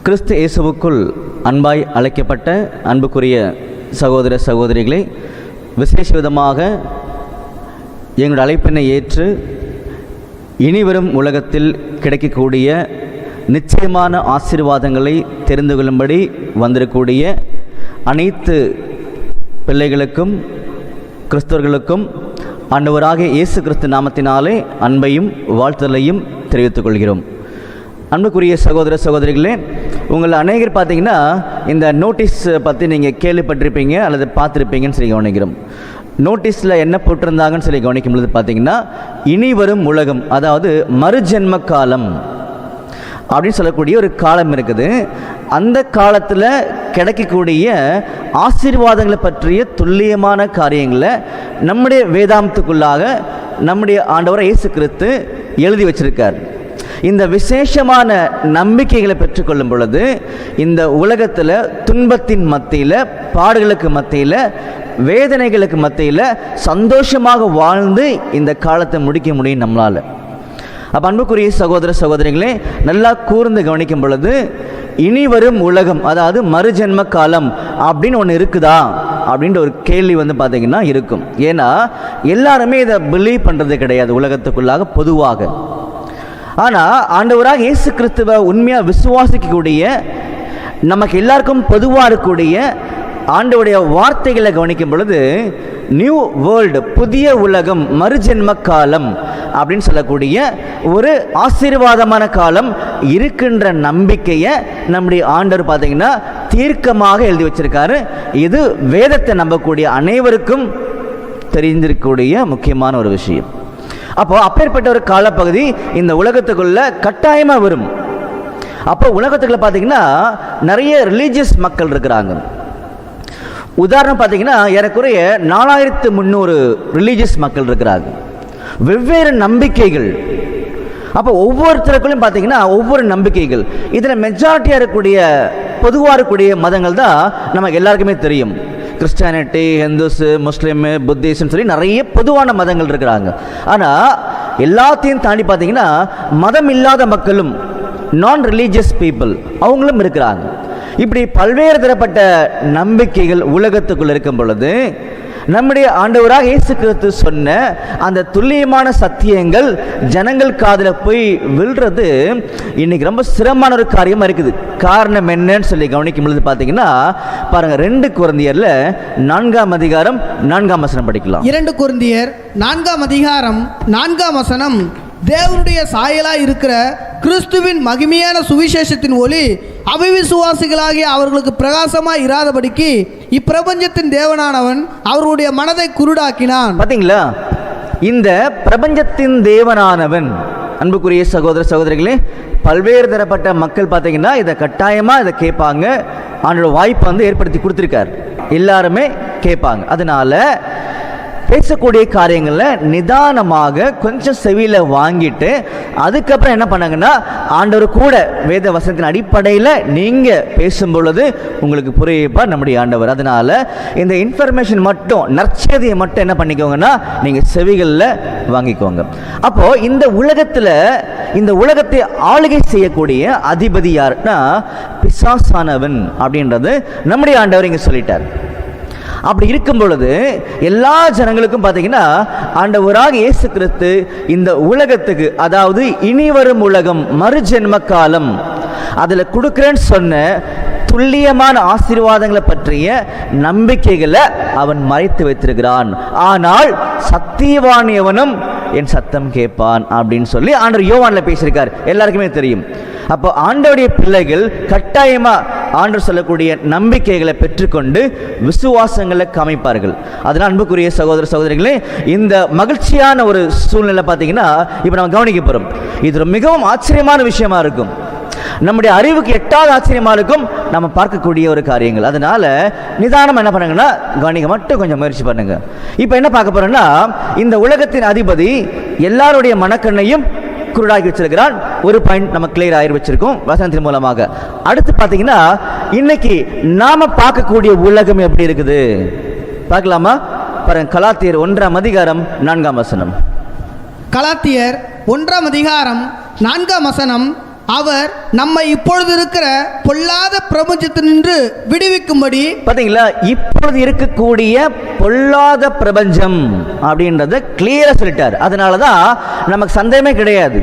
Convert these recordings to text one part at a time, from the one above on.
கிறிஸ்து இயேசுவுக்குள் அன்பாய் அழைக்கப்பட்ட அன்புக்குரிய சகோதர சகோதரிகளை, விசேஷ விதமாக எங்களுடைய அழைப்பினை ஏற்று இனிவரும் உலகத்தில் கிடைக்கக்கூடிய நிச்சயமான ஆசீர்வாதங்களை தெரிந்து கொள்ளும்படி வந்திருக்கக்கூடிய அனைத்து பிள்ளைகளுக்கும் கிறிஸ்தவர்களுக்கும் ஆண்டவராகிய இயேசு கிறிஸ்து நாமத்தினாலே அன்பையும் வாழ்த்துதலையும் தெரிவித்துக் கொள்கிறோம். அன்புக்குரிய சகோதர சகோதரிகளே, உங்கள் அநேகர் பார்த்தீங்கன்னா இந்த நோட்டீஸ் பற்றி நீங்கள் கேள்விப்பட்டிருப்பீங்க அல்லது பார்த்துருப்பீங்கன்னு சொல்லி கவனிக்கிறோம். நோட்டீஸில் என்ன போட்டிருந்தாங்கன்னு சொல்லி கவனிக்கும் பொழுது பார்த்தீங்கன்னா, இனி வரும் உலகம், அதாவது மறுஜென்ம காலம் அப்படின்னு சொல்லக்கூடிய ஒரு காலம் இருக்குது. அந்த காலத்தில் கிடைக்கக்கூடிய ஆசீர்வாதங்களை பற்றிய துல்லியமான காரியங்களை நம்முடைய வேதாந்தத்துக்குள்ளாக நம்முடைய ஆண்டவர் இயேசு கிறிஸ்து எழுதி வச்சிருக்கார். இந்த விசேஷமான நம்பிக்கைகளை பெற்றுக்கொள்ளும் பொழுது இந்த உலகத்தில் துன்பத்தின் மத்தியில், பாடுகளுக்கு மத்தியில், வேதனைகளுக்கு மத்தியில் சந்தோஷமாக வாழ்ந்து இந்த காலத்தை முடிக்க முடியும் நம்மளால். அப்போ அன்புக்குரிய சகோதர சகோதரிகளே, நல்லா கூர்ந்து கவனிக்கும் பொழுது இனி வரும் உலகம், அதாவது மறுஜென்ம காலம் அப்படின்னு ஒன்று இருக்குதா அப்படின்ற ஒரு கேள்வி பார்த்தீங்கன்னா இருக்கும். ஏன்னா எல்லாருமே இதை பிலீவ் பண்ணுறது கிடையாது உலகத்துக்குள்ளாக பொதுவாக. ஆனால் ஆண்டவராக இயேசு கிறிஸ்துவை உண்மையாக விசுவாசிக்கக்கூடிய, நமக்கு எல்லாருக்கும் பொதுவாக இருக்கக்கூடிய ஆண்டவருடைய வார்த்தைகளை கவனிக்கும் பொழுது நியூ வேர்ல்டு, புதிய உலகம், மறுஜென்ம காலம் அப்படின்னு சொல்லக்கூடிய ஒரு ஆசீர்வாதமான காலம் இருக்கின்ற நம்பிக்கையை நம்முடைய ஆண்டவர் பார்த்தீங்கன்னா தீர்க்கமாக எழுதி வச்சிருக்காரு. இது வேதத்தை நம்பக்கூடிய அனைவருக்கும் தெரிந்திருக்கக்கூடிய முக்கியமான ஒரு விஷயம். அப்போ அப்பேற்பட்ட ஒரு காலப்பகுதி இந்த உலகத்துக்குள்ள கட்டாயமாக வரும். அப்போ உலகத்துக்குள்ள பார்த்தீங்கன்னா நிறைய ரிலீஜியஸ் மக்கள் இருக்கிறாங்க. உதாரணம் பார்த்தீங்கன்னா ஏறக்குறைய 4300 ரிலீஜியஸ் மக்கள் இருக்கிறாங்க, வெவ்வேறு நம்பிக்கைகள். அப்போ ஒவ்வொருத்தருக்குள்ளும் பார்த்தீங்கன்னா ஒவ்வொரு நம்பிக்கைகள். இதில் மெஜாரிட்டியாக இருக்கக்கூடிய பொதுவாக இருக்கக்கூடிய மதங்கள் தான் நமக்கு எல்லாருக்குமே தெரியும். கிறிஸ்டியானிட்டி, ஹிந்துஸு, முஸ்லீமு, புத்திசம் சொல்லி நிறைய பொதுவான மதங்கள் இருக்கிறாங்க. ஆனால் எல்லாத்தையும் தாண்டி பார்த்தீங்கன்னா மதம் இல்லாத மக்களும், நான் ரிலீஜியஸ் பீப்புள், அவங்களும் இருக்கிறாங்க. இப்படி பல்வேறு தரப்பட்ட நம்பிக்கைகள் உலகத்துக்குள் இருக்கும் பொழுது நம்முடைய ஆண்டவராக இயேசு கிறிஸ்து சொன்ன அந்த துல்லியமான சத்தியங்கள் ஜனங்கள் காதில் போய் விழுறது இன்னைக்கு ரொம்ப சிரமமான ஒரு காரியமாக இருக்குது. காரணம் என்னன்னு சொல்லி கவனிக்கும் பொழுது பார்த்தீங்கன்னா பாருங்க, 2 கொரிந்தியர்ல 4ஆம் அதிகாரம் 4ஆம் வசனம் படிக்கலாம். 2 கொரிந்தியர் 4ஆம் அதிகாரம் 4ஆம் வசனம், தேவனுடைய சாயலாய் இருக்கிற கிறிஸ்துவின் மகிமையான சுவிசேஷத்தின் ஒளி அவிசுவாசிகளாகிய அவர்களுக்கு பிரகாசமாய் இராதபடிக்கு இப்பிரபஞ்சத்தின் தேவனானவன் அவர்களுடைய மனதை குருடாக்கினான். பார்த்தீங்களா, இந்த பிரபஞ்சத்தின் தேவனானவன். அன்புக்குரிய சகோதர சகோதரிகளே, பல்வேறு தரப்பட்ட மக்கள் பார்த்தீங்கன்னா இதை கட்டாயமாக இதை கேட்பாங்க. அவனோட வாய்ப்பை ஏற்படுத்தி கொடுத்துருக்கார், எல்லாருமே கேட்பாங்க. அதனால பேசக்கூடிய காரியங்களில் நிதானமாக கொஞ்சம் செவியில் வாங்கிட்டு அதுக்கப்புறம் என்ன பண்ணாங்கன்னா ஆண்டவர் கூட வேத வசனத்தின் அடிப்படையில் நீங்கள் பேசும் பொழுது உங்களுக்கு புரியுப்பார் நம்முடைய ஆண்டவர். அதனால் இந்த இன்ஃபர்மேஷன் மட்டும், நற்செய்தியை மட்டும் என்ன பண்ணிக்கோங்கன்னா நீங்கள் செவிகளில் வாங்கிக்கோங்க. அப்போது இந்த உலகத்தில், இந்த உலகத்தை ஆளுகை செய்யக்கூடிய அதிபதி யாருன்னா பிசாசானவன் அப்படின்றது நம்முடைய ஆண்டவர் இங்கே சொல்லிட்டார். அப்படி இருக்கும் பொழுது எல்லா ஜனங்களுக்கும் பார்த்தீங்கன்னா ஆண்டவராக இயேசு கிறிஸ்து இந்த உலகத்துக்கு, அதாவது இனி வரும் உலகம், மறுஜென்ம காலம், அதில் கொடுக்குறேன்னு சொன்ன துல்லியமான ஆசீர்வாதங்களை பற்றிய நம்பிக்கைகளை அவன் மறைத்து வைத்திருக்கிறான். ஆனால் சத்தியவானியவனும் என் சத்தம் கேட்பான் அப்படின்னு சொல்லி ஆண்டவர் யோவான்ல பேசியிருக்கார், எல்லாருக்குமே தெரியும். அப்போ ஆண்டவருடைய பிள்ளைகள் கட்டாயமாக ஆண்டவர் சொல்லக்கூடிய நம்பிக்கைகளை பெற்றுக்கொண்டு விசுவாசங்களை காமிப்பார்கள். அதனால் அன்புக்குரிய சகோதர சகோதரிகளே, இந்த மகிழ்ச்சியான ஒரு சூழ்நிலை பார்த்தீங்கன்னா இப்போ நம்ம கவனிக்க போகிறோம். இது மிகவும் ஆச்சரியமான விஷயமா இருக்கும், நம்முடைய அறிவுக்கு எட்டாத ஆச்சரியமா இருக்கும் நம்ம பார்க்கக்கூடிய ஒரு காரியங்கள். அதனால நிதானம் என்ன பண்ணுங்கன்னா கவனிக்க மட்டும் கொஞ்சம் முயற்சி பண்ணுங்க. இப்போ என்ன பார்க்க போறோம்னா, இந்த உலகத்தின் அதிபதி எல்லாருடைய மனக்கண்ணையும் குருடாக்கி வச்சிருக்கிறான். ஒரு பாயிண்ட் நம்ம கிளியர் ஆகி வச்சிருக்கோம் வசனத்தின் மூலமாக. அடுத்து பார்த்தீங்கன்னா இன்னைக்கு நாம பார்க்கக்கூடிய உலகம் எப்படி இருக்குது பார்க்கலாமா? பாருங்க, கலாத்தியர் 1ஆம் அதிகாரம் 4ஆம் வசனம். கலாத்தியர் 1ஆம் அதிகாரம் 4ஆம் வசனம், அவர் நம்மை இப்பொழுது இருக்கிற பொல்லாத பிரபஞ்சத்தினின்று விடுவிக்கும்படி. பாத்தீங்களா, இப்பொழுது இருக்கக்கூடிய பொல்லாத பிரபஞ்சம் அப்படின்றத கிளியரா சொல்லிட்டார். அதனாலதான் நமக்கு சந்தேகமே கிடையாது.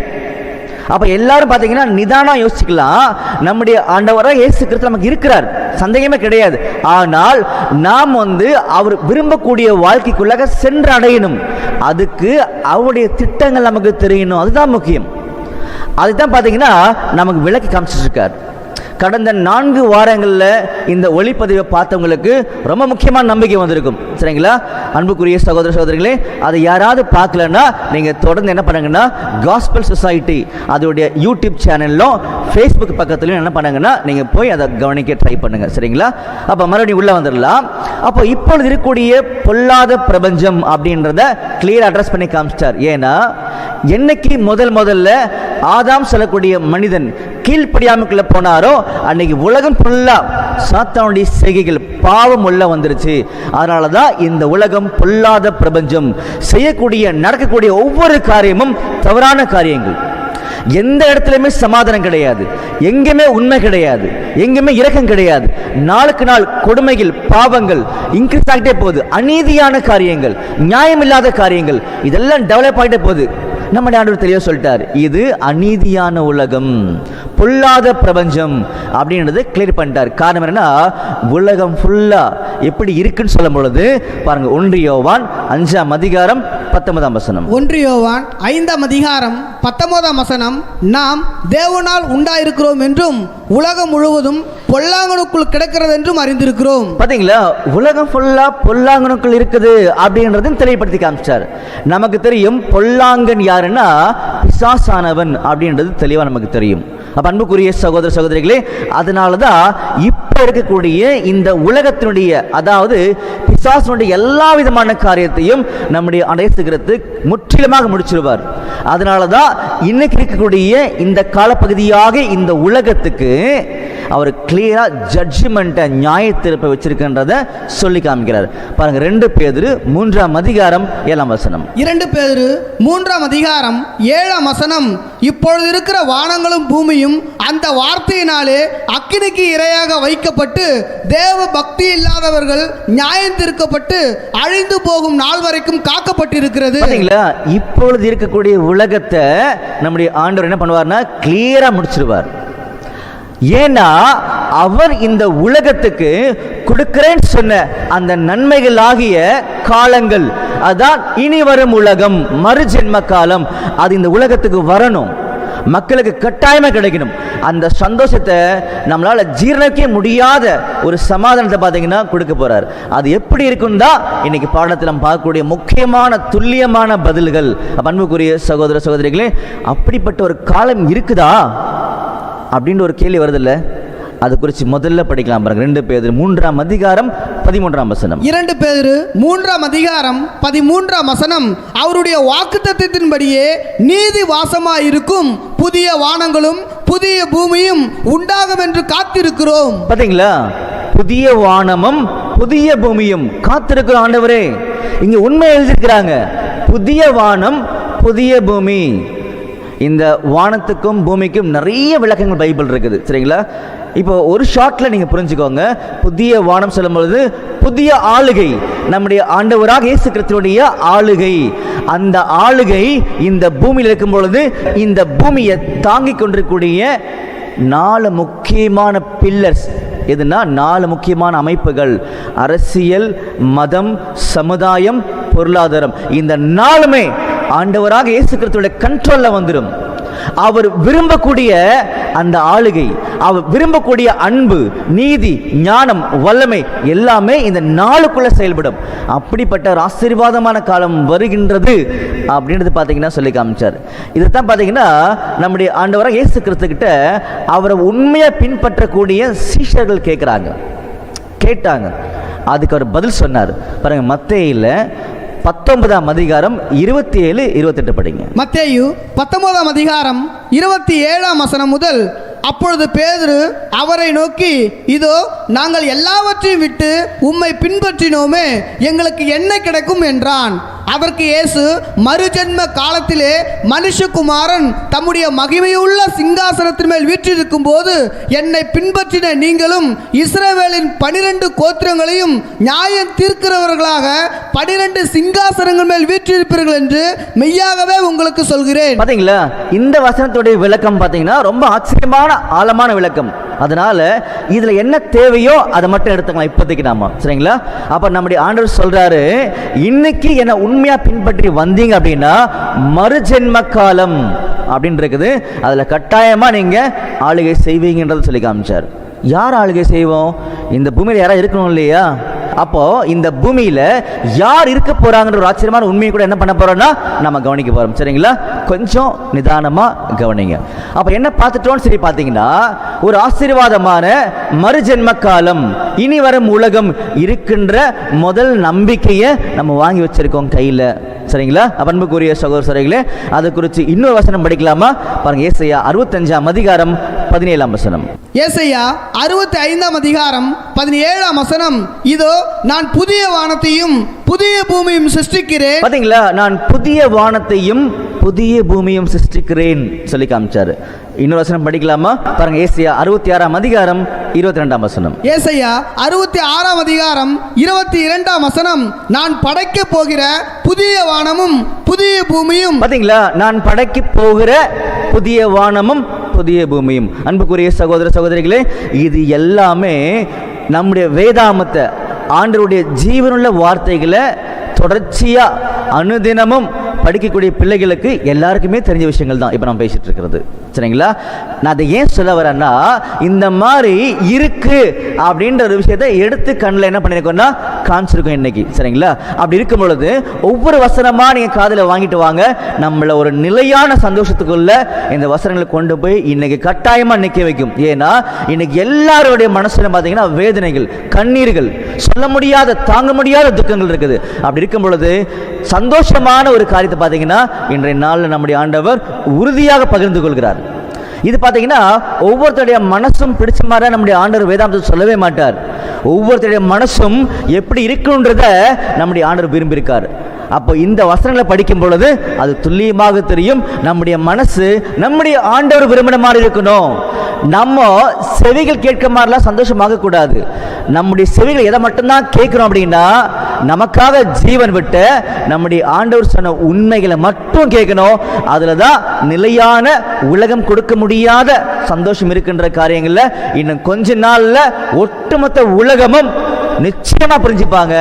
அப்ப எல்லாரும் பாத்தீங்கன்னா நிதானம் யோசிச்சுக்கலாம், நம்முடைய ஆண்டவராக இயேசு கிறிஸ்து நமக்கு இருக்கிறார், சந்தேகமே கிடையாது. ஆனால் நாம் அவர் விரும்பக்கூடிய வாழ்க்கைக்குள்ளாக சென்று அடையணும். அதுக்கு அவருடைய திட்டங்கள் நமக்கு தெரியணும், அதுதான் முக்கியம். அதுதான் பாத்தீங்கன்னா நமக்கு விளக்கி காமிச்சிட்டு இருக்கார். கடந்த 4 வாரங்களில் இந்த ஒளிப்பதிவை பார்த்தவங்களுக்கு ரொம்ப முக்கியமான நம்பிக்கை வந்திருக்கும். சரிங்களா அன்புக்குரிய சகோதர சகோதரிகளே, அதை யாராவது பார்க்கலன்னா நீங்கள் தொடர்ந்து என்ன பண்ணுங்கன்னா காஸ்பல் சொசைட்டி அதோடைய யூடியூப் சேனல்லும் ஃபேஸ்புக் பக்கத்துலையும் என்ன பண்ணுங்கன்னா நீங்கள் போய் அதை கவனிக்க ட்ரை பண்ணுங்க. சரிங்களா, அப்போ மறுபடியும் உள்ளே வந்துடலாம். அப்போ இப்பொழுது இருக்கக்கூடிய பொல்லாத பிரபஞ்சம் அப்படின்றத கிளியர் அட்ரஸ் பண்ணி காமிச்சிட்டார். ஏன்னா என்னைக்கு முதல்ல ஆதாம் சொல்லக்கூடிய மனிதன் கீழ்ப்படியாமக்குள்ள போனாரோ அன்னைக்கு உலகம் ஃபுல்லா சாத்தானுடைய செய்கைகள் பாவம் உள்ள வந்துருச்சு. அதனாலதான் இந்த உலகம் பொல்லாத பிரபஞ்சம். செய்யக்கூடிய நடக்கக்கூடிய ஒவ்வொரு காரியமும் தவறான காரியங்கள். எந்த இடத்துலையுமே சமாதானம் கிடையாது, எங்கேயுமே உண்மை கிடையாது, எங்கேயுமே இரக்கம் கிடையாது. நாளுக்கு நாள் கொடுமைகள் பாவங்கள் இன்க்ரீஸ் ஆகிட்டே போகுது. அநீதியான காரியங்கள், நியாயமில்லாத காரியங்கள் இதெல்லாம் டெவலப் ஆகிட்டே போகுது. நம்முடைய ஆண்டவர் தெளிவாக சொல்லிட்டார், இது அநீதியான உலகம், பொல்லாத பிரபஞ்சம் அப்படின்றது கிளியர் பண்ணிட்டார். காரணம் என்னன்னா உலகம் ஃபுல்லா எப்படி இருக்குன்னு சொல்லும் பொழுது பாருங்க, 1 யோவான் 5ஆம் அதிகாரம் 19ஆம் வசனம். 1 யோவான் 5ஆம் அதிகாரம் 19ஆம் வசனம், நாம் தேவனால் உண்டாயிருக்கிறோம் என்றும் உலகம் முழுவதும் பொல்லாங்கனுக்குள் கிடக்கிறது என்றும் அறிந்திருக்கிறோம். பாத்தீங்களா, உலகம் ஃபுல்லா பொல்லாங்கனுக்குள் இருக்குது அப்படின்றதும் தெளிவுபடுத்தி காமிச்சார். நமக்கு தெரியும் பொல்லாங்கன் யாருன்னா பிசாசானவன் அப்படின்றது தெளிவா நமக்கு தெரியும். அப்ப அன்புக்குரிய சகோதர சகோதரிகளே, அதனாலதான் இப்ப இருக்கக்கூடிய இந்த உலகத்தினுடைய அதாவது பிசாசனுடைய எல்லா விதமான காரியத்தையும் நம்முடைய அடைசுகிறது முற்றிலுமாக முடிச்சிருவார். அதனாலதான் இன்னைக்கு இருக்கக்கூடிய இந்த காலப்பகுதியாக இந்த உலகத்துக்கு அவர் கிளியரா ஜட்ஜ்மெண்ட்டை நியாய தீர்ப்பை வச்சிருக்கின்றத சொல்லி காமிக்கிறார். பாருங்க 2 பேதுரு 3ஆம் அதிகாரம் 7ஆம் வசனம். 2 பேதுரு 3ஆம் அதிகாரம் 7ஆம் வசனம், இப்பொழுது இருக்கிற வானங்களும் பூமியும் அந்த வார்த்தையினாலே அக்கினிக்கு இரையாக வைக்கப்பட்டு தேவ பக்தி இல்லாதவர்கள் நியாயம் தீர்க்கப்பட்டு அழிந்து போகும் நாள் வரைக்கும் காக்கப்பட்டிருக்கிறது. இப்பொழுது இருக்கக்கூடிய உலகத்தை நம்முடைய ஆண்டவர் என்ன பண்ணுவார்னா கிளியரா முடிச்சிருவார். ஏன்னா அவர் இந்த உலகத்துக்கு கொடுக்கிறேன்னு சொன்ன அந்த நன்மைகள் ஆகிய காலங்கள், அதான் இனி வரும் உலகம், மறுஜென்ம காலம், அது இந்த உலகத்துக்கு வரணும், மக்களுக்கு கட்டாயமா கிடைக்கணும். அந்த சந்தோஷத்தை நம்மளால ஜீரணிக்க முடியாத ஒரு சமாதானத்தை பார்த்தீங்கன்னா கொடுக்க போறார். அது எப்படி இருக்கும் தான் இன்னைக்கு பாடத்தில் நம்ம பார்க்கக்கூடிய முக்கியமான துல்லியமான பதில்கள். அன்புக்குரிய சகோதர சகோதரிகளே, அப்படிப்பட்ட ஒரு காலம் இருக்குதா அப்படின்ற ஒரு கேள்வி வருது இல்ல, அது குறித்து முதல்ல படிக்கலாம் பாருங்க. 2 பேதுரு 3ஆம் அதிகாரம் 13ஆம் வசனம். 2 பேதுரு 3ஆம் அதிகாரம் 13ஆம் வசனம், அவருடைய வாக்குத்தத்தத்தின்படியே நீதி வாசமாயிருக்கும் புதிய வானங்களும் புதிய பூமியும் உண்டாகும் என்று காத்திருக்கிறோம். பாத்தீங்களா, புதிய வானமும் புதிய பூமியும் காத்திருக்கிற ஆண்டவரே. இங்க உண்மை எழுதியிருக்கிறாங்க, புதிய வானம் புதிய பூமி. இந்த வானத்துக்கும் பூமிக்கும் நிறைய விளக்கங்கள் பைபிள் இருக்குது. சரிங்களா, இப்போ ஒரு ஷார்ட்ல நீங்க புரிஞ்சுக்கோங்க. புதிய வானம் சொல்லும் பொழுது புதிய ஆளுகை, நம்முடைய ஆண்டவராக இயேசு கிறிஸ்துவுடைய ஆளுகை. அந்த ஆளுகை இந்த பூமியில் இருக்கும் பொழுது இந்த பூமியை தாங்கிக் கொண்டிருக்கக்கூடிய 4 முக்கியமான பில்லர்ஸ். எதுனா 4 முக்கியமான அமைப்புகள்: அரசியல், மதம், சமுதாயம், பொருளாதாரம். இந்த 4மே ஆண்டவராக இயேசு கிறிஸ்துவுடைய கண்ட்ரோல்ல வந்துடும். அவர் விரும்பக்கூடிய அந்த ஆளுகை, அவர் விரும்பக்கூடிய அன்பு, நீதி, ஞானம், வல்லமை எல்லாமே இந்த 4க்குள்ள செயல்படும். அப்படிப்பட்ட ஒரு ஆசீர்வாதமான காலம் வருகின்றது அப்படின்றது பார்த்தீங்கன்னா சொல்லி காமிச்சார். இதைத்தான் பார்த்தீங்கன்னா நம்முடைய ஆண்டவராக இயேசு கிறிஸ்து கிட்ட அவரை உண்மையா பின்பற்றக்கூடிய சீஷர்கள் கேட்டாங்க. அதுக்கு அவர் பதில் சொன்னார். பாருங்க, மத்தேயுல 19ஆம் அதிகாரம் 27, 28 படிங்க. மத்தேயு 19ஆம் அதிகாரம் 27ஆம் வசனம் முதல், அப்பொழுது பேதுரு அவரை நோக்கி, இதோ நாங்கள் எல்லாவற்றையும் விட்டு உம்மை பின்பற்றினோமே, எங்களுக்கு என்ன கிடைக்கும் என்றான். அதற்கு இயேசு, மறுஜென்ம காலத்திலே மனுஷகுமாரன் தம்முடைய மகிமையுள்ள சிங்காசனத்தின் மேல் வீற்றிருக்கும் போது என்னை பின்பற்றின நீங்களும் இஸ்ரவேலின் 12 கோத்திரங்களையும் நியாயம் தீர்க்கிறவர்களாக 12 சிங்காசனங்கள் மேல் வீற்றிருப்பீர்கள் என்று மெய்யாகவே உங்களுக்கு சொல்கிறேன். பாத்தீங்களா, இந்த வசனத்துடைய விளக்கம் பாத்தீங்கன்னா ரொம்ப ஆச்சரியமான ஆழமான விளக்கம். அதனால இதுல என்ன தேவையோ அதை மட்டும் எடுத்துக்கலாம் இப்போதைக்கு நாம. சரிங்களா? அப்ப நம்முடைய ஆண்டவர் சொல்றாரு, இன்னைக்கு என்ன உண்மையா பின்பற்றி வந்தீங்க அப்படின்னா மறுஜென்ம காலம் அப்படின்னு இருக்குது, அதுல கட்டாயமா நீங்க ஆளுகை செய்வீங்கன்றத சொல்லி காமிச்சார். யார் ஆளுகை செய்வோம்? இந்த பூமியில யாராவது இருக்கணும் இல்லையா? அப்போ இந்த பூமியில யார் இருக்க போறாங்கன்ற ஒரு ஆச்சரியமான உண்மையை கூட என்ன பண்ண போறோம்னா நம்ம கவனிக்க போறோம். சரிங்களா? கொஞ்சம் நிதானமா கவனிங்க. அப்ப என்ன பார்த்துட்டோம்னு சரி பார்த்தீங்கன்னா, ஒரு ஆசீர்வாதமான மறுஜென்ம காலம், இனி வரும் உலகம் இருக்கின்ற முதல் நம்பிக்கையை நம்ம வாங்கி வச்சிருக்கோம் கையில. சரிங்களா? அன்புக்குரிய சகோதர சகோதரிகளே, அது குறித்து இன்னொரு வசனம் படிக்கலாமா? பாருங்க, ஏசாயா 65ஆம் அதிகாரம் 17ஆம் வசனம். ஏசாயா 65ஆம் அதிகாரம் 17ஆம் வசனம், இதோ நான் புதிய வானத்தையும் புதிய பூமியும் சிருஷ்டிக்கிறேன். பாத்தீங்களா, நான் புதிய வானத்தையும் புதிய பூமியும் சிருஷ்டிக்கிறேன் சொல்லி காமிச்சாரு. இன்னொரு வசனம் படிக்கலாமா? பாருங்க, ஏசாயா 66ஆம் அதிகாரம் 22ஆம் வசனம். ஏசாயா 66ஆம் அதிகாரம் 22ஆம் வசனம், நான் படைக்க போகிற புதிய வானமும் புதிய பூமியும். பாத்தீங்களா, நான் படைக்க போகிற புதிய வானமும் புதிய பூமியும். அன்புக்குரிய சகோதர சகோதரிகளே, இது எல்லாமே நம்முடைய வேதாமத்தை, ஆண்டவருடைய ஜீவனுள்ள வார்த்தைகளை தொடர்ச்சியா அனுதினமும் படிக்கக்கூடிய பிள்ளைகளுக்கு எல்லாருக்குமே தெரிஞ்ச விஷயங்கள் தான் இப்போ நம்ம பேசிட்டு இருக்கிறது. சரிங்களா? நான் அதை ஏன் சொல்ல வரேன்னா, இந்த மாதிரி இருக்கு அப்படின்ற ஒரு விஷயத்தை எடுத்து கண்ணில் என்ன பண்ணிருக்கோம்னா காமிச்சிருக்கோம் இன்னைக்கு. சரிங்களா? அப்படி இருக்கும் பொழுது ஒவ்வொரு வசனமா நீங்க காதில் வாங்கிட்டு வாங்க. நம்மள ஒரு நிலையான சந்தோஷத்துக்குள்ள இந்த வசனங்களை கொண்டு போய் இன்னைக்கு கட்டாயமா நிற்க வைக்கும். ஏன்னா இன்னைக்கு எல்லாருடைய மனசுல பார்த்தீங்கன்னா வேதனைகள், கண்ணீர்கள், சொல்ல முடியாத தாங்க முடியாத துக்கங்கள் இருக்குது. அப்படி இருக்கும் பொழுது சந்தோஷமான ஒரு காரியத்தை பார்த்தீங்கன்னா இன்றைய நாளில் நம்முடைய ஆண்டவர் உறுதியாக பகிர்ந்து கொள்கிறார். இது பார்த்தீங்கன்னா ஒவ்வொருத்தருடைய மனசும் பிடிச்ச மாதிரி நம்முடைய ஆண்டவர் வேதாந்தத்தை சொல்லவே மாட்டார். ஒவ்வொருத்தருடைய மனசும் எப்படி இருக்குன்றத நம்முடைய ஆண்டவர் விரும்பியிருக்கார். அப்போ இந்த வசனங்களை படிக்கும் பொழுது அது துல்லியமாக தெரியும் நம்முடைய மனசு நம்முடைய ஆண்டவர் விரும்பின மாதிரி இருக்கணும். நம்ம செவிகள் கேட்க மாதிரிலாம் சந்தோஷமாக கூடாது. நம்முடைய செவிகள் எதை மட்டும்தான் கேட்கிறோம் அப்படின்னா, நமக்காக ஜீவன் விட்டு நம்முடைய ஆண்டவர் சொன்ன உண்மைகளை மட்டும் கேட்கணும். அதுல தான் நிலையான உலகம் கொடுக்க முடியாத சந்தோஷம் இருக்கின்ற காரியங்கள்ல இன்னும் கொஞ்ச நாள்ல ஒட்டுமொத்த உலகமும் நிச்சயமா புரிஞ்சுப்பாங்க.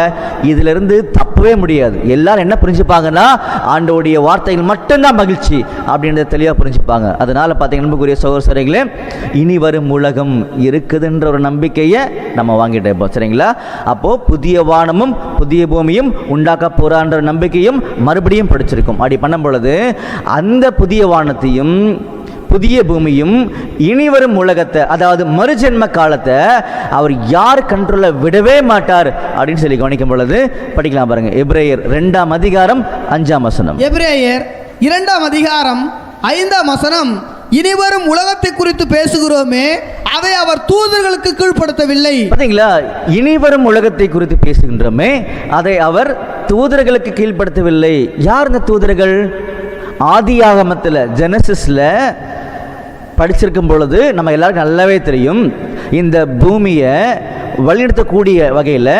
இதுல இருந்து தப்பவே முடியாது. எல்லாரும் என்ன புரிஞ்சுப்பாங்கன்னா, ஆண்டவருடைய வார்த்தைகள் மட்டும்தான் மகிழ்ச்சி அப்படின்றத தெளிவா புரிஞ்சுப்பாங்க. அதனால பாத்தீங்கன்னா அன்புக்குரிய சகோதர சகோதரிகளே, இனி வரும் உலகம் இருக்குதுன்ற ஒரு நம்பிக்கையை நம்ம வாங்கிட்டே இருப்போம். சரிங்களா? அப்போ புதிய வானமும் புதிய பூமியும் உண்டாக்க போறான்ற நம்பிக்கையும் மறுபடியும் படிச்சிருக்கும். அப்படி பண்ணும் பொழுது அந்த புதிய வானத்தையும் புதிய பூமியும் இனி வரும் உலகத்தை, அதாவது மறுஜென்ம காலத்தை அவர் யார் கண்ட்ரோல்ல விடவே மாட்டார் அப்படின்னு சொல்லி கவனிக்கும் பொழுது படிக்கலாம். பாருங்க, எபிரேயர் 2ஆம் அதிகாரம் 5ஆம் வசனம். எபிரேயர் 2ஆம் அதிகாரம் 5ஆம் வசனம், இனிவரும் உலகத்தை குறித்து பேசுகிறோமே, அதை அவர் தூதர்களுக்கு கீழ்ப்படுத்தவில்லை. பாத்தீங்களா, இனிவரும் உலகத்தை குறித்து பேசுகின்றோமே, அதை அவர் தூதர்களுக்கு கீழ்ப்படுத்தவில்லை. யார் இந்த தூதர்கள்? ஆதியாகமத்தில் ஜெனசிஸ்ல படிச்சிருக்கும் பொழுது நம்ம எல்லாருக்கும் நல்லாவே தெரியும், இந்த பூமியை வழிநடத்தக்கூடிய வகையில்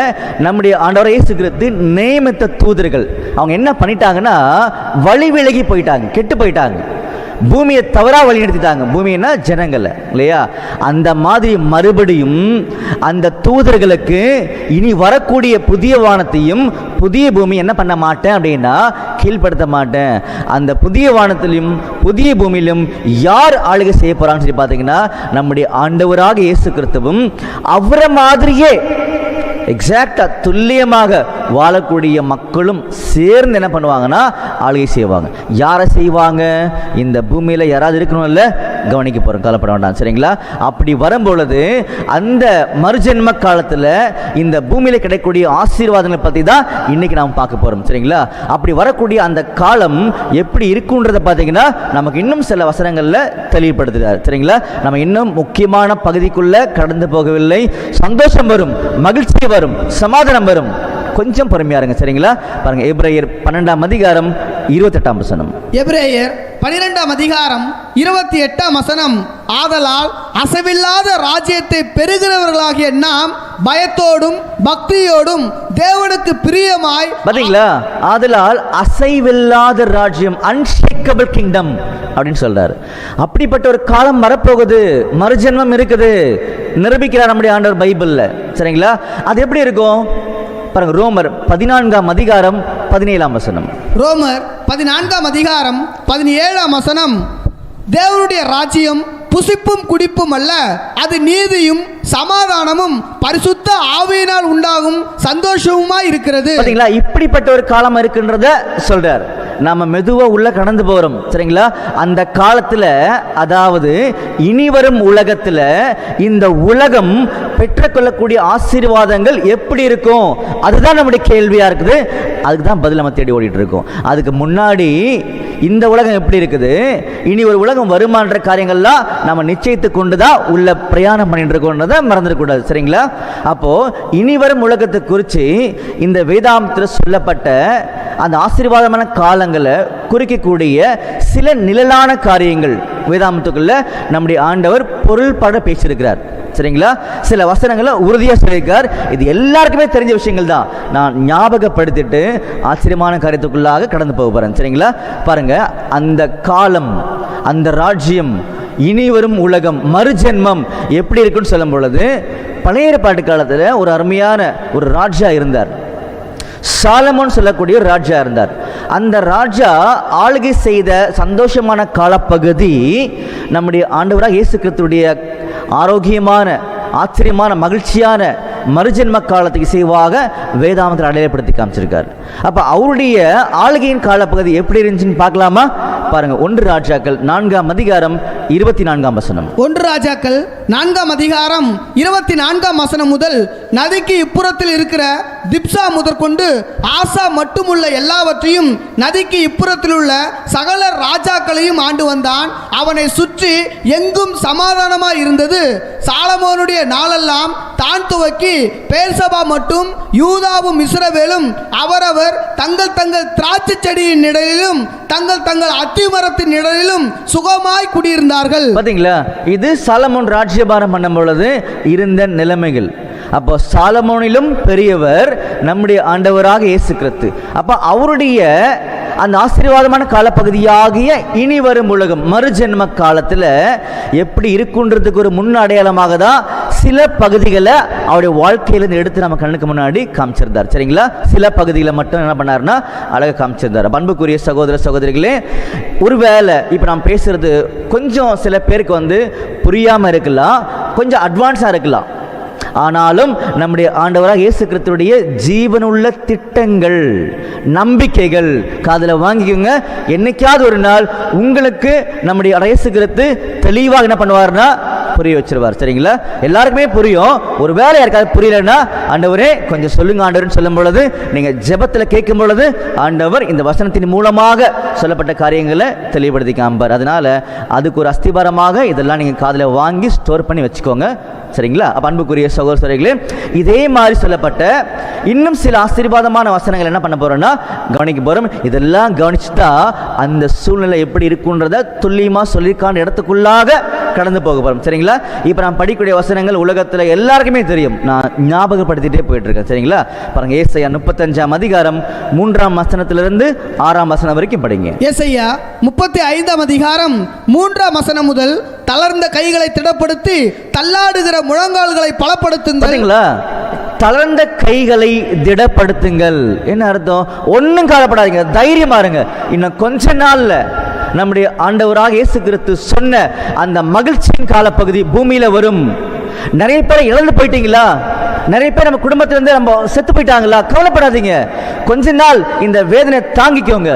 நம்முடைய ஆண்டவர் இயேசு கிறிஸ்து நியமித்த தூதர்கள் அவங்க என்ன பண்ணிட்டாங்கன்னா, வழி விலகி போயிட்டாங்க, கெட்டு போயிட்டாங்க, பூமியை தவறாக வழிநடத்திட்டாங்க. பூமின்னா ஜனங்களை இல்லையா? அந்த மாதிரி மறுபடியும் அந்த தூதர்களுக்கு இனி வரக்கூடிய புதிய வானத்தையும் புதிய பூமி என்ன பண்ண மாட்டேன் அப்படின்னா கீழ்ப்படுத்த மாட்டேன். அந்த புதிய வானத்திலும் புதிய பூமியிலும் யார் ஆளுகை செய்ய போறாங்கன்னு சொல்லி பார்த்தீங்கன்னா, நம்முடைய ஆண்டவராக இயேசு கிறிஸ்துவும் அவரை மாதிரியே எக்ஸாக்டா துல்லியமாக வாழக்கூடிய மக்களும் சேர்ந்து என்ன பண்ணுவாங்கன்னா ஆளுகை செய்வாங்க. யாரை செய்வாங்க? இந்த பூமியில் யாராவது இருக்கணும்ல, கவனிக்க போகிறோம், கவலைப்பட வேண்டாம். சரிங்களா? அப்படி வரும்பொழுது அந்த மறுஜென்ம காலத்தில் இந்த பூமியில் கிடைக்கக்கூடிய ஆசீர்வாதங்களை பற்றி தான் இன்னைக்கு நாம் பார்க்க போகிறோம். சரிங்களா? அப்படி வரக்கூடிய அந்த காலம் எப்படி இருக்குன்றதை பார்த்தீங்கன்னா நமக்கு இன்னும் சில வசனங்களில் தெளிவுபடுத்துகிறார். சரிங்களா? நம்ம இன்னும் முக்கியமான பகுதிக்குள்ளே கடந்து போகவில்லை. சந்தோஷம் வரும், மகிழ்ச்சி வரும், சமாதானம் வரும். கொஞ்சம் பொறுமையா இருங்க, சரிங்களா? பாருங்க, எபிரேயர் 12ஆம் அதிகாரம் 28ஆம் வசனம். எபிரேயர் 12ஆம் அதிகாரம் 28ஆம் வசனம். ஆதலால் அசைவில்லாத ராஜ்யத்தை பெறுகிறவர்களாகிய நாம் பயத்தோடும் பக்தியோடும் தேவனுக்கு பிரியமாய். பாத்தீங்களா? ஆதலால் அசைவில்லாத ராஜ்யம், அன்ஷேக்கபிள் கிங்டம் அப்படின்னு சொல்றாரு. அப்படிப்பட்ட ஒரு காலம் வரப்போகுது, மறுஜென்மம் இருக்குது, நிரூபிக்கிறார் நம்முடைய ஆண்டவர் பைபிள்ல, சரிங்களா? அது எப்படி இருக்கும் பாருங்க. ரோமர் 14ஆம் அதிகாரம் 17ஆம் வசனம். ரோமர் 14ஆம் அதிகாரம் 17ஆம் வசனம். தேவனுடைய ராஜ்யம் புசிப்பும் குடிப்பும் அல்ல, அது நீதியும் சமாதானமும் பரிசுத்த ஆவியினால் உண்டாகும் சந்தோஷமுமாய் இருக்கிறது. பாத்தீங்களா? இப்படிப்பட்ட ஒரு காலம் இருக்கின்றத சொல்றார். நாம மெதுவா உள்ள கடந்து போறோம், சரிங்களா? அந்த காலத்துல, அதாவது இனி வரும் உலகத்துல, இந்த உலகம் பெற்றுக்கொள்ளக்கூடிய ஆசீர்வாதங்கள் எப்படி இருக்கும், அதுதான் நம்முடைய கேள்வியா இருக்குது. அதுக்கு தான் பதில் நம்ம தேடி ஓடிட்டு இருக்கோம். அதுக்கு முன்னாடி இந்த உலகம் எப்படி இருக்குது, இனி ஒரு உலகம் வருமான்ற காரியங்கள்லாம் நம்ம நிச்சயித்து கொண்டுதான் உள்ள பிரயாணம் பண்ணிட்டு இருக்கோன்றதை மறந்துடக்கூடாது, சரிங்களா? அப்போ இனி வரும் உலகத்தை குறித்து இந்த வேதாந்தத்தில் சொல்லப்பட்ட அந்த ஆசீர்வாதமான காலங்களை குறிக்கக்கூடிய சில நிழலான காரியங்கள் வேதாந்தத்துக்குள்ள நம்முடைய ஆண்டவர் பொருள் பட பேசியிருக்கிறார், சரிங்களா? சில வசனங்களை உறுதியாக சொல்லியிருக்கார். இது எல்லாருக்குமே தெரிஞ்ச விஷயங்கள் தான். நான் ஞாபகப்படுத்திட்டு ஆச்சரியமான காரியத்துக்குள்ளாக கடந்து போக போறேன், சரிங்களா? பாருங்க, அந்த காலம், அந்த ராஜ்யம், இனி வரும் உலகம், மறுஜென்மம் எப்படி இருக்குன்னு சொல்லும் பொழுது, பழைய ஏற்பாட்டு காலத்தில் ஒரு அருமையான ஒரு ராஜா இருந்தார். சாலமோன் சொல்லக்கூடிய ஒரு ராஜா இருந்தார். அந்த ராஜா ஆளுகை செய்த சந்தோஷமான காலப்பகுதி நம்முடைய ஆண்டவராக இயேசு கிறிஸ்துவுடைய ஆரோக்கியமான, ஆச்சரியமான, மகிழ்ச்சியான மறுஜென்ம காலத்துக்கு இசைவாக வேதாந்தத்தில் அடையாளப்படுத்தி காமிச்சிருக்கார். அப்ப அவருடைய ஆளுகையின் காலப்பகுதி எப்படி இருந்துச்சுன்னு பார்க்கலாமா? பாருங்க, 1 ராஜாக்கள் 4ஆம் அதிகாரம் 24ஆம் வசனம். 1 ராஜாக்கள் 4ஆம் அதிகாரம் 24ஆம் வசனம் முதல். நதிக்கு இப்புறத்தில் இருக்கிற திப்சா முதற்கொண்டு ஆசா மட்டுமுள்ள எல்லாவற்றையும் நதிக்கு இப்புறத்தில் உள்ள சகல ராஜாக்களையும் ஆண்டு வந்தான். அவனை சுற்றி எங்கும் சமாதானமாய் இருந்தது. சாலமோனுடைய நாளெல்லாம் தான் துவக்கி பேர்சபா மட்டும் யூதாவும் இஸ்ரவேலும் அவரவர் தங்கள் தங்கள் திராட்சை செடியின் நிழலிலும் தங்கள் தங்கள் அத்திமரத்தின் நிழலிலும் சுகமாய் குடியிருந்தார்கள். பாத்தீங்களா? இது சாலமோன் ராஜ்யபாரம் பண்ணும் பொழுது இருந்த நிலைமைகள். அப்போ சாலமோனிலும் பெரியவர் நம்முடைய ஆண்டவராக இயேசு கிறிஸ்து. அப்ப அவருடைய அந்த ஆசீர்வாதமான காலப்பகுதியாகிய இனி வரும் உலகம், மறுஜென்ம காலத்தில் எப்படி இருக்குன்றதுக்கு ஒரு முன் அடையாளமாக தான் சில பகுதிகளை அவருடைய வாழ்க்கையிலிருந்து எடுத்து நம்ம கண்ணுக்கு முன்னாடி காமிச்சிருந்தார், சரிங்களா? சில பகுதிகளை மட்டும் என்ன பண்ணாருன்னா அழகாக காமிச்சிருந்தார். அன்புக்குரிய சகோதர சகோதரிகளே, ஒருவேளை இப்போ நான் பேசுறது கொஞ்சம் சில பேருக்கு புரியாமல் இருக்கலாம், கொஞ்சம் அட்வான்ஸாக இருக்கலாம். ஆனாலும் நம்முடைய ஆண்டவராக இயேசு கிறிஸ்துவுடைய ஜீவனுள்ள திட்டங்கள், நம்பிக்கைகள் காதுல வாங்கிக்கோங்க. என்னைக்காவது ஒரு நாள் உங்களுக்கு நம்முடைய இயேசு கிறிஸ்து தெளிவாக என்ன பண்ணுவார்னா புரிய வச்சிருவார், சரிங்களா? எல்லாருக்குமே புரியும். ஒரு வேலை யாருக்காவது புரியலன்னா, ஆண்டவரே கொஞ்சம் சொல்லுங்க ஆண்டவர்னு சொல்லும் பொழுது, நீங்க ஜெபத்தில் கேட்கும் பொழுது ஆண்டவர் இந்த வசனத்தின் மூலமாக சொல்லப்பட்ட காரியங்களை தெளிவுபடுத்தி காண்பார். அதனால அதுக்கு ஒரு அஸ்திபாரமாக இதெல்லாம் நீங்க காதுல வாங்கி ஸ்டோர் பண்ணி வச்சுக்கோங்க, சரிங்களா? அப்ப அன்புக்குரிய சகோதரர்களே, இதே மாதிரி சொல்லப்பட்ட இன்னும் சில ஆசீர்வாதமான வசனங்கள் என்ன பண்ண போறோம்னா கவனிக்க போறோம். இதெல்லாம் கவனிச்சுட்டா அந்த சூழ்நிலை எப்படி இருக்குன்றத துல்லியமா சொல்லிக்கான இடத்துக்குள்ளாக கடந்து போக போறோம், சரிங்களா? இப்ப நான் படிக்கக்கூடிய வசனங்கள் உலகத்துல எல்லாருக்குமே தெரியும், நான் ஞாபகப்படுத்திட்டே போயிட்டு இருக்கேன், சரிங்களா? பாருங்க, ஏசாயா 35ஆம் அதிகாரம் 3ஆம் வசனத்திலிருந்து 6ஆம் வசனம் வரைக்கும் படிங்க. ஏசாயா 35ஆம் அதிகாரம் 3ஆம் வசனம் முதல். தளர்ந்த கைகளை திடப்படுத்தி தள்ளாடுகிற முழங்கால்களை பலப்படுத்துங்கள். தளர்ந்த கைகளை திடப்படுத்துங்கள். என்ன அர்த்தம்? ஒன்னும் கவலைப்படாதீங்க, தைரியமா இருங்க. இன்னும் கொஞ்ச நாள்ல நம்முடைய ஆண்டவராக இயேசு கிறிஸ்து சொன்ன அந்த மகிழ்ச்சியின் காலப்பகுதி பூமியில வரும். நிறைய பேரை இழந்து போயிட்டீங்களா? நிறைய பேர் நம்ம குடும்பத்திலிருந்து நம்ம செத்து போயிட்டாங்களா? கவலைப்படாதீங்க, கொஞ்ச நாள் இந்த வேதனை தாங்கிக்கோங்க.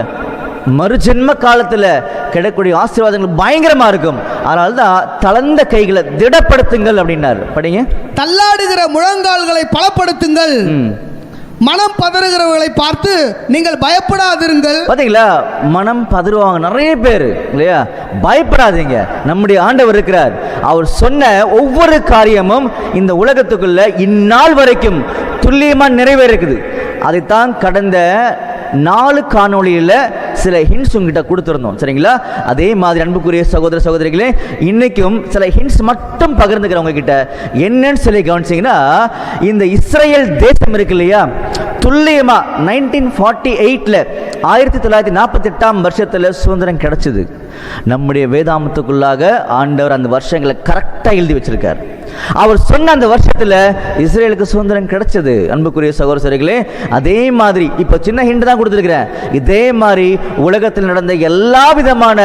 மறுஜென்ம காலத்துல கிடைக்கக்கூடிய ஆசீர்வாதங்கள் பயங்கரமா இருக்கும். அதனால்தான் தளர்ந்த கைகளை திடப்படுத்துங்கள் அப்படின்னாரு. படிங்க. தள்ளாடுகிற முழங்கால்களை பலப்படுத்துங்கள், மனம் பதறுகிறவர்களை பார்த்து நீங்கள் பயப்படாதிருங்கள். பாத்தீங்களா? மனம் பதறுவாங்க நிறைய பேர் இல்லையா? பயப்படாதீங்க, நம்முடைய ஆண்டவர் இருக்கிறார். அவர் சொன்ன ஒவ்வொரு காரியமும் இந்த உலகத்துக்குள்ள இந்நாள் வரைக்கும் துல்லியமா நிறைவேறுக்குது. அதைத்தான் கடந்த 4 காணொளியில் சில ஹிண்ட்ஸ் உங்ககிட்ட கொடுத்துருந்தோம், சரிங்களா? அதே மாதிரி அன்புக்குரிய சகோதர சகோதரிகளே, இன்னைக்கும் சில ஹிண்ட்ஸ் மட்டும் பகிர்ந்துக்கிறேன் உங்ககிட்ட. என்னன்னு சொல்லி கவனிச்சிங்கன்னா, இந்த இஸ்ரேல் தேசம் இருக்கு இல்லையா, துல்லியமா 1948 1948ஆம் வருஷத்துல சுதந்திரம் கிடைச்சது. நம்முடைய வேதாமத்துக்குள்ளாக ஆண்டவர் அந்த வருஷங்களை கரெக்டா எழுதி வச்சிருக்கார். அவர் சொன்ன அந்த வருஷத்துல இஸ்ரேலுக்கு சுதந்திரம் கிடைச்சது. அன்புக்குரிய சகோதரர்களே, அதே மாதிரி இப்ப சின்ன ஹிண்ட் தான் கொடுத்திருக்கிறேன். இதே மாதிரி உலகத்தில் நடந்த எல்லா விதமான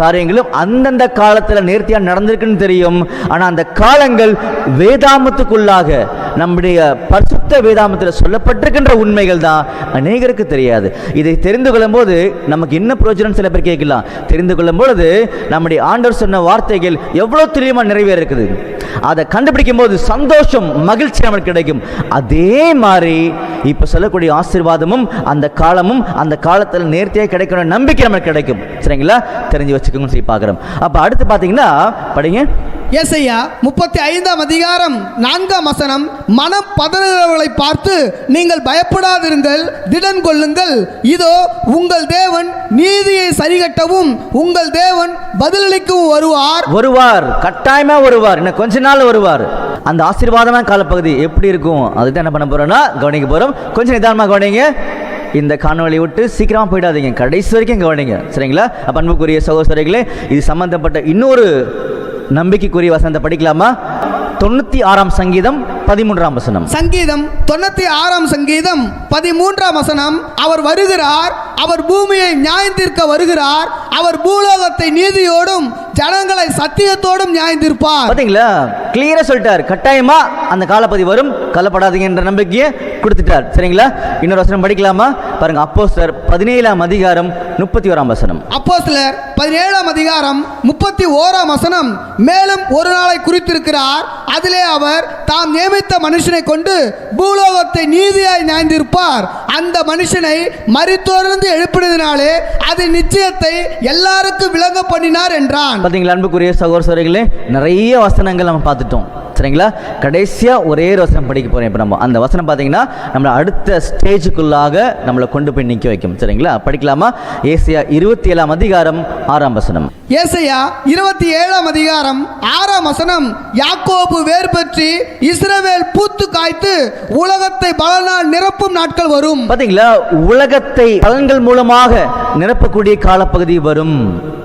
காரியங்களும் அந்தந்த காலத்துல நேர்த்தியா நடந்திருக்குன்னு தெரியும். ஆனா அந்த காலங்கள் வேதாமத்துக்குள்ளாக நம்முடைய பரிசுத்த வேதாமத்தில் சொல்லப்பட்டிருக்கின்ற உண்மைகள் தான் அநேகருக்கு தெரியாது. இதை தெரிந்து கொள்ளும் போது நமக்கு என்ன பிரயோஜனம் சில பேர் கேட்கலாம். தெரிந்து கொள்ளும் பொழுது நம்முடைய ஆண்டவர் சொன்ன வார்த்தைகள் எவ்வளவு துல்லியமா நிறைவேற இருக்குது, அதை கண்டுபிடிக்கும் போது சந்தோஷம், மகிழ்ச்சி நமக்கு கிடைக்கும். அதே மாதிரி இப்ப சொல்லக்கூடிய ஆசீர்வாதமும் அந்த காலமும் அந்த காலத்தில் நேர்த்தியாக கிடைக்கணும் நம்பிக்கை நமக்கு கிடைக்கும். சரிங்களா? தெரிஞ்சு வச்சுக்கோங்க சொல்லி பார்க்கிறோம். அப்ப அடுத்து பாத்தீங்கன்னா படிங்க, ஏசாயா 35ஆம் அதிகாரம் 4ஆம் வசனம். மனம் பதறுகிறவர்களை பார்த்து நீங்கள் பயப்படாதிருங்கள், திடன் கொள்ளுங்கள். இதோ உங்கள் தேவன் நீதியை சரிகட்டவும் உங்கள் தேவன் பதிலளிக்கவும் வருவார். கட்டாயமா வருவார். இன்னும் கொஞ்ச நாள் வருவார். அந்த ஆசீர்வாதமான காலப்பகுதி எப்படி இருக்கும் அதுதான் என்ன பண்ண போறோம்னா கவனிக்க போறோம். கொஞ்சம் நிதானமா கவனிங்க. இந்த காணொலியை விட்டு சீக்கிரமா போயிடாதீங்க, கடைசி வரைக்கும் கவனிங்க. சரிங்களா? அப்ப அன்புக்குரிய சகோதரர்களே, இது சம்பந்தப்பட்ட இன்னொரு நம்பிக்கைக்குரிய வசனத்தை படிக்கலாமா? 96ஆம் சங்கீதம் 13ஆம் வசனம். சங்கீதம் 96ஆம் சங்கீதம் 13ஆம் வசனம். அவர் வருகிறார், அவர் பூமியை நியாயந்தீர்க்க வருகிறார், அவர் பூலோகத்தை நீதியோடும் ஜனங்களை சத்தியத்தோடும் நியாயந்தீர்ப்பார். பாத்தீங்களா? கிளியரா சொல்லிட்டார். கட்டாயமா அந்த காலப்பகுதி வரும், கலப்படாதீங்க என்ற நம்பிக்கையை கொடுத்துட்டார். சரிங்களா? இன்னொரு வசனம் படிக்கலாமா? பாருங்க, அப்போஸ்தலர் 17ஆம் அதிகாரம் 31ஆம் வசனம். அப்போஸ்தலர் 17ஆம் அதிகாரம் 31ஆம் வசனம். மேலும் ஒரு நாளை குறித்திருக்கிறார், அதிலே அவர் தாம் நியமித்த மனுஷனை கொண்டு பூலோகத்தை நீதியாய் நியாயந்தீர்ப்பார். அந்த மனுஷனை மரித்தோரிலிருந்து எழுப்பினதினாலே அது நிச்சயத்தை எல்லாருக்கும் விளங்க பண்ணினார் என்றான். பாத்தீங்களா? அன்புக்குரிய சகோதரர்களே, நிறைய வசனங்கள் நம்ம பார்த்துட்டோம். சரிங்களா? கடைசியா ஒரே வசனம் படிக்க போறேன். இப்ப நம்ம அந்த வசனம் பாத்தீங்கன்னா நம்மள அடுத்த ஸ்டேஜுக்குள்ளாக நம்மளை கொண்டு போய் நிக்க வைக்கும். சரிங்களா? படிக்கலாமா? ஏசாயா 27ஆம் அதிகாரம் 6ஆம் வசனம். ஏசாயா 27ஆம் அதிகாரம் 6ஆம் வசனம். யாக்கோபு வேர் பற்றி இஸ்ரவேல் பூத்து காய்த்து உலகத்தை பலனால் நிரப்பும் நாட்கள் வரும். பாத்தீங்களா? உலகத்தை பலன்கள் மூலமாக நிரப்பக்கூடிய காலப்பகுதி வரும்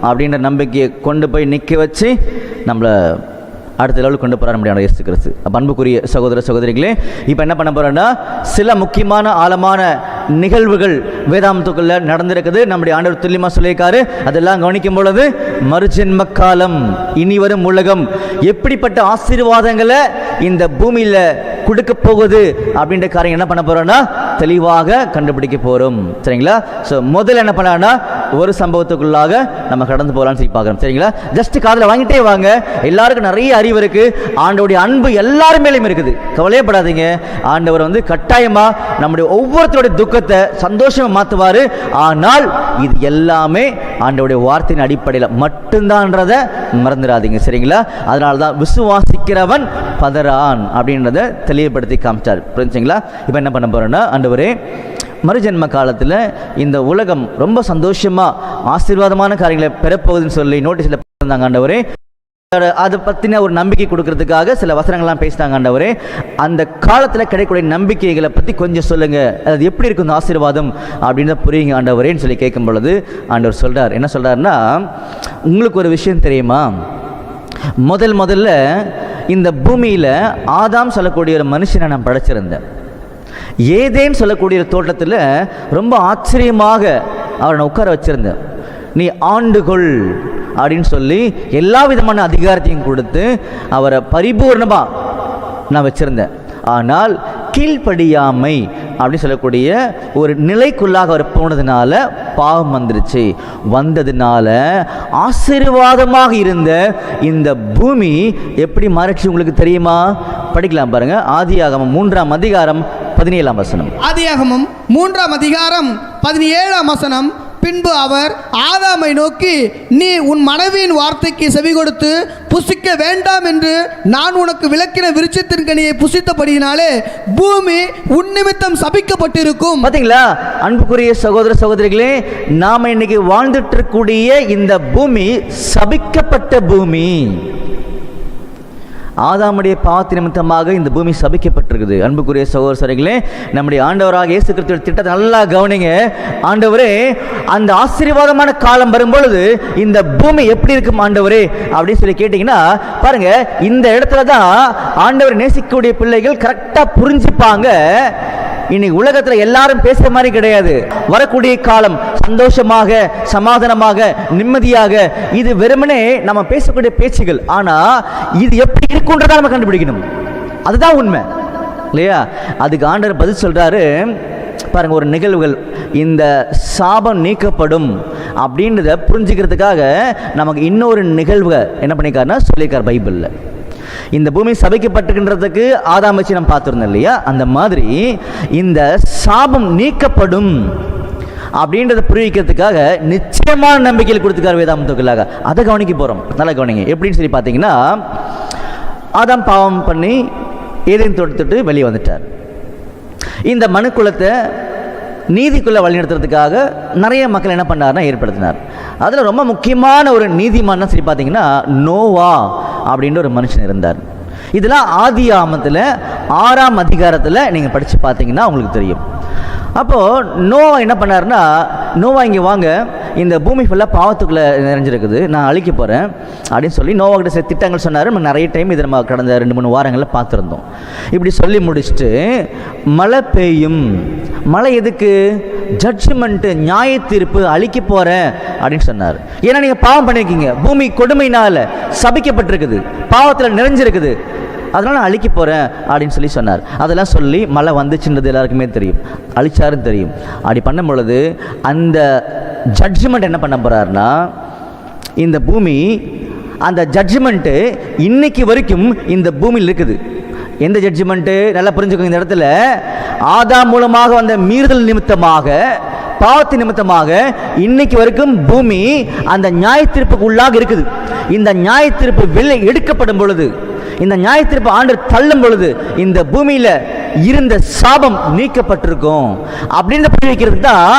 அப்படின்ற நம்பிக்கையை கொண்டு போய் நிக்க வச்சு நம்மள அடுத்த லெவலுக்கு கொண்டு போகிற நம்முடைய இயேசு கிறிஸ்து. அன்புக்குரிய சகோதர சகோதரிகளே, இப்போ என்ன பண்ண போகிறோன்னா சில முக்கியமான ஆழமான நிகழ்வுகள் வேதாந்தத்துக்குள்ள நடந்திருக்குது. நம்முடைய ஆண்டவர் துல்லியமாக சொல்லியிருக்காரு. அதெல்லாம் கவனிக்கும் பொழுது மறுஜென்ம காலம், இனி வரும் உலகம், எப்படிப்பட்ட ஆசீர்வாதங்களை இந்த பூமியில் கொடுக்க போகுது அப்படின்ற காரியம் என்ன பண்ண போறோம்னா தெளிவாக கண்டுபிடிக்க போறோம். சரிங்களா? ஸோ முதல்ல என்ன பண்ணா ஒரு சம்பவத்துக்குள்ளாக நம்ம கடந்து போகலான்னு சொல்லி பார்க்குறோம். சரிங்களா? ஜஸ்ட் காதில் வாங்கிட்டே வாங்க. எல்லாருக்கும் நிறைய அறிவு இருக்கு. ஆண்டவருடைய அன்பு எல்லாரும் மேலேயும் இருக்குது. கவலையப்படாதீங்க. ஆண்டவர் கட்டாயமா நம்முடைய ஒவ்வொருத்தருடைய துக்கத்தை சந்தோஷமா மாற்றுவார். ஆனால் இது எல்லாமே ஆண்டவருடைய வார்த்தையின் அடிப்படையில் மட்டும்தான்றதை மறந்துடாதீங்க. சரிங்களா? அதனால தான் விசுவாசிக்கிறவன் பதறான் அப்படின்றத தெளிவுபடுத்தி காமிச்சார். புரிஞ்சுங்களா? இப்போ என்ன பண்ண போறோம்னா, ஆண்டவரே மறுஜென்ம காலத்தில் இந்த உலகம் ரொம்ப சந்தோஷமா ஆசீர்வாதமான காரியங்களை பெறப்போகுதுன்னு சொல்லி நோட்டீஸில் இருந்தாங்க. ஆண்டவரே அதை பற்றின ஒரு நம்பிக்கை கொடுக்கறதுக்காக சில வசனங்கள்லாம் பேசிட்டாங்க. ஆண்டவரே அந்த காலத்தில் கிடைக்கக்கூடிய நம்பிக்கைகளை பற்றி கொஞ்சம் சொல்லுங்க, அது எப்படி இருக்கும் இந்த ஆசீர்வாதம் அப்படின்னு புரியுங்க ஆண்டவரேன்னு சொல்லி கேட்கும் பொழுது ஆண்டவர் சொல்றார். என்ன சொல்றாருன்னா, உங்களுக்கு ஒரு விஷயம் தெரியுமா? முதல்ல இந்த பூமியில் ஆதாம் சொல்லக்கூடிய ஒரு மனுஷனை நான் படைச்சிருந்தேன். ஏதேன்னு சொல்லக்கூடிய ஒரு தோட்டத்தில் ரொம்ப ஆச்சரியமாக அவரை உட்கார வச்சிருந்தேன். நீ ஆண்டுகொள் அப்படின்னு சொல்லி எல்லா விதமான அதிகாரத்தையும் கொடுத்து அவரை பரிபூர்ணமா நான் வச்சிருந்தேன். ஆனால் கீழ்ப்படியாமை அப்படின்னு சொல்லக்கூடிய ஒரு நிலைக்குள்ளாக அவர் போனதுனால பாவம் வந்துருச்சு. வந்ததுனால ஆசீர்வாதமாக இருந்த இந்த பூமி எப்படி மாறிச்சு உங்களுக்கு தெரியுமா? படிக்கலாம் பாருங்க. ஆதியாகமம் 3ஆம் அதிகாரம் 17ஆம் வசனம். ஆதியாகமம் 3ஆம் அதிகாரம் 17ஆம் வசனம். பின்பு அவர் ஆதாமை நோக்கி, நீ உன் மனைவியின் வார்த்தைக்கு செவி கொடுத்து புசிக்க வேண்டாம் என்று நான் உனக்கு விளக்கின விருட்சத்தின் கனியை புசித்தபடியினாலே பூமி உன் நிமித்தம் சபிக்கப்பட்டிருக்கும். பாத்தீங்களா அன்புக்குரிய சகோதர சகோதரிகளே, நாம இன்னைக்கு வாழ்ந்துட்டு இருக்கக்கூடிய இந்த பூமி சபிக்கப்பட்ட பூமி. ஆதாமுடைய பாவத்து நிமித்தமாக இந்த பூமி சபிக்கப்பட்டிருக்குது. அன்புக்குரிய சகோதர சகோதரிகளே, நம்முடைய ஆண்டவராக இயேசு கிறிஸ்துவின் திட்டத்தை நல்லா கவனிங்க. ஆண்டவரே, அந்த ஆசீர்வாதமான காலம் வரும்பொழுது இந்த பூமி எப்படி இருக்கும் ஆண்டவரே அப்படின்னு சொல்லி கேட்டீங்கன்னா, பாருங்க, இந்த இடத்துல தான் ஆண்டவர் நேசிக்கக்கூடிய பிள்ளைகள் கரெக்டா புரிஞ்சுப்பாங்க. இன்னைக்கு உலகத்துல எல்லாரும் பேசுற மாதிரி கிடையாது. வரக்கூடிய காலம் சந்தோஷமாக, சமாதானமாக, நிம்மதியாக, இது வெறுமனே நம்ம பேசக்கூடிய பேச்சுகள். ஆனா இது எப்படி இருக்குன்றத நம்ம கண்டுபிடிக்கணும். அதுதான் உண்மை இல்லையா? அதுக்கு ஆண்டவர் பதில் சொல்றாரு. பாருங்க, ஒரு நிகழ்வுகள் இந்த சாபம் நீக்கப்படும் அப்படின்றத புரிஞ்சுக்கிறதுக்காக நமக்கு இன்னொரு நிகழ்வு என்ன பண்ணிருக்காருன்னா சொல்லியிருக்கார் பைபிள்ல. இந்த பூமி சபிக்கப்பட்டிருக்கின்றதுக்கு ஆதாம் வச்சு நம்ம பார்த்துருந்தோம் இல்லையா? அந்த மாதிரி இந்த சாபம் நீக்கப்படும் அப்படின்றத புரிவிக்கிறதுக்காக நிச்சயமான நம்பிக்கையில் கொடுத்துக்கார் வேதாந்தத்துக்குள்ளாக. அதை கவனிக்க போகிறோம். நல்லா கவனிங்க. எப்படின்னு சொல்லி பார்த்தீங்கன்னா, ஆதாம் பாவம் பண்ணி ஏதேன் தோட்டத்துட்டு வெளியே வந்துட்டார். இந்த மனுக்குலத்தை நீதிக்குள்ளே வழிநடத்துறதுக்காக நிறைய மக்கள் என்ன பண்ணார்னா ஏற்படுத்தினார். அதில் ரொம்ப முக்கியமான ஒரு நீதிமான் சொல்லி பார்த்தீங்கன்னா நோவா அப்படின்ற ஒரு மனுஷன் இருந்தார். இதெல்லாம் ஆதியாகமத்தில் 6ஆம் அதிகாரத்தில் நீங்கள் படித்து பார்த்தீங்கன்னா உங்களுக்கு தெரியும். அப்போது நோவா என்ன பண்ணார்னா, நோவா இங்கே வாங்க, இந்த பூமி ஃபுல்லாக பாவத்துக்குள்ளே நிறைஞ்சிருக்குது, நான் அழிக்க போகிறேன் அப்படின்னு சொல்லி நோவா கிட்ட சில திட்டங்கள் சொன்னார். நம்ம நிறைய டைம் இதை நம்ம கடந்த 2-3 வாரங்களில் பார்த்துருந்தோம். இப்படி சொல்லி முடிச்சுட்டு மழை பெய்யும். மழை எதுக்கு? ஜட்ஜ்மெண்ட்டு, நியாய தீர்ப்பு, அழிக்க போகிறேன் அப்படின்னு சொன்னார். ஏன்னா நீங்கள் பாவம் பண்ணியிருக்கீங்க, பூமி கொடுமையினால் சபிக்கப்பட்டிருக்குது, பாவத்தில் நிறைஞ்சிருக்குது, அதனால் நான் அழிக்க போகிறேன் அப்படின்னு சொல்லி சொன்னார். அதெல்லாம் சொல்லி மழை வந்துச்சுன்றது எல்லாருக்குமே தெரியும், அழிச்சாரும் தெரியும். அப்படி பண்ணும் பொழுது அந்த ஜட்ஜ்மெண்ட் என்ன பண்ண போகிறாருன்னா, இந்த பூமி அந்த ஜட்ஜ்மெண்ட்டு இன்னைக்கு வரைக்கும் இந்த பூமியில் இருக்குது. எந்த ஜட்ஜ்மெண்ட்டு? நல்லா புரிஞ்சுக்கோங்க. இந்த இடத்துல ஆதாம் மூலமாக வந்த மீறுதல் நிமித்தமாக, பாவத்தின் நிமித்தமாக இன்னைக்கு வரைக்கும் பூமி அந்த நியாய தீர்ப்புக்கு உள்ளாக இருக்குது. இந்த நியாய தீர்ப்பு வெளியே எடுக்கப்படும் பொழுது, இந்த நியாய தீர்ப்பு ஆண்டவர் தள்ளும் பொழுது இந்த பூமியில இருந்த சாபம் நீக்கப்பட்டிருக்கும் அப்படின்னு புரிய வைக்கிறதுக்கு தான்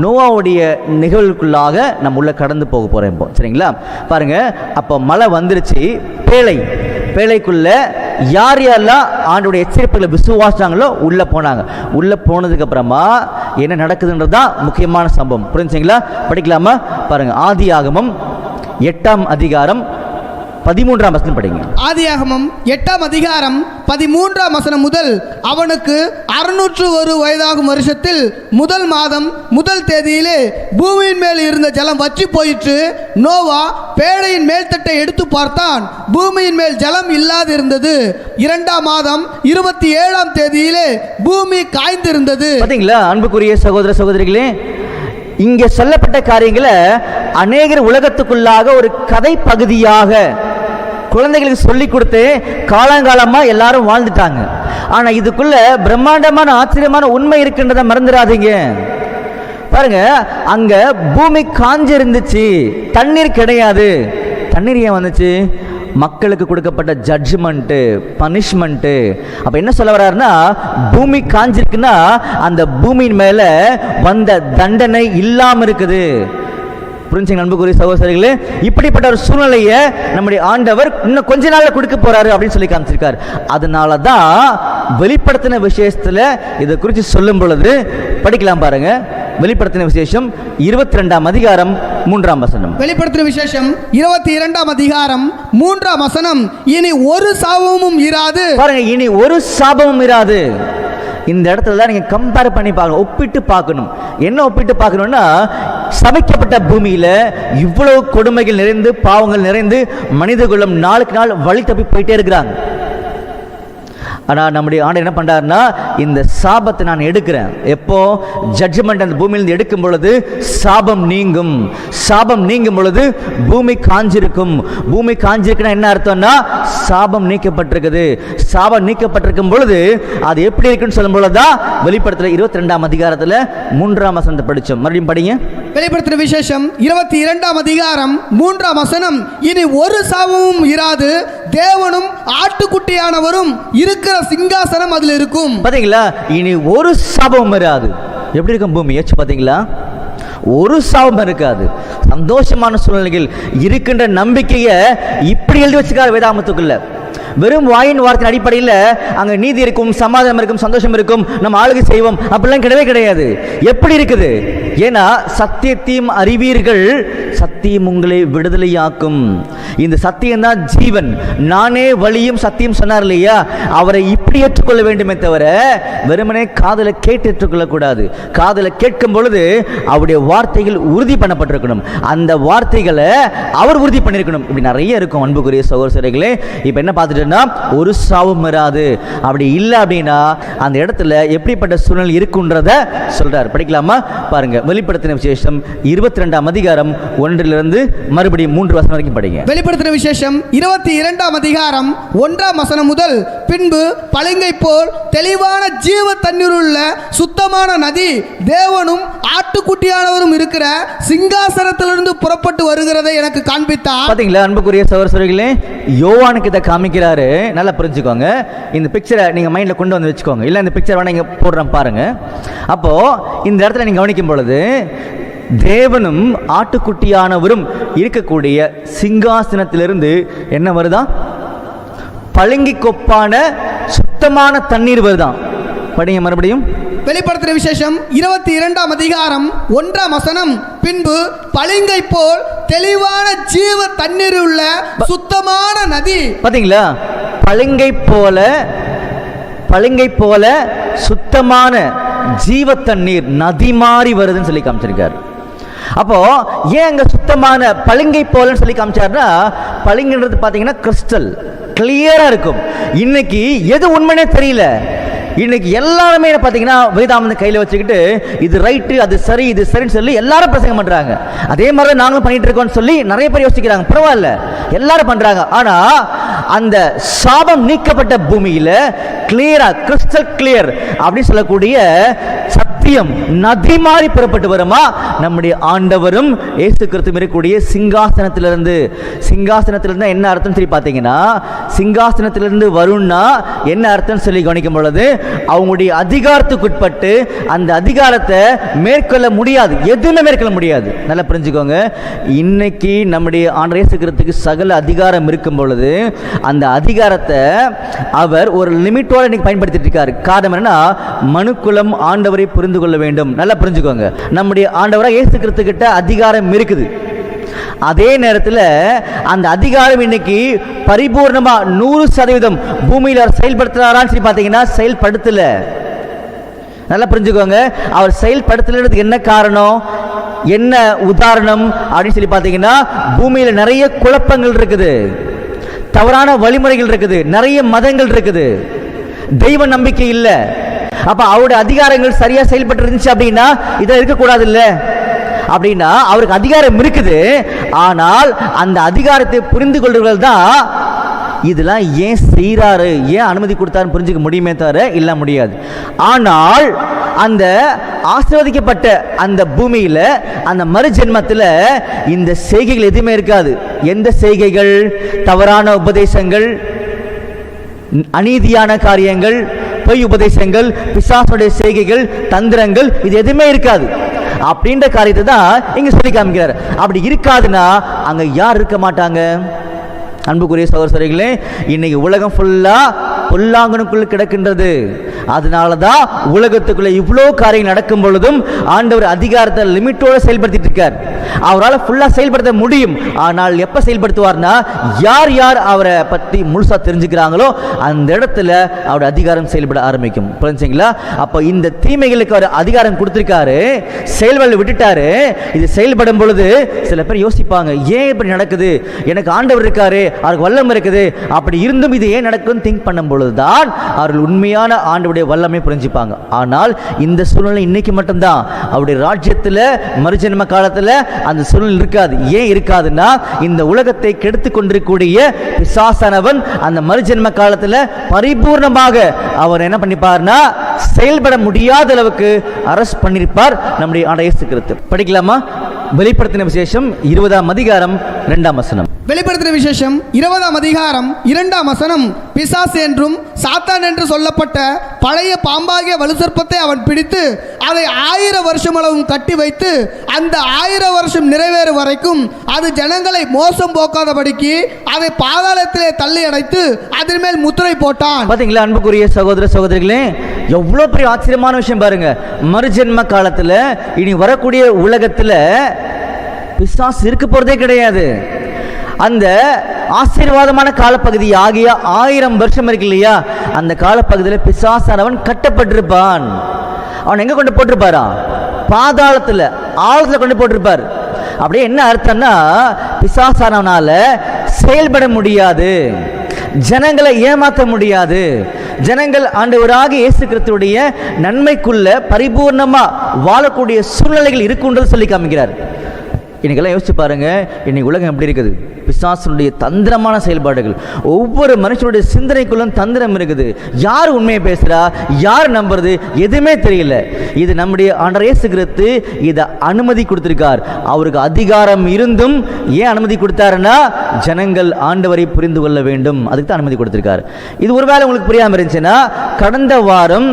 நோவாவுடைய நிகழ்வுக்குள்ளாக நம்ம உள்ள கடந்து போக போறோம் இப்போ. சரிங்களா? பாருங்க, அப்போ மழை வந்துருச்சு. பேழைக்குள்ள யார் யாரெல்லாம் ஆண்டோடைய எச்சரிப்புகளை விசுவாசாங்களோ உள்ள போனாங்க. உள்ள போனதுக்கு அப்புறமா என்ன நடக்குதுன்றது தான் முக்கியமான சம்பவம். புரிஞ்சுங்களா? படிக்கலாமா? பாருங்க, ஆதியாகமம் 8ஆம் அதிகாரம் 13ஆம் வசனம் படிங்க. ஆதியாகமம் 8ஆம் அதிகாரம் 13ஆம் வசனம் முதல், அவனுக்கு 601 வயதாகும் வருஷத்தில் முதல் மாதம் முதல் தேதியிலே பூமியின் மேல் இருந்த ஜலம் வற்றி போயிற்று. நோவா பேழையின் மேல்தட்டை எடுத்து பார்த்தான், பூமியின் மேல் ஜலம் இல்லாது இருந்தது. 2ஆம் மாதம் 27ஆம் தேதியிலே பூமி காய்ந்திருந்தது. பாத்தீங்களா அன்புக்குரிய சகோதர சகோதரிகளே, இங்க சொல்லப்பட்ட காரியங்களை அநேகர் உலகத்துக்குள்ளாக ஒரு கதை பகுதியாக குழந்தைகளுக்கு சொல்லி கொடுத்து காலங்காலமா எல்லாரும் வாழ்ந்துட்டாங்க. ஆனா இதுக்குள்ள பிரம்மாண்டமான ஆச்சரியமான உண்மை இருக்கின்றத மறந்துடாதீங்க. பாருங்க, அங்க பூமி காஞ்சி இருந்துச்சு, தண்ணீர் கிடையாது. தண்ணீர் ஏன் வந்துச்சு? மக்களுக்கு கொடுக்கப்பட்ட ஜட்ஜ்மெண்ட்டு, பனிஷ்மெண்ட்டு. அப்ப என்ன சொல்ல வர்றாருன்னா, பூமி காஞ்சிருக்குன்னா அந்த பூமியின் மேல வந்த தண்டனை இல்லாம இருக்குது. புரிஞ்சுங்க அன்புக்குரிய சகோதரர்களே? இப்படிப்பட்ட ஒரு சூழ்நிலையை நம்முடைய ஆண்டவர் இன்னும் கொஞ்ச நாள்ல கொடுக்க போறாரு அப்படின்னு சொல்லி காமிச்சிருக்காரு. அதனாலதான் வெளிப்படுத்தின விசேஷத்துல இதை குறித்து சொல்லும் பொழுது படிக்கலாம். பாருங்க, வெளிப்படுத்தின விசேஷம் 22ஆம் அதிகாரம் 3ஆம் வசனம். வெளிப்படுத்தின விசேஷம் 22ஆம் அதிகாரம் 3ஆம் வசனம், இனி ஒரு சாபமும் இராது. பாருங்க, இனி ஒரு சாபமும் இராது. இந்த இடத்துல தான் நீங்க கம்பேர் பண்ணி பார்க்கணும், ஒப்பிட்டு பார்க்கணும். என்ன ஒப்பிட்டு பார்க்கணும்னா, சமைக்கப்பட்ட பூமியில இவ்வளவு கொடுமைகள் நிறைந்து, பாவங்கள் நிறைந்து, மனிதகுலம் நாளுக்கு நாள் வழி தப்பி போயிட்டே இருக்கிறாங்க. ஆனால் நம்முடைய ஆண்டவர் என்ன பண்றாருன்னா, இந்த சாபத்தை நான் எடுக்கிறேன். எப்போ? ஜட்ஜ்மெண்ட் அந்த பூமியிலிருந்து எடுக்கும் பொழுது சாபம் நீங்கும். சாபம் நீங்கும் பொழுது பூமி காஞ்சிருக்கும். பூமி காஞ்சிருக்குன்னா என்ன அர்த்தம்னா, சாபம் நீக்கப்பட்டிருக்குது. சாபம் நீக்கப்பட்டிருக்கும் பொழுது அது எப்படி இருக்குன்னு சொல்லும் பொழுதுதான் வெளிப்படுத்தல 22ஆம் அதிகாரத்தில் 3ஆம் வசனத்தை படித்தோம். மறுபடியும் படிங்க. வெளிப்படுத்தின விசேஷம் 22ஆம் அதிகாரம் 3ஆம் வசனம், இனி ஒரு சாபமும் இராது, தேவனும் ஆட்டுக்குட்டியானவரும் இருக்கிற சிங்காசனம் அதில் இருக்கும். பாத்தீங்களா, இனி ஒரு சாபமும் இராது. எப்படி இருக்கும் பூமி? யோசிச்சு பாத்தீங்களா? ஒரு சாபம் இருக்காது. சந்தோஷமான சூழ்நிலைகள் இருக்கின்ற நம்பிக்கையை இப்படி எழுதி வச்சுக்காரு வேதாமத்துக்குள்ள. வெறும் வாயின் வார்த்தையின் அடிப்படையில் அங்கே நீதி இருக்கும், சமாதானம் இருக்கும், சந்தோஷம் இருக்கும், நம்ம ஆளுகை செய்வோம் அப்படிலாம் கிடையவே கிடையாது. எப்படி இருக்குது? ஏன்னா சத்தியத்தையும் அறிவீர்கள், சத்தியம் உங்களை விடுதலையாக்கும். இந்த சத்தியம் தான் ஜீவன், நானே வழியும் சத்தியம் சொன்னார் இல்லையா? அவரை இப்படி ஏற்றுக்கொள்ள வேண்டுமே தவிர வெறுமனே காதலை கேட்டு ஏற்றுக்கொள்ளக்கூடாது. காதலை கேட்கும் பொழுது அவருடைய வார்த்தைகள் உறுதி பண்ணப்பட்டிருக்கணும், அந்த வார்த்தைகளை அவர் உறுதி பண்ணியிருக்கணும். இப்படி நிறைய இருக்கும் அன்புக்குரிய சகோதரர்களே. இப்போ என்ன பார்த்துட்டு ஒரு சாவும் வராது. அப்படி இல்லை அப்படின்னா அந்த இடத்துல எப்படிப்பட்ட சூழ்நிலை இருக்குன்றத சொல்றார். படிக்கலாமா? பாருங்க, வெளிப்படுத்தின விசேஷம் 22ஆம் அதிகாரம் 1 மறுபடியும் 3 வசனம் வரைக்கும் படிங்க. வெளிப்படுத்தின விசேஷம் 22ஆம் அதிகாரம் 1ஆம் வசனம் முதல், பின்பு பளிங்கை போல் தெளிவான ஜீவ தண்ணீர் உள்ள சுத்தமான நதி தேவனும் ஆட்டுக்குட்டியானவரும் இருக்கிற சிங்காசனத்திலிருந்து புறப்பட்டு வருகிறதை எனக்கு காண்பித்தார். பாத்தீங்களா அன்புக்குரிய சகோதரர்களே, யோவானுக்கு இதை காமிக்கிறார். நல்லா புரிஞ்சுக்கோங்க. இந்த பிக்சரை நீங்க மைண்ட்ல கொண்டு வந்து வச்சுக்கோங்க. இல்ல இந்த பிக்சர் வேணா இங்க போடுறேன் பாருங்க. அப்போ இந்த இடத்துல நீங்க கவனிக்கும் பொழுது தேவனும் ஆட்டுக்குட்டியானவரும் இருக்கக்கூடிய சிங்காசனத்திலிருந்து என்ன வருதா? பளிங்கு கொப்பான சுத்தமான தண்ணீர் வருதான். படிங்க மறுபடியும். வெளிப்படுத்தின விசேஷம் 22ஆம் அதிகாரம் 1ஆம் வசனம், பின்பு பளிங்கை போல் தெளிவான ஜீவ தண்ணீர் உள்ள சுத்தமான நதி. பாத்தீங்களா? பளிங்கை போல சுத்தமான ஜீவ தண்ணீர் நதி மாறி வருதுன்னு சொல்லி காமிச்சிருக்காரு. அப்போ ஏன் அங்க சுத்தமான பளிங்கை போலன்னு சொல்லி காமிச்சாருன்னா, பளிங்குன்றது பாத்தீங்கன்னா கிறிஸ்டல் கிளியரா இருக்கும். இன்னைக்கு எது உண்மைனே தெரியல. இன்னைக்கு எல்லாருமே பார்த்தீங்கன்னா வேதாமத்தை கையில் வச்சுக்கிட்டு இது ரைட்டு, அது சரி, இது சரின்னு சொல்லி எல்லாரும் பிரசங்கம் பண்றாங்க. அதே மாதிரி நாங்களும் பண்ணிட்டு இருக்கோம்னு சொல்லி நிறைய பேர் யோசிக்கிறாங்க. பரவாயில்ல, எல்லாரும் பண்றாங்க. ஆனா அந்த சாபம் நீக்கப்பட்ட பூமியில கிளியரா, கிறிஸ்டல் கிளியர் அப்படின்னு சொல்லக்கூடிய சத்தியம் நதி மாறி புறப்பட்டு வருமா? நம்முடைய ஆண்டவரும் இயேசு கிறிஸ்துவும் இருக்கக்கூடிய சிங்காசனத்திலிருந்து. சிங்காசனத்திலிருந்து என்ன அர்த்தம் சொல்லி பார்த்தீங்கன்னா, சிங்காசனத்திலிருந்து வரும்னா என்ன அர்த்தம் சொல்லி கவனிக்கும் பொழுது அவங்களுடைய அதிகாரத்துக்குட்பட்டு அந்த அதிகாரத்தை மேற்கொள்ள முடியாது, எதுவுமே மேற்கொள்ள முடியாது. நல்லா புரிஞ்சுக்கோங்க. இன்னைக்கு நம்முடைய ஆண்டவர் இயேசு கிறிஸ்துவுக்கு சகல அதிகாரம் இருக்கும் பொழுது அந்த அதிகாரத்தை அவர் ஒரு லிமிட்டோட இன்னைக்கு பயன்படுத்திட்டு இருக்காரு. காரணம் என்னன்னா, மனுக்குலம் ஆண்டவரை புரிந்து கொள்ள வேண்டும். நல்லா புரிஞ்சுக்கோங்க. நம்முடைய ஆண்டவராக இயேசு கிறிஸ்து கிட்ட அதிகாரம் இருக்குது. அதே நேரத்தில் அந்த அதிகாரம் இன்னைக்கு பரிபூர்ணமா 100% பூமியில் அவர் செயல்படுத்துறாரான்னு சொல்லி பார்த்தீங்கன்னா செயல்படுத்தல. நல்லா புரிஞ்சுக்கோங்க. அவர் செயல்படுத்துறதுக்கு என்ன காரணம், என்ன உதாரணம் அப்படின்னு சொல்லி பார்த்தீங்கன்னா, பூமியில் நிறைய குழப்பங்கள் இருக்குது, தவறான வழிமுறைகள் இருக்குது, நிறைய மதங்கள் இருக்குது, தெய்வ நம்பிக்கை இல்லை. அப்ப அவருடைய அதிகாரங்கள் சரியா செயல்பட்டு இருந்துச்சு அப்படின்னா இதை இருக்கக்கூடாது இல்ல. அப்படின்னா அவருக்கு அதிகாரம் இருக்குது, ஆனால் அந்த அதிகாரத்தை புரிந்து கொள்றவர்கள் தான் இதெல்லாம் ஏன் செய்யறாரு, ஏன் அனுமதி கொடுத்தாருன்னு புரிஞ்சுக்க முடியுமே தவிர இல்ல முடியாது. ஆனால் அந்த ஆசீர்வதிக்கப்பட்ட அந்த பூமியில, அந்த மறு ஜென்மத்தில் இந்த செய்கைகள் எதுவுமே இருக்காது. எந்த செய்கைகள்? தவறான உபதேசங்கள், அநீதியான காரியங்கள், பொய் உபதேசங்கள், பிசாசுடைய செய்கைகள், தந்திரங்கள், இது எதுவுமே இருக்காது. அப்படின்ற காரியத்தை தான் இங்க சொல்லி காமிக்கிறார். அப்படி இருக்காதுன்னா அங்க யார் இருக்க மாட்டாங்க? அன்புக்குரிய சகோதரர்களே, இன்னைக்கு உலகம் ஃபுல்லா பொல்லாங்கனுக்குள்ள கிடக்கின்றது. அதனாலதான் உலகத்துக்குள்ள இவ்வளோ காரியங்கள் நடக்கும் பொழுதும் ஆண்டவர் அதிகாரத்தை லிமிட்டோட செயல்படுத்திட்டு இருக்கார். அவரால் ஃபுல்லா செயல்படுத்த முடியும். ஆனால் எப்ப செயல்படுத்துவார்னா, யார் யார் அவரை பத்தி முழுசா தெரிஞ்சுக்கிறாங்களோ அந்த இடத்துல அவருடைய அதிகாரம் செயல்பட ஆரம்பிக்கும். புரிஞ்சுங்களா? அப்ப இந்த தீமைகளுக்கு அவர் அதிகாரம் கொடுத்திருக்காரு, செயல்பட விட்டுட்டாரு. இது செயல்படும் பொழுது சில பேர் யோசிப்பாங்க, ஏன் இப்படி நடக்குது? எனக்கு ஆண்டவர் இருக்காரு, அவருக்கு வல்லம் இருக்குது, அப்படி இருந்தும் இது ஏன் நடக்குதுன்னு திங்க் பண்ணும் பொழுதுதான் அவர்கள் உண்மையான ஆண்டவருடைய வல்லமை புரிஞ்சுப்பாங்க. ஆனால் இந்த சூழ்நிலை இன்னைக்கு மட்டும்தான். அவருடைய ராஜ்யத்தில் மறுஜென்ம காலத்தில் அந்த சூழ்நிலை இருக்காது. ஏன் இருக்காதுன்னா, இந்த உலகத்தை கெடுத்து கொண்டிருக்கக்கூடிய பிசாசானவன் அந்த மறுஜென்ம காலத்தில் பரிபூர்ணமாக அவர் என்ன பண்ணிப்பார்னா, செயல்பட முடியாத அளவுக்கு அரஸ்ட் பண்ணிருப்பார் நம்முடைய ஆண்டவர் இயேசு கிறிஸ்து. படிக்கலாமா? வெளிப்படுத்தின விசேஷம் 20ஆம் அதிகாரம் 2ஆம் வசனம். வெளிப்படுத்தின விசேஷம் 20ஆம் அதிகாரம் 2ஆம் வசனம். பிசாசு என்றும் சாத்தான் என்று சொல்லப்பட்ட பழைய பாம்பாகிய வலுசற்பத்தை அவன் பிடித்து அதை 1000 வருஷமளவும் கட்டி வைத்து அந்த 1000 வருஷம் நிறைவேறும் வரைக்கும் அது ஜனங்களை மோசம் போக்காதபடிக்கு அதை பாதாளத்திலே தள்ளி அடைத்து அதன் மேல் முத்திரை போட்டான். பாத்தீங்களா அன்புக்குரிய சகோதர சகோதரிகளே, எவ்வளவு பெரிய ஆச்சரியமான விஷயம் பாருங்க. மறுஜென்ம காலத்துல இனி வரக்கூடிய உலகத்துல பிசாசு இருக்க போறதே கிடையாது. அந்த ஆசீர்வாதமான காலப்பகுதி ஆகிய 1000 வருஷம் இருக்கு இல்லையா, அந்த காலப்பகுதியில் பிசாசானவன் கட்டப்பட்டிருப்பான். அவன் எங்க கொண்டு போட்டிருப்பாரா? பாதாளத்துல, ஆழத்துல கொண்டு போட்டிருப்பார். அப்படியே என்ன அர்த்தம்னா, பிசாசானவனால செயல்பட முடியாது, ஜனங்களை ஏமாற்ற முடியாது, ஜனங்கள் ஆண்டவராக இயேசு கிறிஸ்துவுடைய நன்மைக்குள்ள பரிபூர்ணமா வாழக்கூடிய சூழ்நிலைகள் இருக்குன்றது சொல்லி காமிக்கிறார். இன்னைக்கெல்லாம் யோசிச்சு பாருங்க, இன்னைக்கு உலகம் எப்படி இருக்குது? பிசாசுடைய தந்திரமான செயல்பாடுகள். ஒவ்வொரு மனுஷனுடைய சிந்தனைக்குள்ளும் தந்திரம் இருக்குது. யார் உண்மையை பேசுறா, யார் நம்புறது, எதுவுமே தெரியல. இது நம்முடைய ஆண்டவர் இயேசு கிறிஸ்து இதை அனுமதி கொடுத்திருக்கார். அவருக்கு அதிகாரம் இருந்தும் ஏன் அனுமதி கொடுத்தாருன்னா, ஜனங்கள் ஆண்டவரை புரிந்து கொள்ள வேண்டும், அதுக்கு தான் அனுமதி கொடுத்திருக்கார். இது ஒருவேளை உங்களுக்கு புரியாம இருந்துச்சுன்னா, கடந்த வாரம்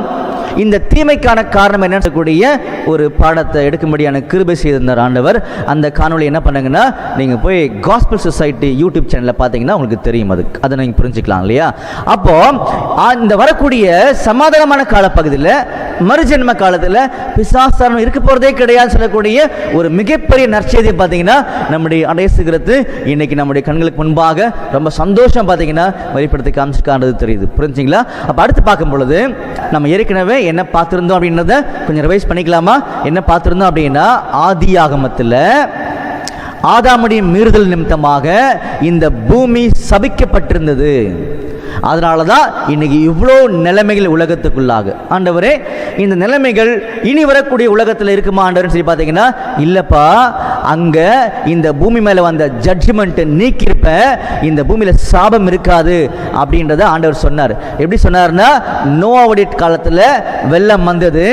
இந்த தீமைக்கான காரணம் என்னன்னு கூடிய ஒரு பாடத்தை எடுக்கும்படியான கிருபை செய்திருந்தார் ஆண்டவர். அந்த காணொளி என்ன பண்ணுங்கன்னா, நீங்கள் போய் காஸ்பல் சொசைட்டி யூடியூப் சேனலில் பார்த்தீங்கன்னா உங்களுக்கு தெரியும். அதை நீங்கள் புரிஞ்சுக்கலாம் இல்லையா? அப்போ இந்த வரக்கூடிய சமாதானமான காலப்பகுதியில், மறுஜென்ம காலத்தில் பிசாசானம் இருக்க போகிறதே கிடையாது சொல்லக்கூடிய ஒரு மிகப்பெரிய நற்செய்தியை பார்த்தீங்கன்னா நம்முடைய அடைசுகிறது இன்னைக்கு நம்முடைய கண்களுக்கு முன்பாக ரொம்ப சந்தோஷம் பார்த்தீங்கன்னா வெளிப்படுத்தி காமிச்சிருக்கான்றது தெரியுது. புரிஞ்சுங்களா? அப்போ அடுத்து பார்க்கும் பொழுது நம்ம ஏற்கனவே என்ன பார்த்திருந்தோம் அப்படின்றத கொஞ்சம் ரிவைஸ் பண்ணிக்கலாமா? என்ன பார்த்திருந்தோம் அப்படின்னா, ஆதியாகமத்தில் ஆதாமுடைய மீறுதல் நிமித்தமாக இந்த பூமி சபிக்கப்பட்டிருந்தது. அதனால தான் இன்னைக்கு இவ்வளோ நிலைமைகள் உலகத்துக்குள்ளாக. ஆண்டவரே, இந்த நிலைமைகள் இனி வரக்கூடிய உலகத்தில் இருக்குமா ஆண்டவர்னு சொல்லி பார்த்தீங்கன்னா, இல்லைப்பா, அங்கே இந்த பூமி மேலே வந்த ஜட்ஜ்மெண்ட்டை நீக்கியிருப்ப, இந்த பூமியில் சாபம் இருக்காது அப்படின்றத ஆண்டவர் சொன்னார். எப்படி சொன்னார்னா, நோவாவுடைய காலத்தில் வெள்ளம் வந்தது,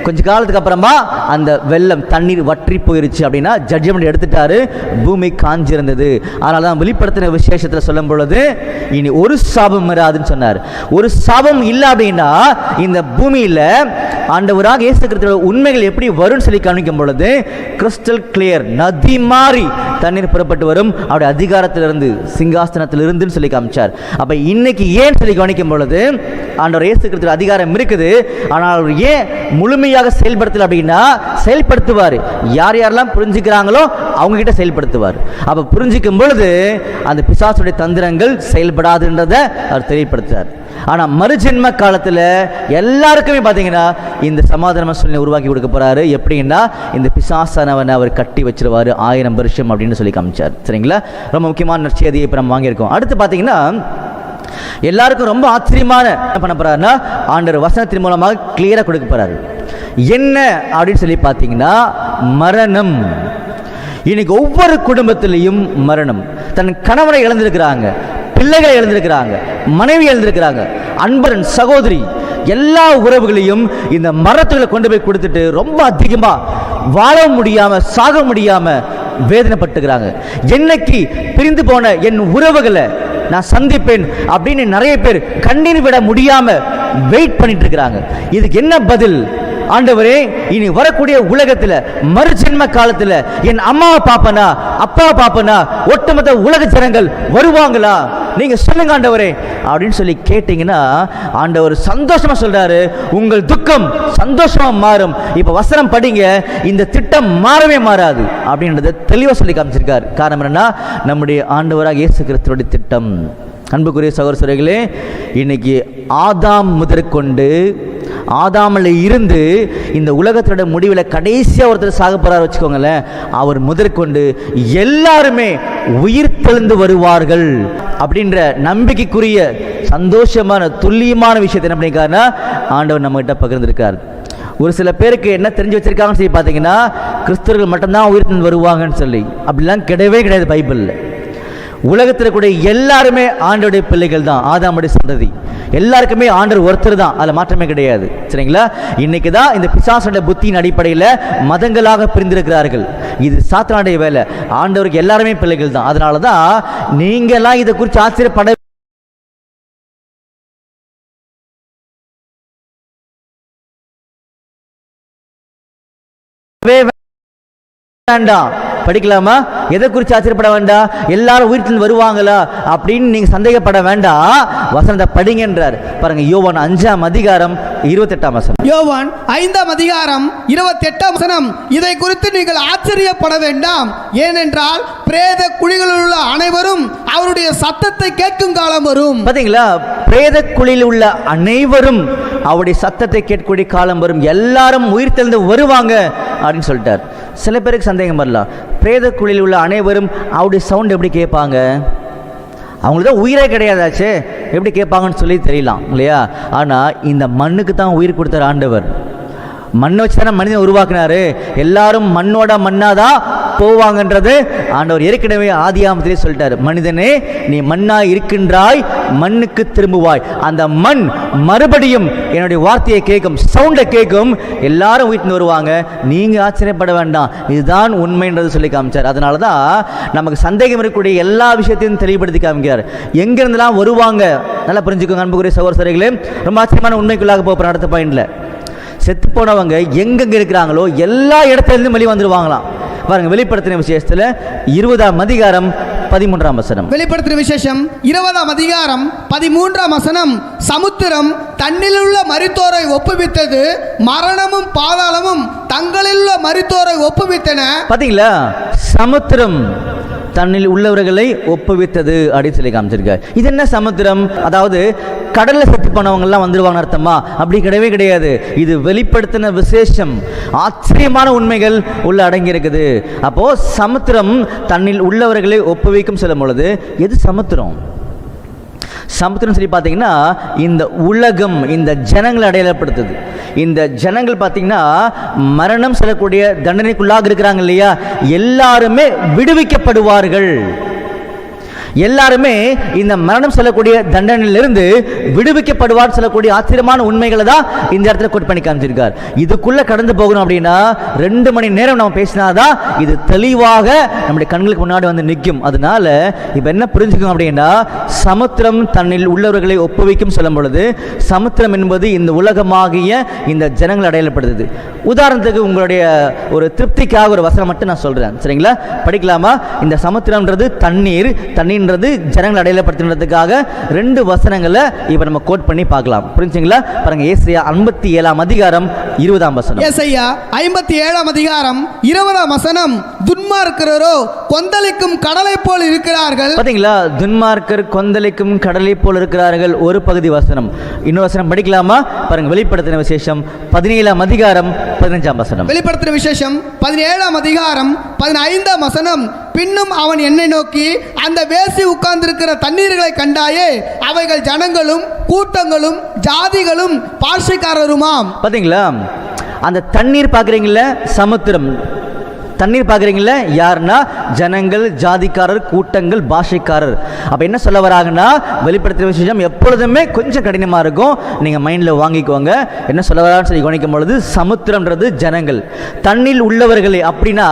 கொஞ்ச காலத்துக்கு அப்புறமா அந்த வெள்ளம் தண்ணீர் வற்றி போயிருச்சு அப்படின்னா ஜட்ஜ்மெண்ட் எடுத்துட்டாரு, பூமி காஞ்சிருந்தது. அதனால தான் வெளிப்படுத்தின விசேஷத்தில் சொல்லும் பொழுது இனி ஒரு சாபம் வராதுன்னு சொன்னார். ஒரு சாபம் இல்லை அப்படின்னா இந்த பூமியில் ஆண்டவராக இயேசு கிறிஸ்துவின் உண்மைகள் எப்படி வரும்னு சொல்லி காமிக்கும் பொழுது கிறிஸ்டல் கிளியர், நதி மாறி தண்ணீர் புறப்பட்டு வரும் அவருடைய அதிகாரத்திலிருந்து, சிங்காசனத்திலிருந்துன்னு சொல்லி காமிச்சார். அப்போ இன்னைக்கு ஏன் சொல்லி கவனிக்கும் பொழுது ஆண்டவர் இயேசு கிறிஸ்துவின் அதிகாரம் இருக்குது, ஆனால் அவர் ஏன் முழுமையாக செயல்படுத்தல அப்படின்னா, செயல்படுத்துவார். யார் யாரெல்லாம் புரிஞ்சுக்கிறாங்களோ அவங்க கிட்ட செயல்படுத்துவார். அப்போ புரிஞ்சிக்கும் பொழுது அந்த பிசாசுடைய தந்திரங்கள் செயல்படாதுன்றதை அவர் தெரியப்படுத்துறார். ஆனால் மறுஜென்ம காலத்தில் எல்லாருக்குமே பார்த்தீங்கன்னா இந்த சமாதான சூழ்நிலை உருவாக்கி கொடுக்க போறாரு. எப்படின்னா, இந்த பிசாசானவனை அவர் கட்டி வச்சிருவாரு 1000 வருஷம் அப்படின்னு சொல்லி காமிச்சார். சரிங்களா? ரொம்ப முக்கியமான நற்செய்தியை இப்போ நம்ம வாங்கியிருக்கோம். அடுத்து பார்த்தீங்கன்னா, எல்லாருக்கும் ரொம்ப ஆச்சரியமான என்ன பண்ண போறாருன்னா, ஆண்டவர் வசனத்தின் மூலமாக கிளியரா கொடுக்க போறாரு. என்ன அப்படின்னு சொல்லி பார்த்தீங்கன்னா, மரணம். இன்னைக்கு ஒவ்வொரு குடும்பத்திலையும் மரணம். தன் கணவனை இழந்திருக்கிறாங்க, பிள்ளைகளை இழந்திருக்கிறாங்க, மனைவி இழந்திருக்கிறாங்க, அன்பரன் சகோதரி, எல்லா உறவுகளையும் இந்த மரத்துகளை கொண்டு போய் கொடுத்துட்டு ரொம்ப அதிகமா வாழ முடியாம, சாக முடியாம வேதனைப்பட்டுக்கிறாங்க. என்னைக்கு பிரிந்து போன என் உறவுகளை நான் சந்திப்பேன் அப்படின்னு நிறைய பேர் கண்ணீர் விட முடியாம வெயிட் பண்ணிட்டு இருக்கிறாங்க. இதுக்கு என்ன பதில்? ஆண்டவரே, இனி வரக்கூடிய உலகத்தில் மறுஜென்ம காலத்தில் என் அம்மாவை பாப்பனா, அப்பாவை பாப்பனா, ஒட்டுமொத்த உலக ஜனங்கள் வருவாங்களா? நீங்க சொல்லுங்க ஆண்டவரே அப்படின்னு சொல்லி கேட்டீங்கன்னா, ஆண்டவர் சந்தோஷமா சொல்றாரு, உங்கள் துக்கம் சந்தோஷமா மாறும். இப்ப வசனம் படிங்க, இந்த திட்டம் மாறவே மாறாது அப்படின்றத தெளிவா சொல்லி காமிச்சிருக்கார். காரணம் என்னன்னா, நம்முடைய ஆண்டவராக இயேசு கிறிஸ்துவோட திட்டம். அன்புக்குரிய சகோதரர்களே, இன்னைக்கு ஆதாம் முதற்கொண்டு, ஆதாமில் இருந்து இந்த உலகத்தோட முடிவில் கடைசியாக ஒருத்தர் சாக போறார் வச்சுக்கோங்களேன், அவர் முதற்கொண்டு எல்லாருமே உயிர் தெழுந்து வருவார்கள் அப்படின்ற நம்பிக்கைக்குரிய சந்தோஷமான துல்லியமான விஷயத்தை என்ன பண்ணியிருக்காருன்னா ஆண்டவர் நம்மகிட்ட பகிர்ந்திருக்கார். ஒரு சில பேருக்கு என்ன தெரிஞ்சு வச்சிருக்காங்கன்னு சொல்லி பார்த்தீங்கன்னா, கிறிஸ்தவர்கள் மட்டும்தான் உயிர் தெழுந்து வருவாங்கன்னு சொல்லி. அப்படிலாம் கிடையவே கிடையாது பைபிளில். உலகத்தில் கூட எல்லாருமே ஆண்டவருடைய பிள்ளைகள் தான், ஆதாமுடைய சந்ததி. எல்லாருக்குமே ஆண்டவர் ஒருத்தர் தான், அதில் மாற்றமே கிடையாது. சரிங்களா? இன்னைக்கு தான் இந்த பிசாசுடைய புத்தியின் அடிப்படையில் மதங்களாக பிரிந்திருக்கிறார்கள். இது சாத்தானுடைய வேலை. ஆண்டவருக்கு எல்லாருமே பிள்ளைகள் தான். அதனால தான் நீங்களாம் இதை குறித்து ஆச்சரியப்பட வேண்டாம். படிக்கலாமா? எதை குறித்து ஆச்சரியப்பட வேண்டாம். எல்லாரும் உயிர்த்தெழுந்து வருவாங்களா அப்படின்னு நீங்க சந்தேகப்பட வேண்டாம். வசனத்தை படிங்க என்றார். பாருங்க, யோவான் 5ஆம் அதிகாரம் 28ஆம் வசனம். யோவான் 5ஆம் அதிகாரம் 28ஆம் வசனம். இதை குறித்து நீங்கள் ஆச்சரியப்பட வேண்டாம், ஏனென்றால் பிரேத குழிகளில் உள்ள அனைவரும் அவருடைய சத்தத்தை கேட்கும் காலம் வரும். பாத்தீங்களா? பிரேத குழியில் உள்ள அனைவரும் அவருடைய சத்தத்தை கேட்கக்கூடிய காலம் வரும். எல்லாரும் உயிர்த்தெழுந்து வருவாங்க அப்படின்னு சொல்லிட்டார். சில பேருக்கு சந்தேகம் வரலாம், பிரேத குழியில் உள்ள அனைவரும் அவருடைய சவுண்ட் எப்படி கேட்பாங்க? அவங்களுக்கு தான் உயிரே கிடையாதாச்சே, எப்படி கேட்பாங்கன்னு சொல்லி தெரியலாம் இல்லையா? ஆனால் இந்த மண்ணுக்கு தான் உயிர் கொடுத்தார் ஆண்டவர். மண்ணை வச்சு தானே மனிதனை உருவாக்குனாரு. எல்லாரும் மண்ணோட மண்ணாதான் போவாங்கன்றது ஆண்டவர் ஏற்கனவே ஆதியாகமத்திலே சொல்லிட்டார். மனிதனே, நீ மண்ணா இருக்கின்றாய், மண்ணுக்கு திரும்புவாய். அந்த மண் மறுபடியும் என்னுடைய வார்த்தையை கேட்கும், சவுண்டை கேட்கும், எல்லாரும் வீட்டு வருவாங்க. நீங்க ஆச்சரியப்பட வேண்டாம், இதுதான் உண்மைன்றது சொல்லி காமிச்சார். அதனால தான் நமக்கு சந்தேகம் இருக்கக்கூடிய எல்லா விஷயத்தையும் தெளிவுபடுத்தி காமிக்கிறார். எங்கிருந்தெல்லாம் வருவாங்க நல்லா புரிஞ்சுக்கோங்க அன்புக்குரிய சகோதரர்களே. ரொம்ப ஆச்சரியமான உண்மைக்குள்ளாக போகிற அடுத்த பாயிண்ட்ல, செத்து போனவங்க எங்கெங்க இருக்கிறாங்களோ எல்லா இடத்துலேருந்து வெளியே வந்துடுவாங்களாம். பாருங்க, வெளிப்படுத்தின விசேஷத்தில் 20ஆம் அதிகாரம் 13ஆம் வசனம். வெளிப்படுத்தின விசேஷம் 20ஆம் அதிகாரம் 13ஆம் வசனம். சமுத்திரம் தன்னிலுள்ள மரித்தோரை ஒப்புவித்தது, மரணமும் பாதாளமும் தங்களிலுள்ள மரித்தோரை ஒப்புவித்தன. பாத்தீங்களா? சமுத்திரம் தன்னில் உள்ளவர்களை ஒப்புவித்தது அப்படின்னு சொல்லி காமிச்சிருக்காரு. இது என்ன சமுத்திரம்? அதாவது கடல்ல செத்து போனவங்கெல்லாம் வந்துடுவாங்க அர்த்தமா? அப்படி கிடையவே கிடையாது. இது வெளிப்படுத்தின விசேஷம், ஆச்சரியமான உண்மைகள் உள்ள அடங்கி இருக்குது. அப்போ சமுத்திரம் தன்னில் உள்ளவர்களை ஒப்புவிக்கும் சொல்லும் பொழுது எது சமுத்திரம்? சமுத்திரம் சொல்லி பார்த்தீங்கன்னா இந்த உலகம், இந்த ஜனங்களை அடையாளப்படுத்துது. இந்த ஜனங்கள் பார்த்தீங்கன்னா மரணம் செல்லக்கூடிய தண்டனைக்குள்ளாக இருக்கிறாங்க இல்லையா, எல்லாருமே விடுவிக்கப்படுவார்கள். எல்லாருமே இந்த மரணம் சொல்லக்கூடிய தண்டனையிலிருந்து விடுவிக்கப்படுவார் சொல்லக்கூடிய ஆச்சரியமான உண்மைகளை தான் இந்த இடத்துல கோட் பண்ணி காமிச்சிருக்கார். இதுக்குள்ள கடந்து போகணும் அப்படின்னா 2 மணி நேரம் நம்ம பேசினாதான் இது தெளிவாக நம்முடைய கண்களுக்கு முன்னாடி வந்து நிற்கும். அதனால இப்போ என்ன புரிஞ்சுக்கணும் அப்படின்னா, சமுத்திரம் தன்னில் உள்ளவர்களை ஒப்புவிக்கும் சொல்லும் பொழுது சமுத்திரம் என்பது இந்த உலகமாகிய இந்த ஜனங்கள் அடையாளப்படுது. உதாரணத்துக்கு உங்களுடைய ஒரு திருப்திக்காக ஒரு வசனம் மட்டும் நான் சொல்றேன், சரிங்களா? படிக்கலாமா? இந்த சமுத்திரம்ன்றது தண்ணீர், தண்ணீர்ன்றது ஜனங்கள் அடையாளப்படுத்துறதுக்காக 2 வசனங்களை இப்ப நம்ம கோட் பண்ணி பார்க்கலாம். புரிஞ்சுங்களா? பாருங்க, ஏசாயா 57ஆம் அதிகாரம் 20ஆம் வசனம். ஏசாயா 57ஆம் அதிகாரம் 20ஆம் வசனம். துன்மார்க்கரோ கொந்தளிக்கும் கடலை போல் இருக்கிறார்கள். பாத்தீங்களா? துன்மார்க்கர் கொந்தளிக்கும் கடலை போல் இருக்கிறார்கள். ஒரு பகுதி வசனம். இன்னொரு வசனம் படிக்கலாமா? பாருங்க, வெளிப்படுத்தின விசேஷம் 17ஆம் அதிகாரம் 15ஆம் வசனம். வெளிப்படுத்தின விசேஷம் 17ஆம் அதிகாரம் 15ஆம் வசனம். பின்னும் அவன் என்னை நோக்கி, அந்த வேசி உட்கார்ந்திருக்கிற தண்ணீர்களை கண்டாயே, அவைகள் ஜனங்களும் கூட்டங்களும் ஜாதிகளும் பாஷைக்காரருமாம். பாத்தீங்களா? அந்த தண்ணீர் பார்க்குறீங்கள, சமுத்திரம் தண்ணீர் பார்க்குறீங்கள, யாருன்னா ஜனங்கள், ஜாதிக்காரர், கூட்டங்கள், பாஷைக்காரர். அப்போ என்ன சொல்ல வராங்கன்னா, வெளிப்படுத்தின விசேஷம் எப்பொழுதுமே கொஞ்சம் கடினமாக இருக்கும், நீங்கள் மைண்டில் வாங்கிக்குவாங்க. என்ன சொல்ல வரான்னு சொல்லி கவனிக்கும் பொழுது சமுத்திரம்ன்றது ஜனங்கள், தண்ணீர் உள்ளவர்களே. அப்படின்னா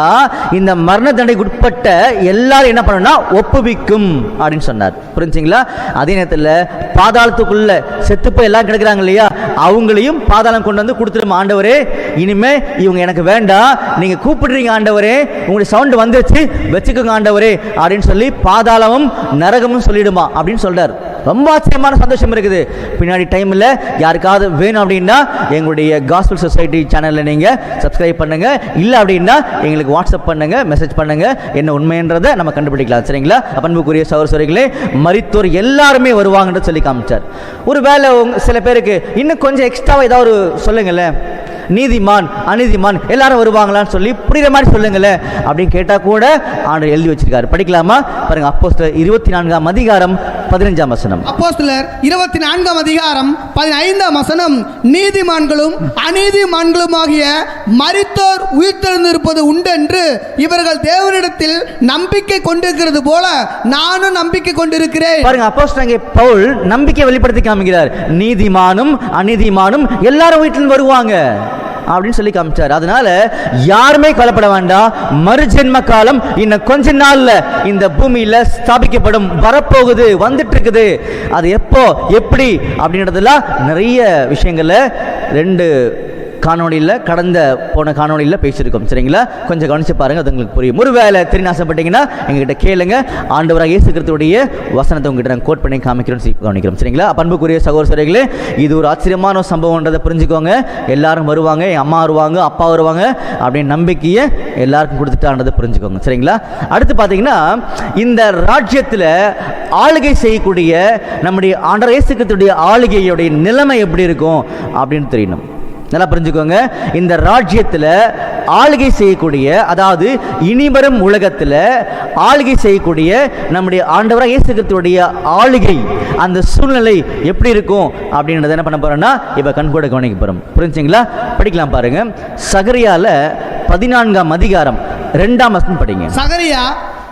இந்த மரண தண்டனைக்கு உட்பட்ட எல்லாரும் என்ன பண்ணணும்னா ஒப்புவிக்கும் அப்படின்னு சொன்னார். புரிஞ்சுங்களா? அதே நேரத்தில் பாதாளத்துக்குள்ள செத்து போய் எல்லாம் கிடக்குறாங்க இல்லையா, அவங்களையும் பாதாளம் கொண்டு வந்து கொடுத்துடும். ஆண்டவரே, இனிமே இவங்க எனக்கு வேண்டாம், நீங்கள் கூப்பிடுறீங்க ஆண்டவர், உங்களுடைய சவுண்ட் வந்துருச்சு, வச்சுக்கோங்க ஆண்டவரே அப்படின்னு சொல்லி பாதாளமும் நரகமும் சொல்லிடுமா அப்படின்னு சொல்றார். ரொம்ப ஆச்சரியமான சந்தோஷம் இருக்குது. பின்னாடி டைம்ல யாருக்காவது வேணும் அப்படின்னா எங்களுடைய காஸ்பல் சொசைட்டி சேனல்ல நீங்க சப்ஸ்கிரைப் பண்ணுங்க, இல்ல அப்படின்னா எங்களுக்கு வாட்ஸ்அப் பண்ணுங்க, மெசேஜ் பண்ணுங்க, என்ன உண்மைன்றதை நம்ம கண்டுபிடிக்கலாம். சரிங்களா? அன்புக்குரிய சகோதரர்களே, மரித்தோர் எல்லாருமே வருவாங்கன்னு சொல்லி காமிச்சார். ஒரு வேளை சில பேருக்கு இன்னும் கொஞ்சம் எக்ஸ்ட்ராவா ஏதாவது சொல்லுங்களேன், நீதிமான் அநீதிமான் எல்லாரும் வருவாங்களான்னு சொல்லி புரியுற மாதிரி சொல்லுங்களேன் அப்படின்னு கேட்டால் கூட ஆண்டவர் எழுதி வச்சிருக்காரு. படிக்கலாமா? பாருங்க, அப்போஸ்தலர் 24ஆம் அதிகாரம் 15ஆம் வசனம். அப்போஸ்தலர் 24ஆம் அதிகாரம் 15ஆம் வசனம். நீதிமான்களும் அநீதிமான்களுமாகிய மரித்தோர் உயிர்த்தெழுந்திருப்பது உண்டென்று இவர்கள் தேவனிடத்தில் நம்பிக்கை கொண்டிருக்கிறது போல நானும் நம்பிக்கை கொண்டிருக்கிறேன். பாருங்க, அப்போஸ்தலனாகிய பவுல் நம்பிக்கை வெளிப்படுத்தி காமிக்கிறார். நீதிமானும் அநீதிமானும் எல்லாரும் வீட்டில் வருவாங்க அப்படின்னு சொல்லி காமிச்சார். அதனால யாருமே கவலைப்பட வேண்டாம். மறுஜென்ம காலம் இன்னும் கொஞ்ச நாள்ல இந்த பூமியில ஸ்தாபிக்கப்படும், வரப்போகுது, வந்துட்டு இருக்குது. அது எப்போ எப்படி அப்படின்றதுலாம் நிறைய விஷயங்கள்ல 2 காணொலியில் போன காணொலியில் பேசியிருக்கோம். சரிங்களா? கொஞ்சம் கவனிச்சு பாருங்க, அது உங்களுக்கு புரியும். ஒருவேளை தெரிஞ்சு ஆசைப்பட்டீங்கன்னா எங்ககிட்ட கேளுங்க. ஆண்டவராக இயேசு கிறிஸ்துவுடைய வசனத்தை உங்ககிட்ட நாங்கள் கோட் பண்ணி கவனிக்கிறோம். சரிங்களா? அன்புக்குரிய சகோதரர்களே, இது ஒரு ஆச்சரியமான ஒரு சம்பவம்ன்றதை புரிஞ்சுக்கோங்க. எல்லாரும் வருவாங்க, என் அம்மா வருவாங்க, அப்பா வருவாங்க அப்படின்னு நம்பிக்கையை எல்லாருக்கும் கொடுத்துட்டான்றதை புரிஞ்சுக்கோங்க. சரிங்களா? அடுத்து பார்த்தீங்கன்னா, இந்த ராஜ்யத்தில் ஆளுகை செய்யக்கூடிய நம்முடைய ஆண்டவர் இயேசு கிறிஸ்துவுடைய ஆளுகையுடைய நிலைமை எப்படி இருக்கும் அப்படின்னு தெரியணும். நல்லா புரிஞ்சுக்கோங்க. இந்த ராஜ்யத்தில் ஆளுகை செய்யக்கூடிய, அதாவது இனிவரும் உலகத்தில் ஆளுகை செய்யக்கூடிய நம்முடைய ஆண்டவராக இயேசு கிறிஸ்துவுடைய ஆளுகை, அந்த சூழ்நிலை எப்படி இருக்கும் அப்படின்றத என்ன பண்ண போறோம்னா இப்போ கண்கூட கவனிக்க போறோம். புரிஞ்சுங்களா? படிக்கலாம் பாருங்க. சகரியால 14ஆம் அதிகாரம் 2ஆம் வசனம் படிங்க. சகரியா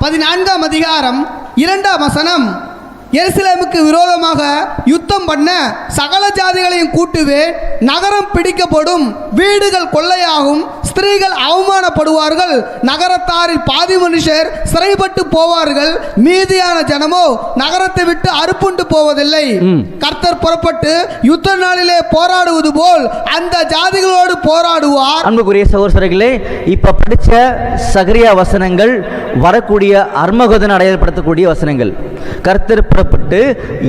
14ஆம் அதிகாரம் 2ஆம் வசனம். எருசலேமுக்கு விரோதமாக யுத்தம் பண்ண சகல ஜாதிகளையும் கூட்டுவேன். நகரம் பிடிக்கப்படும், வீடுகள் கொள்ளையாகும், ஸ்திரீகள் அவமானப்படுவார்கள், நகரத்தாரில் பாதி மனுஷர் சிறைப்பட்டு போவார்கள், மீதியான ஜனமோ நகரத்தை விட்டு அறுப்புண்டு போவதில்லை. கர்த்தர் புறப்பட்டு யுத்த நாளிலே போராடுவது போல் அந்த ஜாதிகளோடு போராடுவார். அன்புக்குரிய சகோதரர்களே, இப்ப படிச்ச சகரியா வசனங்கள் வரக்கூடிய அர்மகதன் அடையாளப்படுத்தக்கூடிய வசனங்கள். கர்த்தர் புறப்பட்டு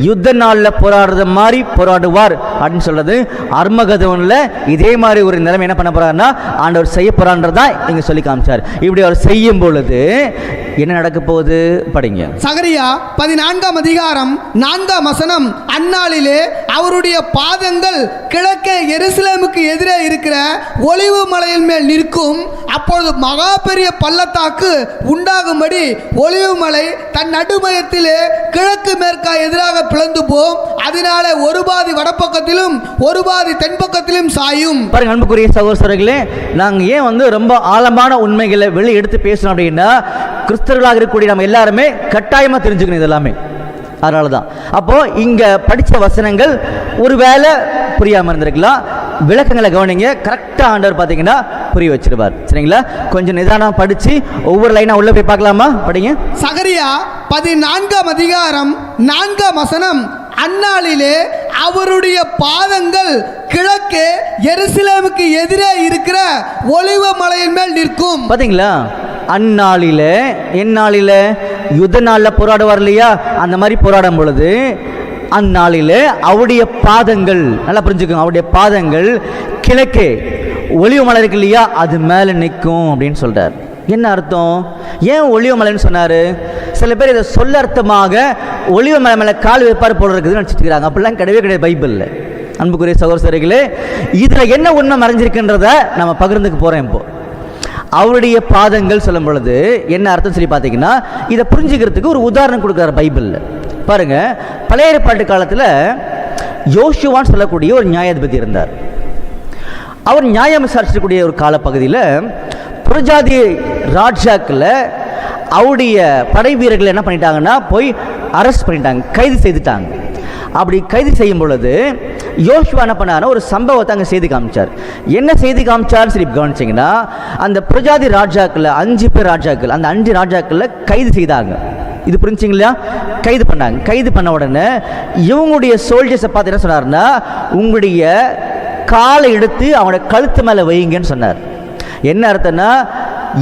யுத்த நாளில் போராடுற மாதிரி போராடுவார் அப்படின்னு சொல்றது அர்மகதன்ல இதே மாதிரி ஒரு நிலைமை என்ன பண்ண போறாருன்னா ஆண்டவர் செய்ய போறான்றதா இங்க சொல்லி காமிச்சார். இப்படி அவர் செய்யும் பொழுது என்ன நடக்க போகுது? படிங்க. சகரியா 14ஆம் அதிகாரம் 4ஆம் வசனம். அந்நாளிலே அவருடைய பாதங்கள் கிழக்கே எருசலேமுக்கு எதிரே இருக்கிற ஒலிவு மலையின் மேல் நிற்கும். அப்பொழுது மகா பெரிய பள்ளத்தாக்கு உண்டாகும்படி ஒலிவு மலை தன் நடுமையத்திலே கிழக்கு மேற்காய் எதிராக பிளந்து போம். அதனாலே ஒரு பாதி வடப்பக்கத்திலும் ஒரு பாதி தென்பக்கத்திலும் சாயும். பாருங்க அன்புக்குரிய சகோதரர்களே, நாங்க ஏன் ரொம்ப ஆழமான உண்மைகளை வெளியே எடுத்து பேசணும் அப்படின்னா, கிறிஸ்தவர்களாக இருக்கக்கூடிய நம்ம எல்லாருமே கட்டாயமா தெரிஞ்சுக்கணும் இதெல்லாமே. அதனாலதான் அப்போ இங்க படிச்ச வசனங்கள் ஒருவேளை புரியாம இருந்திருக்கலாம். விளக்கங்களை கவனிங்க. கரெக்டா ஆண்டவர் பாத்தீங்கன்னா புரிய வச்சிருவார். சரிங்களா? கொஞ்சம் நிதானம் படிச்சு ஒவ்வொரு லைனா உள்ள போய் பார்க்கலாமா? படிங்க. சகரியா 14ஆம் அதிகாரம் 4ஆம் வசனம். அந்நாளிலே அவருடைய பாதங்கள் கிழக்கே எருசலேமுக்கு எதிரே இருக்கிற ஒலிவ மலையின் மேல் நிற்கும். பாத்தீங்களா? அந்நாளில எந்நாளில யுத்த நாளில் போராடுவார் இல்லையா, அந்த மாதிரி போராடும் பொழுது அந்நாளில அவருடைய பாதங்கள், நல்லா புரிஞ்சுக்கோங்க, அவருடைய பாதங்கள் கிழக்கே ஒலிவ மலை இருக்கு இல்லையா, அது மேல நிற்கும் அப்படின்னு சொல்றார். என்ன அர்த்தம்? ஏன் ஒலிவ மலைன்னு சொன்னாரு? சில பேர் இதை சொல்ல அர்த்தமாக ஒலிவ மலை மேல கால் வைப்பார் போல இருக்குதுன்னு நினைச்சிட்டு இருக்காங்க. அப்படிலாம் கிடையவே கிடையாது பைபிள்ல. அன்புக்குரிய சகோதரர்களே, இதுல என்ன உண்மை மறைஞ்சிருக்குன்றத நம்ம பகிர்ந்துக்கு போறோம். இப்போ அவருடைய பாதங்கள் சொல்லும் பொழுது என்ன அர்த்தம் சொல்லி பார்த்தீங்கன்னா, இதை புரிஞ்சுக்கிறதுக்கு ஒரு உதாரணம் கொடுக்குறாரு பைபிளில். பாருங்க, பழைய ஏற்பாட்டு காலத்தில் யோசுவான்னு சொல்லக்கூடிய ஒரு நியாயாதிபதி இருந்தார். அவர் நியாயம் விசாரிச்சக்கூடிய ஒரு காலப்பகுதியில் புறஜாதி ராஜாக்கள் அவருடைய படை வீரர்கள் என்ன பண்ணிட்டாங்கன்னா போய் அரெஸ்ட் பண்ணிட்டாங்க, கைது செய்துட்டாங்க. அப்படி கைது செய்யும் பொழுது யோசுவா என்ன பண்ணாருன்னா ஒரு சம்பவத்தை அங்கே செய்தி காமிச்சார். என்ன செய்தி காமிச்சார்னு சொல்லி கவனிச்சிங்கன்னா, அந்த பிரஜாதி ராஜாக்கள் 5 பேர் ராஜாக்கள், அந்த 5 ராஜாக்களை கைது செய்தாங்க. இது புரிஞ்சுங்களா? கைது பண்ணாங்க. கைது பண்ண உடனே இவங்களுடைய சோல்ஜர்ஸை பார்த்து என்ன சொன்னார்னா, உங்களுடைய காலை எடுத்து அவனோட கழுத்து மேலே வைங்கன்னு சொன்னார். என்ன அர்த்தம்னா,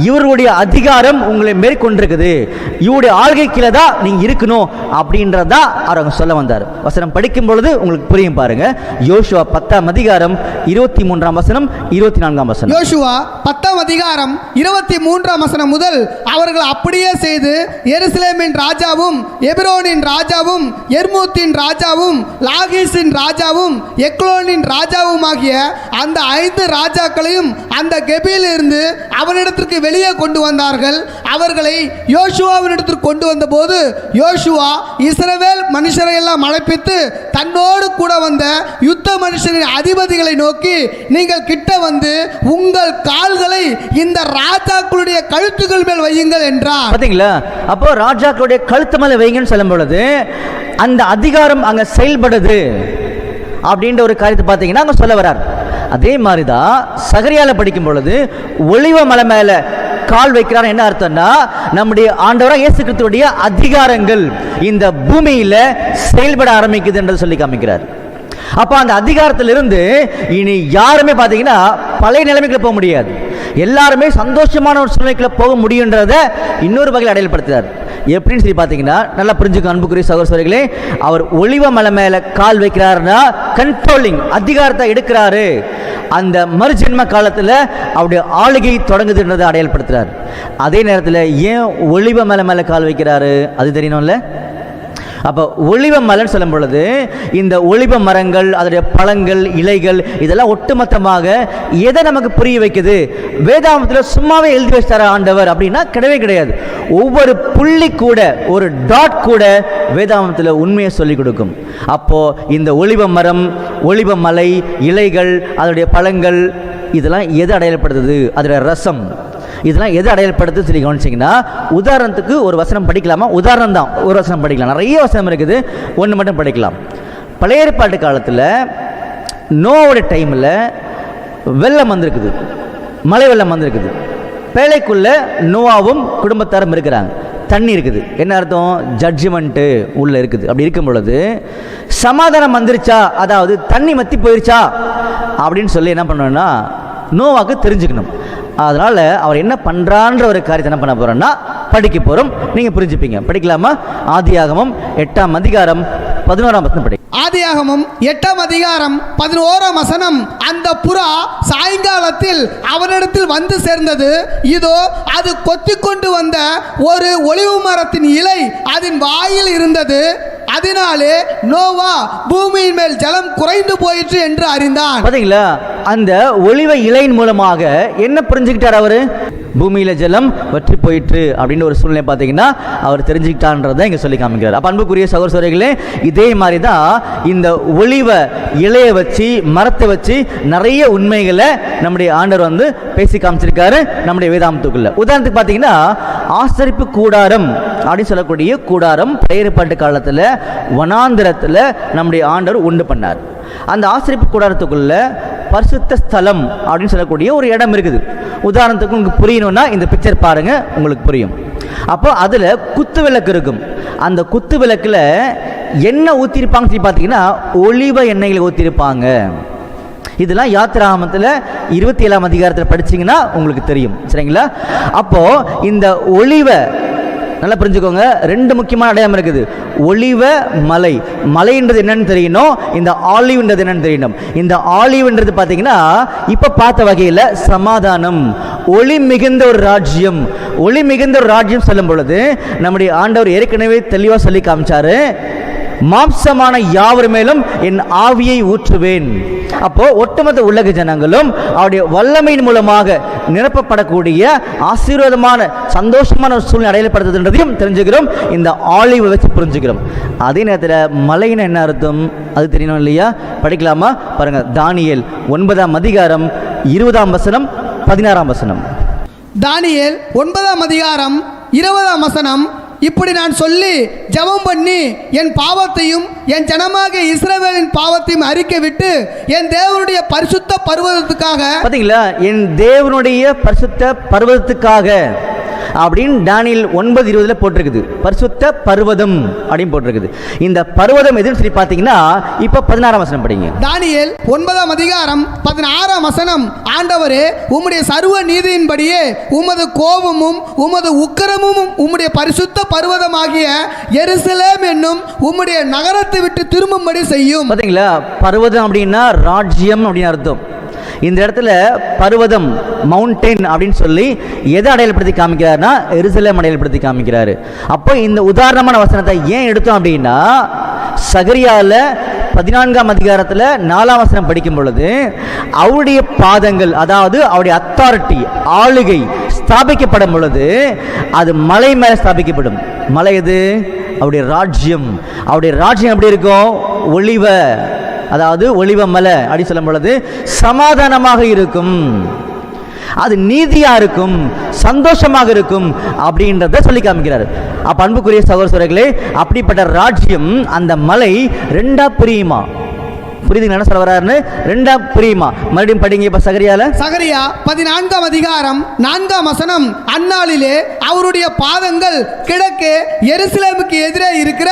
இவருடைய அதிகாரம் உங்களை மேற்கொண்டிருக்குது, இவருடைய ஆள்கை கீழே தான் நீங்க இருக்கணும் அப்படின்றதா அவர் சொல்ல வந்தார். வசனம் படிக்கும் பொழுது உங்களுக்கு புரியும் பாருங்க. யோசுவா 10ஆம் அதிகாரம் 23ஆம் வசனம் 24ஆம் வசனம். யோசுவா 10ஆம் அதிகாரம் 23ஆம் வசனம் முதல், அவர்கள் அப்படியே செய்து எருசலேமின் ராஜாவும் எபிரோனின் ராஜாவும் எர்மூத்தின் ராஜாவும் லாகீசின் ராஜாவும் எக்லோனின் ராஜாவும் ஆகிய அந்த 5 ராஜாக்களையும் அந்த கெபியிலிருந்து அவனிடத்திற்கு வெளியே கொண்டு வந்தார்கள். அவர்களை யோசுவாவினிடத்திற்கு கொண்டு வந்தபோது யோசுவா இஸ்ரவேல் மனுஷரை எல்லாம் அழைப்பித்து தன்னோடு கூட வந்த யுத்த மனுஷரின் அதிபதிகளை நோக்கி, நீங்கள் கிட்ட வந்து உங்கள் கால்களை இந்த ராஜாக்களுடைய கழுத்துகள் மேல் வையுங்கள் என்றார். பாத்தீங்களா? அப்போ ராஜாக்களுடைய கழுத்து மேல வைங்கன்னு சொல்லும் பொழுது அந்த அதிகாரம் அங்க செயல்படுது அப்படின்ற ஒரு காரியத்தை பார்த்தீங்கன்னா அங்க சொல்ல வரார். அதே மாதிரிதான் சகரியால படிக்கும் பொழுது ஒலிவ மலை மேல கால் வைக்கிறார். என்ன அர்த்தம்னா, நம்முடைய ஆண்டவராக இயேசு கிறிஸ்துவுடைய அதிகாரங்கள் இந்த பூமியில செயல்பட ஆரம்பிக்குது என்று சொல்லி காமிக்கிறார். அப்ப அந்த அதிகாரத்திலிருந்து இனி யாருமே பார்த்தீங்கன்னா பழைய நிலைமைக்குள்ள போக முடியாது, எல்லாருமே சந்தோஷமான ஒரு சூழ்நிலைக்குள்ள போக முடியுன்றத இன்னொரு வகையில் அடையாளப்படுத்துறார். எப்படின்னு சொல்லி பார்த்தீங்கன்னா நல்லா புரிஞ்சுக்க அன்புக்குரிய சகோதரர்களே, அவர் ஒலிவ மலை மேல கால் வைக்கிறாருன்னா கண்ட்ரோலிங் அதிகாரத்தை எடுக்கிறாரு. அந்த மறுஜென்ம காலத்தில் அவருடைய ஆளுகை தொடங்குதுன்றதை அடையாளப்படுத்துறார். அதே நேரத்தில் ஏன் ஒலிவ மலை மேல கால் வைக்கிறாரு அது தெரியணும்ல. அப்போ ஒலிவ மலைன்னு சொல்லும் பொழுது இந்த ஒலிவ மரங்கள், அதோடைய பழங்கள், இலைகள் இதெல்லாம் ஒட்டுமொத்தமாக எதை நமக்கு புரிய வைக்குது? வேதாகமத்தில் சும்மாவே எழுதி வச்சார ஆண்டவர் அப்படின்னா கிடையவே கிடையாது. ஒவ்வொரு புள்ளி கூட, ஒரு டாட் கூட வேதாகமத்தில் உண்மையை சொல்லிக் கொடுக்கும். அப்போ இந்த ஒலிவ மரம், ஒலிவ மலை, இலைகள், அதோடைய பழங்கள் இதெல்லாம் எது அடையாளப்படுத்துது? அதோடைய ரசம் இதெல்லாம் எது அடையாளப்படுத்து சொல்லி கவனிச்சிங்கன்னா, உதாரணத்துக்கு ஒரு வசனம் படிக்கலாமா? உதாரணம் தான், ஒரு வசனம் படிக்கலாம், நிறைய வசனம் இருக்குது, ஒன்று மட்டும் படிக்கலாம். பழைய ஏற்பாட்டு காலத்தில் நோவோட டைமில் வெள்ளம் வந்திருக்குது, மழை வெள்ளம் வந்திருக்குது. பேழைக்குள்ள நோவாவும் குடும்பத்தாரும் இருக்கிறாங்க, தண்ணி இருக்குது. என்ன அர்த்தம்? ஜட்ஜ்மெண்ட்டு உள்ள இருக்குது. அப்படி இருக்கும் பொழுது சமாதானம் வந்துருச்சா, அதாவது தண்ணி மத்தி போயிருச்சா அப்படின்னு சொல்லி என்ன பண்ணணும்னா நோவாக்கு தெரிஞ்சுக்கணும். அதனால் அவர் என்ன பண்ணுறான்ற ஒரு காரியத்தை என்ன பண்ண போகிறோன்னா படிக்க போகிறோம், நீங்கள் புரிஞ்சுப்பீங்க. படிக்கலாமா? ஆதியாகமம் 8ஆம் அதிகாரம் 11ஆம் வசனம் படி. ஆதியாகமம் 8ஆம் அதிகாரம் 11ஆம் வசனம், அந்த புறா சாயங்காலத்தில் அவனிடத்தில் வந்து சேர்ந்தது. இதோ அது கொத்தி கொண்டு வந்த ஒரு ஒலிவு மரத்தின் இலை அதன் வாயில் இருந்தது. அதனாலே நோவா பூமியின் மேல் ஜலம் குறைந்து போயிற்று என்று அறிந்தான். பாத்தீங்களா? அந்த ஒலிவ இலையின் மூலமாக என்ன புரிஞ்சுக்கிட்டார் அவரு? பூமியில ஜலம் வற்றி போயிற்று அப்படின்னு ஒரு சூழ்நிலை பார்த்தீங்கன்னா அவர் தெரிஞ்சுக்கிட்டான்றதை இங்க சொல்லி காமிக்கிறார். அப்ப அன்புக்குரிய சகோதரர்களே, இதே மாதிரி தான் இந்த ஒலிவ இலையை வச்சு, மரத்தை வச்சு நிறைய உண்மைகளை நம்முடைய ஆண்டவர் வந்து பேசி காமிச்சிருக்காரு நம்முடைய வேதாந்தத்துக்குள்ள. உதாரணத்துக்கு பார்த்தீங்கன்னா ஆசரிப்பு கூடாரம் அப்படின்னு சொல்லக்கூடிய கூடாரம் பழைய ஏற்பாட்டு காலத்தில் வனாந்திரத்தில் நம்முடைய ஆண்டவர் உண்டு பண்ணார். அந்த ஆசரிப்பு கூடாரத்துக்குள்ள பரிசுத்த ஸ்தலம் அப்படின்னு சொல்லக்கூடிய ஒரு இடம் இருக்குது. உதாரணத்துக்கு உங்களுக்கு புரியணும்னா இந்த பிக்சர் பாருங்க, உங்களுக்கு புரியும். அப்போ அதில் குத்து விளக்கு இருக்கும். அந்த குத்து விளக்கில் எண்ணெய் ஊற்றிருப்பாங்க சொல்லி பார்த்தீங்கன்னா ஒலிவ எண்ணெயில் ஊற்றிருப்பாங்க. இதெல்லாம் யாத்திராகமத்தில் 27ஆம் அதிகாரத்தில் படிச்சிங்கன்னா உங்களுக்கு தெரியும். சரிங்களா? அப்போது இந்த ஒலிவ நல்லா புரிஞ்சுக்கோங்க, 2 முக்கியமான அடையாளம் இருக்குது. ஒலிவ மலை, மலைன்றது என்னன்னு தெரியணும், இந்த ஆலிவ்ன்றது என்னன்னு தெரியணும். இந்த ஆலிவ்ன்றது பார்த்தீங்கன்னா இப்போ பார்த்த வகையில் சமாதானம், ஒளி மிகுந்த ஒரு ராஜ்யம். ஒளி மிகுந்த ஒரு ராஜ்யம் சொல்லும் பொழுது நம்முடைய ஆண்டவர் ஏற்கனவே தெளிவாக சொல்லி காமிச்சாரு, மாம்சமான யாவர் மேலும் என் ஆவியை ஊற்றுவேன். அப்போ ஒட்டுமொத்த உலக ஜனங்களும் அவருடைய வல்லமையின் மூலமாக நிரப்பப்படக்கூடிய ஆசீர்வாதமான சந்தோஷமான ஒரு சூழ்நிலை அடையப்படுத்துன்றதையும் தெரிஞ்சுக்கிறோம், இந்த ஆலிவை வச்சு புரிஞ்சுக்கிறோம். அதே நேரத்தில் மலைன்னு என்ன அர்த்தம் அது தெரியணும் இல்லையா? படிக்கலாமா? பாருங்க, தானியேல் 9ஆம் அதிகாரம் 20ஆம் வசனம் 16ஆம் வசனம். தானியேல் 9ஆம் அதிகாரம் 20ஆம் வசனம், இப்படி நான் சொல்லி ஜெபம் பண்ணி என் பாவத்தையும் என் ஜனமாக இஸ்ரவேலின் பாவத்தையும் அறிக்கை விட்டு என் தேவனுடைய பரிசுத்த பர்வதத்துக்காக. பாத்தீங்களா? என் தேவனுடைய பரிசுத்த பர்வதத்துக்காக அப்படின்னு தானியேல் 9:20 போட்டிருக்குது. பரிசுத்த பர்வதம் அப்படின்னு போட்டிருக்குது. இந்த பர்வதம் எதுன்னு சொல்லி பார்த்தீங்கன்னா இப்போ 16ஆம் வசனம் படிங்க. தானியேல் 9ஆம் அதிகாரம் 16ஆம் வசனம். ஆண்டவரே, உம்முடைய சர்வ நீதியின்படியே உமது கோபமும் உமது உக்கிரமும் உம்முடைய பரிசுத்த பர்வதமாகிய எருசலேம் என்னும் உம்முடைய நகரத்தை விட்டு திரும்பும்படி செய்யும். பார்த்தீங்களா, பர்வதம் அப்படின்னா ராஜ்யம் அப்படின்னு அர்த்தம். இந்த இடத்துல பர்வதம், மவுண்டெயின் அப்படின்னு சொல்லி எதை அடையாளப்படுத்தி காமிக்கிறாருன்னா எருசலேம் அடையாளப்படுத்தி காமிக்கிறாரு. அப்போ இந்த உதாரணமான வசனத்தை ஏன் எடுத்தோம் அப்படின்னா, சகரியாவில் 14ஆம் அதிகாரத்தில் 4ஆம் வசனம் படிக்கும் பொழுது அவருடைய பாதங்கள், அதாவது அவருடைய அத்தாரிட்டி, ஆளுகை ஸ்தாபிக்கப்படும் பொழுது அது மலை மேலே ஸ்தாபிக்கப்படும். மலை எது? அவருடைய ராஜ்யம். அவருடைய ராஜ்யம் எப்படி இருக்கும்? ஒளிவ, அதாவது ஒளிவ மலை அப்படி சொல்லும் பொழுது சமாதானமாக இருக்கும், அது நீதியா இருக்கும், சந்தோஷமாக இருக்கும் அப்படின்றத சொல்லி காமிக்கிறார். அப்ப அன்புக்குரிய சகோதரர்களே, அப்படிப்பட்ட ராஜ்யம், அந்த மலை ரெண்டா பிரியுமா? புரியுதுங்க என்ன சொல்ல வர்றாருன்னு? ரெண்டா பிரியுமா? மறுபடியும் படிங்க. இப்ப சகரியா 14ஆம் அதிகாரம் 4ஆம் வசனம். அந்நாளிலே அவருடைய பாதங்கள் கிழக்கே எருசலேமுக்கு எதிரே இருக்கிற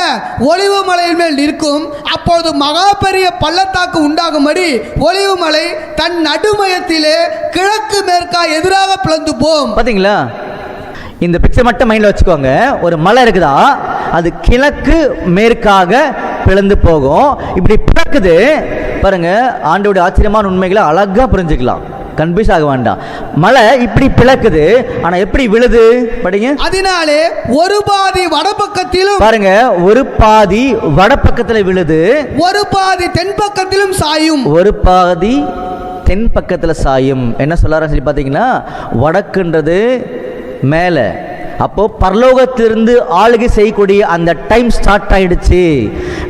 ஒலிவு மலையின் மேல் நிற்கும். அப்பொழுது மகா பெரிய பள்ளத்தாக்கு உண்டாகும்படி ஒலிவு மலை தன் நடுமையத்திலே கிழக்கு மேற்கா எதிராக பிளந்து போம். பாத்தீங்களா? இந்த பிக்சர் மட்டும் மைண்ட்ல வச்சுக்கோங்க. ஒரு மலை இருக்குதா, அது கிழக்கு மேற்காக பிளந்து போகும். இப்படி பிளக்குது பாருங்க. ஆண்டோட ஆச்சரியமான உண்மைகளை அழகா புரிஞ்சுக்கலாம், கன்ஃபியூஸ் ஆக வேண்டாம். மலை இப்படி பிளக்குது, ஆனா எப்படி விழுது படிங்க. அதனாலே ஒரு பாதி வடபக்கத்திலும் பாருங்க, ஒரு பாதி வடபக்கத்தில் விழுது, ஒரு பாதி தென் பக்கத்திலும் சாயும். ஒரு பாதி தென் பக்கத்தில் சாயும். என்ன சொல்றாருன்னு சொல்லி பார்த்தீங்கன்னா, வடக்குன்றது மேலே, அப்போ பரலோகத்திலிருந்து ஆளுகை செய்யக்கூடிய அந்த டைம் ஸ்டார்ட் ஆயிடுச்சு.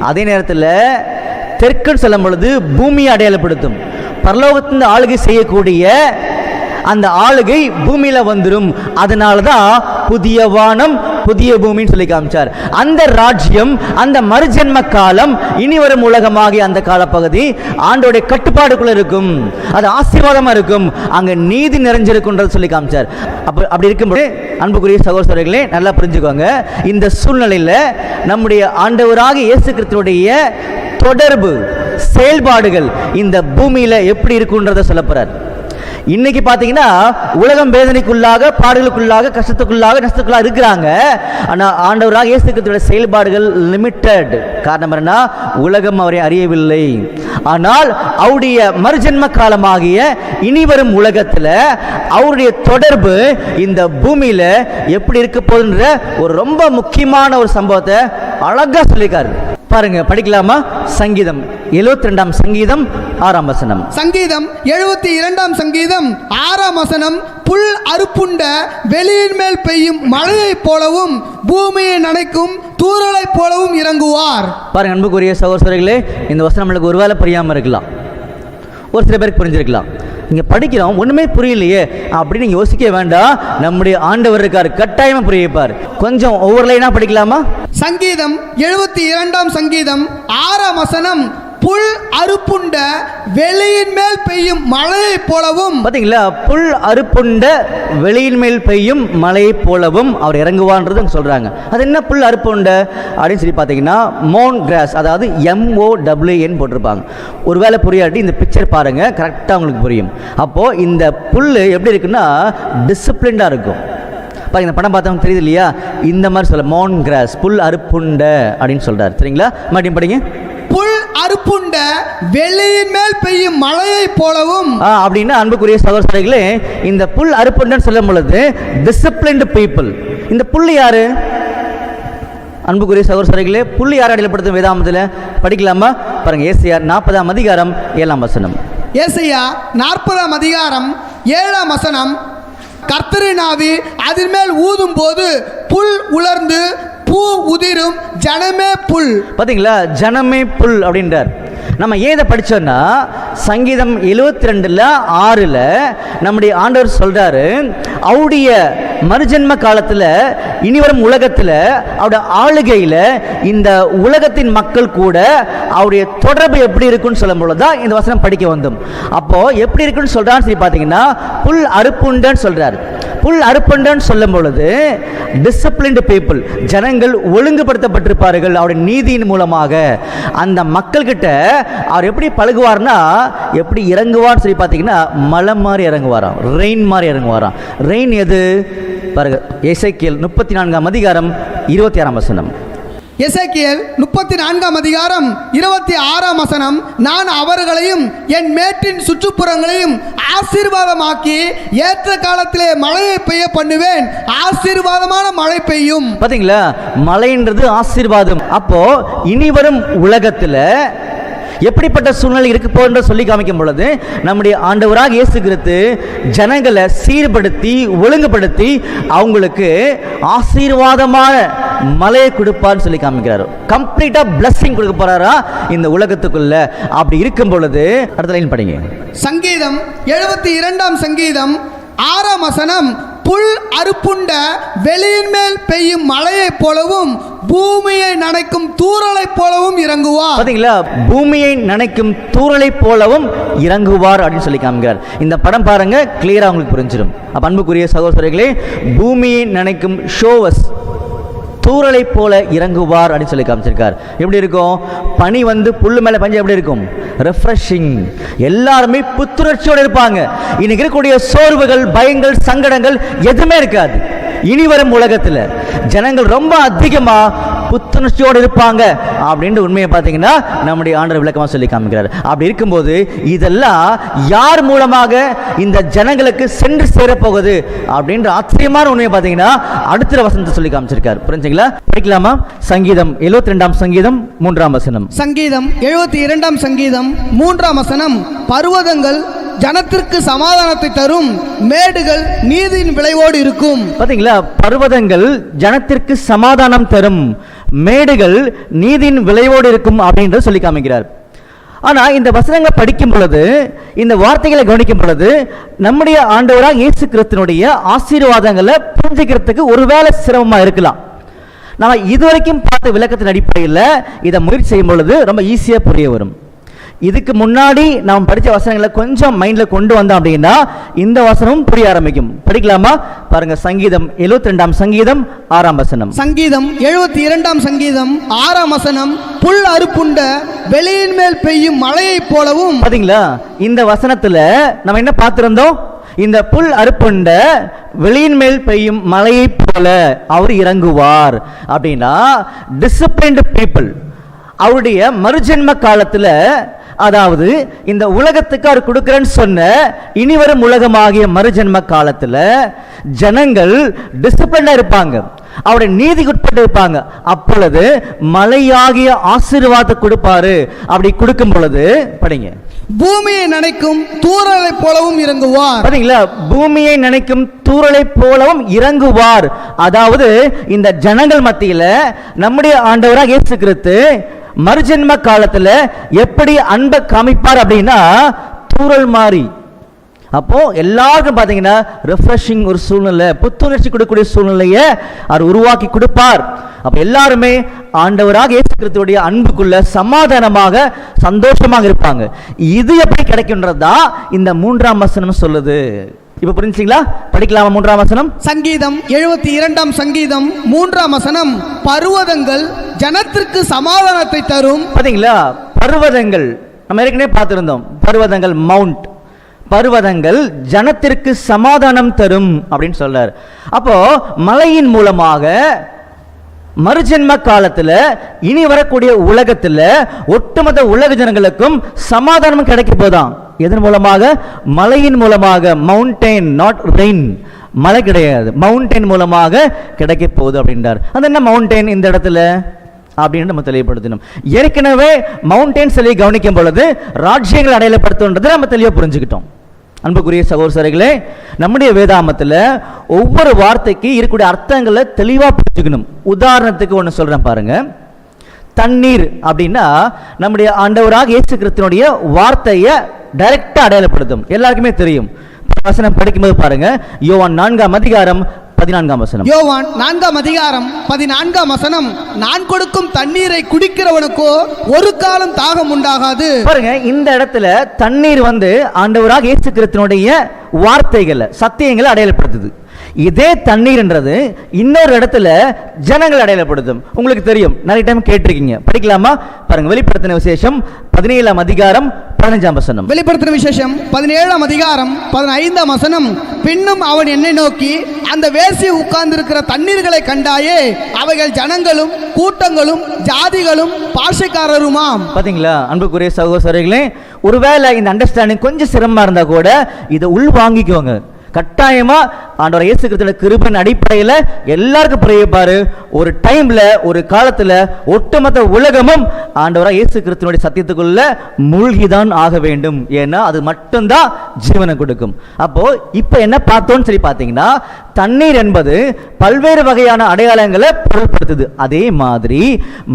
அதே நேரத்தில் தெற்குன்னு சொல்லும் பொழுது பூமியை அடையாளப்படுத்தும். பரலோகத்திலிருந்து ஆளுகை செய்யக்கூடிய அந்த ஆளுகை பூமியில வந்துடும். அதனால தான் புதிய வானம் புதிய பூமின்னு சொல்லி காமிச்சார். அந்த ராஜ்யம், அந்த மறுஜென்ம காலம், இனி வரும் உலகமாகிய அந்த காலப்பகுதி ஆண்டோடைய கட்டுப்பாடுக்குள்ள இருக்கும். அது ஆசீர்வாதமா இருக்கும், அங்க நீதி நிறைஞ்சிருக்குன்றது சொல்லி காமிச்சார். அப்படி இருக்கும்போது அன்புக்குரிய சகோதரர்களே, நல்லா புரிஞ்சுக்கோங்க. இந்த சூழ்நிலையில நம்முடைய ஆண்டவராக இயேசு கிறிஸ்துவுடைய தொடர்பு, செயல்பாடுகள் இந்த பூமியில எப்படி இருக்குன்றத சொல்ல போறார். இன்னைக்கு பார்த்தீங்கன்னா உலகம் வேதனைக்குள்ளாக, பாடுகளுக்குள்ளாக, கஷ்டத்துக்குள்ளாக, நஷ்டத்துக்குள்ளாக இருக்கிறாங்க. ஆனால் ஆண்டவராக இயேசு கிறிஸ்துவின் செயல்பாடுகள் லிமிட்டட். காரணம் என்னன்னா, உலகம் அவரை அறியவில்லை. ஆனால் அவருடைய மறுஜென்ம காலமாகிய இனி வரும் உலகத்தில் அவருடைய தொடர்பு இந்த பூமியில எப்படி இருக்க போகுதுன்ற ஒரு ரொம்ப முக்கியமான ஒரு சம்பவத்தை அழகா சொல்லியிருக்காரு. பாருங்க, படிக்கலாமா? சங்கீதம் 72ஆம் சங்கீதம் 6ஆம் வசனம். சங்கீதம் 72ஆம் சங்கீதம் 6ஆம் வசனம். புல் அறுப்புண்ட வெளியின் மேல் பெய்யும் மழையைப் போலவும் பூமியை நனைக்கும் தூறலைப் போலவும் இறங்குவார். பாருங்க அன்புக்குரிய சகோதரர்களே, இந்த வசனம் நம்மளுக்கு ஒருவேளை புரியாமல் இருக்கலாம், ஒரு சில பேருக்கு புரிஞ்சிருக்கலாம். இங்கே படிக்கிறோம், ஒன்றுமே புரியலையே அப்படின்னு நீங்கள் யோசிக்க வேண்டாம். நம்முடைய ஆண்டவர் இருக்கார், கட்டாயமாக புரிவிப்பார். கொஞ்சம் ஒவ்வொரு லைனாக படிக்கலாமா? சங்கீதம் 72ஆம் சங்கீதம் 6ஆம் வசனம். புல் அறுப்புண்ட வெளியின் மேல் பெய்யும் மழையை போலவும். பார்த்தீங்களா? புல் அறுப்புண்ட வெளியின் மேல் பெய்யும் மழையை போலவும் அவர் இறங்குவான்றது சொல்றாங்க. அது என்ன புல் அறுப்புண்ட அப்படின்னு சொல்லி பார்த்தீங்கன்னா, மோன் கிராஸ், அதாவது MOWN போட்டிருப்பாங்க. ஒருவேளை புரியாட்டி இந்த பிக்சர் பாருங்க, கரெக்டாக உங்களுக்கு புரியும். அப்போ இந்த புல் எப்படி இருக்குன்னா டிசிப்ளின்டா இருக்கும். இந்த படம் பார்த்தவங்க தெரியுது இல்லையா? இந்த மாதிரி சொல்ல மோன் கிராஸ், புல் அறுப்புண்ட அப்படின்னு சொல்றாரு. சரிங்களா? மறுபடியும் படிங்க. புல் அறுப்புண்ட வெளியின் மேல் பெய்யும் மழையை போலவும். அப்படின்னா அன்புக்குரிய சகோதரர்களே, இந்த புல் அறுப்புண்டன்னு சொல்லும் பொழுது டிசிப்ளின்டு பீப்புள். இந்த புல் யாரு? அன்புக்குரிய சகோதரர்களே, புல் யார் அடையாளப்படுத்தும் வேதாமத்தில்? படிக்கலாமா? பாருங்க, ஏசாயா 40ஆம் அதிகாரம் 7ஆம் வசனம். ஏசாயா 40ஆம் அதிகாரம் 7ஆம் வசனம். கர்த்தரின் ஆவி அதன் மேல் ஊதும் போது புல் உலர்ந்து பூ உதிரும், ஜனமே புல். பார்த்தீங்களா? ஜனமே புல் அப்படின்றார். நம்ம ஏதை படித்தோன்னா சங்கீதம் 72:6 நம்முடைய ஆண்டவர் சொல்றாரு, அவருடைய மறுஜென்ம காலத்தில் இனி வரும் உலகத்தில் அவருடைய ஆளுகையில் இந்த உலகத்தின் மக்கள் கூட அவருடைய தொடர்பு எப்படி இருக்குன்னு சொல்லும் பொழுதுதான் இந்த வசனம் படிக்க வந்தோம். அப்போ எப்படி இருக்குன்னு சொல்றான்னு சொல்லி பார்த்தீங்கன்னா, புல் அறுப்புண்டன்னு சொல்றாரு. புல் அறுப்புண்டன்னு சொல்லும் பொழுது டிசிப்ளின்டு பீப்புள், ஜனங்கள் ஒழுங்குபடுத்தப்பட்டிருப்பார்கள் அவருடைய நீதியின் மூலமாக. அந்த மக்கள்கிட்ட அவர் எப்படி பழகுவார்னா, எப்படி இறங்குவார்னு சொல்லி பார்த்தீங்கன்னா மலை மாதிரி இறங்குவாராம், ரெயின் மாதிரி இறங்குவாராம். ரெயின் எது பாருங்க, எசேக்கியேல் 34ஆம் அதிகாரம் 26ஆம் வசனம். எசேக்கியேல் 34ஆம் அதிகாரம் 26ஆம் வசனம். நான் அவர்களையும் என் மேட்டின் சுற்றுப்புறங்களையும் ஆசீர்வாதமாக்கி ஏற்ற காலத்திலே மழையை பெய்ய பண்ணுவேன், ஆசீர்வாதமான மழை பெய்யும். பாத்தீங்களா, மழைன்றது ஆசீர்வாதம். அப்போ இனி வரும் உலகத்துல எப்படிப்பட்ட சூழ்நிலை இருக்கு போன்ற சொல்லி காமிக்கும் பொழுது நம்முடைய ஆண்டவராக இயேசு கிறிஸ்து ஜனங்களை சீர்படுத்தி ஒழுங்குபடுத்தி அவங்களுக்கு ஆசீர்வாதமான மலையை கொடுப்பார்னு சொல்லி காமிக்கிறார். கம்ப்ளீட்டா பிளஸிங் கொடுக்க போறாரா இந்த உலகத்துக்குள்ள. அப்படி இருக்கும் பொழுது அடுத்த லைன் படிங்க. சங்கீதம் 72ஆம் சங்கீதம் 6ஆம் வசனம். புல் அறுப்புண்ட வெளியின் மேல் பெய்யும் மழையைப் போலவும் பூமியை நனைக்கும் தூறலைப் போலவும் இறங்குவார். பாத்தீங்களா, பூமியை நனைக்கும் தூறலை போலவும் இறங்குவார் அப்படின்னு சொல்லி காமிக்கிறார். இந்த படம் பாருங்க, கிளியரா உங்களுக்கு புரிஞ்சிடும். அப்ப அன்புக்குரிய சகோதரர்களே, பூமியை நனைக்கும் ஷோவஸ் தூறலை போல இறங்குவார் அப்படின்னு சொல்லி காமிச்சிருக்கார். எப்படி இருக்கும், பனி வந்து புல்லு மேல பஞ்சு எப்படி இருக்கும், ரெஃப்ரெஷிங். எல்லாருமே புத்துணர்ச்சியோடு இருப்பாங்க. இன்னைக்கு இருக்கக்கூடிய சோர்வுகள், பயங்கள், சங்கடங்கள் எதுவுமே இருக்காது. இனி வரும் உலகத்தில் ஜனங்கள் ரொம்ப அதிகமா புத்துணர்ச்சியோடு இருப்பாங்க அப்படின்ற உண்மையை பார்த்தீங்கன்னா நம்முடைய ஆண்டவர் விளக்கமாக சொல்லி காமிக்கிறார். அப்படி இருக்கும்போது இதெல்லாம் யார் மூலமாக இந்த ஜனங்களுக்கு சென்று சேரப்போகுது அப்படின்ற ஆச்சரியமான உண்மையை பார்த்தீங்கன்னா அடுத்த வசனத்தை சொல்லி காமிச்சிருக்கார். புரிஞ்சுங்களா? படிக்கலாமா? சங்கீதம் 72ஆம் சங்கீதம் 3ஆம் வசனம். சங்கீதம் 72ஆம் சங்கீதம் 3ஆம் வசனம். பர்வதங்கள் ஜனத்திற்கு சமாதானத்தை தரும், மேடுகள் நீதியின் விளைவோடு இருக்கும். பாத்தீங்களா, பர்வதங்கள் ஜனத்திற்கு சமாதானம் தரும், மேடுகள் நீதியின் விளைவோடு இருக்கும் அப்படின்றது சொல்லி காமிக்கிறார். ஆனா இந்த வசனங்களை படிக்கும் பொழுது, இந்த வார்த்தைகளை கவனிக்கும் பொழுது நம்முடைய ஆண்டவராக இயேசு கிறிஸ்துவினுடைய ஆசீர்வாதங்களை புரிஞ்சுக்கிறதுக்கு ஒருவேளை சிரமமா இருக்கலாம். நம்ம இதுவரைக்கும் பார்த்த விளக்கத்தின் அடிப்படையில் இதை முயற்சி செய்யும் பொழுது ரொம்ப ஈஸியா புரிய வரும். இதுக்கு முன்னாடி நாம் படித்த வசனங்களை கொஞ்சம் மைண்ட்ல கொண்டு வந்தோம் அப்படின்னா இந்த வசனமும் புரிய ஆரம்பிக்கும். படிக்கலாமா? பாருங்க, சங்கீதம் 72ஆம் சங்கீதம் 6ஆம் வசனம். சங்கீதம் 72ஆம் சங்கீதம் 6ஆம் வசனம். புல் அறுப்புண்ட வெளியின் மேல் பெய்யும் மழையைப் போலவும். பாத்தீங்களா, இந்த வசனத்துல நம்ம என்ன பார்த்திருந்தோம்? இந்த புல் அறுப்புண்ட வெளியின் மேல் பெய்யும் மழையை போல அவர் இறங்குவார் அப்படின்னா டிசிப்ளின்டு பீப்புள் அவருடைய மறுஜென்ம காலத்துல, அதாவது இந்த உலகத்துக்கு அவர் கொடுக்கிறேன்னு சொன்ன இனி வரும் உலகமாகிய மறுஜென்ம காலத்துல ஜனங்கள் டிசிப்ளினா இருப்பாங்க, அவருடைய நீதிக்கு உட்பட்டு இருப்பாங்க. அப்பொழுது மலையாகிய ஆசீர்வாதத்தை கொடுப்பாரு. அப்படி கொடுக்கும் பொழுது படிங்க, பூமியை நனைக்கும் தூறலை போலவும் இறங்குவார். பாத்தீங்களா, பூமியை நனைக்கும் தூறலை போலவும் இறங்குவார். அதாவது இந்த ஜனங்கள் மத்தியில நம்முடைய ஆண்டவராக இயேசு கிறிஸ்து மறுஜென்ம காலத்துல எப்படி அன்பை காமிப்பார் அப்படின்னா தூறல் மாறி. அப்போ எல்லாருக்கும் பாத்தீங்கன்னா ரெஃப்ரெஷிங் ஒரு சூழ்நிலை, புத்துணர்ச்சி கொடுக்கக்கூடிய சூழ்நிலையை அவர் உருவாக்கி கொடுப்பார். அப்ப எல்லாருமே ஆண்டவராக இயேசு கிறிஸ்துவுடைய அன்புக்குள்ள சமாதானமாக சந்தோஷமாக இருப்பாங்க. இது எப்படி கிடைக்கும்ன்றதா இந்த 3ஆம் வசனம் சொல்லுது. இப்ப புரிஞ்சுங்களா? படிக்கலாமா 3ஆம் வசனம்? சங்கீதம் 72ஆம் சங்கீதம் 3ஆம் வசனம். பர்வதங்கள் ஜனத்திற்கு சமாதானத்தை தரும். பாத்தீங்களா, பர்வதங்கள் நம்ம ஏற்கனவே பார்த்திருந்தோம். பர்வதங்கள் மவுண்ட், பர்வதங்கள் ஜனத்திற்கு சமாதானம் தரும் அப்படின்னு சொல்றார். அப்போ மலையின் மூலமாக மறுஜென்ம காலத்துல இனி வரக்கூடிய உலகத்துல ஒட்டுமொத்த உலக ஜனங்களுக்கும் சமாதானம் கிடைக்க போதான். எதன் மூலமாக? மலையின் மூலமாக. Mountain, not rain. மலை கிடையாது, மவுண்டெயின் மூலமாக கிடைக்க போகுது அப்படின்றார். அது என்ன மவுண்டெயின் இந்த இடத்துல அப்படின்னு நம்ம தெளிவுபடுத்தணும். ஏற்கனவே மவுண்டெயின் சொல்லி கவனிக்கும் பொழுது ராஜ்யங்கள் அடையாளப்படுத்துன்றது நம்ம தெளிவாக புரிஞ்சுக்கிட்டோம். அன்புக்குரிய சகோதரர்களே, நம்முடைய வேதாமத்தில் ஒவ்வொரு வார்த்தைக்கு இருக்கக்கூடிய அர்த்தங்களை தெளிவாக புரிஞ்சுக்கணும். உதாரணத்துக்கு ஒன்று சொல்றேன் பாருங்க. தண்ணீர் அப்படின்னா நம்முடைய ஆண்டவராக இயேசு கிறிஸ்துவினுடைய வார்த்தையை டைரக்டா அடையாளப்படுத்தும். எல்லாருக்குமே தெரியும். வசனம் படிக்கும்போது பாருங்க, யோவான் 4ஆம் அதிகாரம் 14ஆம் வசனம். யோவான் 4ஆம் அதிகாரம் 14ஆம் வசனம். நான் கொடுக்கும் தண்ணீரை குடிக்கிறவனுக்கோ ஒரு காலம் தாகம் உண்டாகாது. பாருங்க, இந்த இடத்துல தண்ணீர் வந்து ஆண்டவராக இயேசு கிறிஸ்துவினுடைய வார்த்தைகளை, சத்தியங்களை அடையாளப்படுத்துது. இதே தண்ணீர்ன்றது இன்னொரு இடத்துல ஜனங்கள் அடையாளப்படுத்தும். உங்களுக்கு தெரியும், நிறைய டைம் கேட்டிருக்கீங்க. படிக்கலாமா? பாருங்க, வெளிப்படுத்தின விசேஷம் 17ஆம் அதிகாரம் 15ஆம் வசனம். வெளிப்படுத்தின விசேஷம் 17ஆம் அதிகாரம் 15ஆம் வசனம். பின்னும் அவன் என்னை நோக்கி, அந்த வேசி உட்கார்ந்திருக்கிற தண்ணீர்களை கண்டாயே, அவைகள் ஜனங்களும் கூட்டங்களும் ஜாதிகளும் பாஷைக்காரருமாம். பாத்தீங்களா அன்புக்குரிய சகோதரர்களே, ஒருவேளை இந்த அண்டர்ஸ்டாண்டிங் கொஞ்சம் சிரமமா இருந்தா கூட இதை உள் வாங்கிக்கோங்க. கட்டாயமா ஆண்டவர் இயேசு கிறிஸ்துவின் கிருபையின் அடிப்படையில் எல்லாருக்கும் பிரயோகிப்பாரு. ஒரு டைம்ல, ஒரு காலத்துல ஒட்டுமொத்த உலகமும் ஆண்டவராக இயேசு கிறிஸ்துவினுடைய சத்தியத்துக்குள்ள மூழ்கிதான் ஆக வேண்டும். ஏன்னா அது மட்டும்தான் ஜீவனை கொடுக்கும். அப்போ இப்ப என்ன பார்த்தோம்னு சொல்லி பார்த்தீங்கன்னா, தண்ணீர் என்பது பல்வேறு வகையான அடையாளங்களை பொருள்படுத்துது. அதே மாதிரி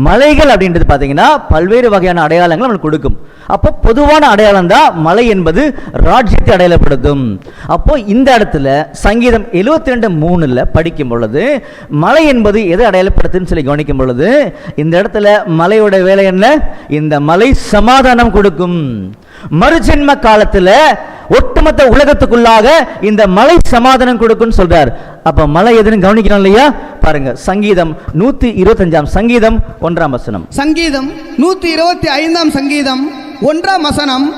மலைகள் அப்படின்றது பார்த்தீங்கன்னா பல்வேறு வகையான அடையாளங்களை நம்மளுக்கு கொடுக்கும். அப்போ பொதுவான அடையாளம் தான் மலை என்பது ராஜ்யத்தை அடையாளப்படுத்தும். அப்போ இந்த இடத்துல சங்கீதம் 72:3 படிக்கும் பொழுது மலை என்பது எதை அடையாளப்படுத்துன்னு சொல்லி கவனிக்கும் பொழுது, இந்த இடத்துல மலையோட வேலை என்ன? இந்த மலை சமாதானம் கொடுக்கும். மறுஜென்ம காலத்துல ஒட்டுமொத்த உலகத்துக்குள்ளாக இந்த மலை சமாதானம் கொடுக்கும் சொல்றார். அப்ப மலை எதுன்னு கவனிக்கணும் இல்லையா? பாருங்க, சங்கீதம் 125ஆம் சங்கீதம் 1ஆம் வசனம். சங்கீதம் 125ஆம் சங்கீதம் 1ஆம் வசனம்.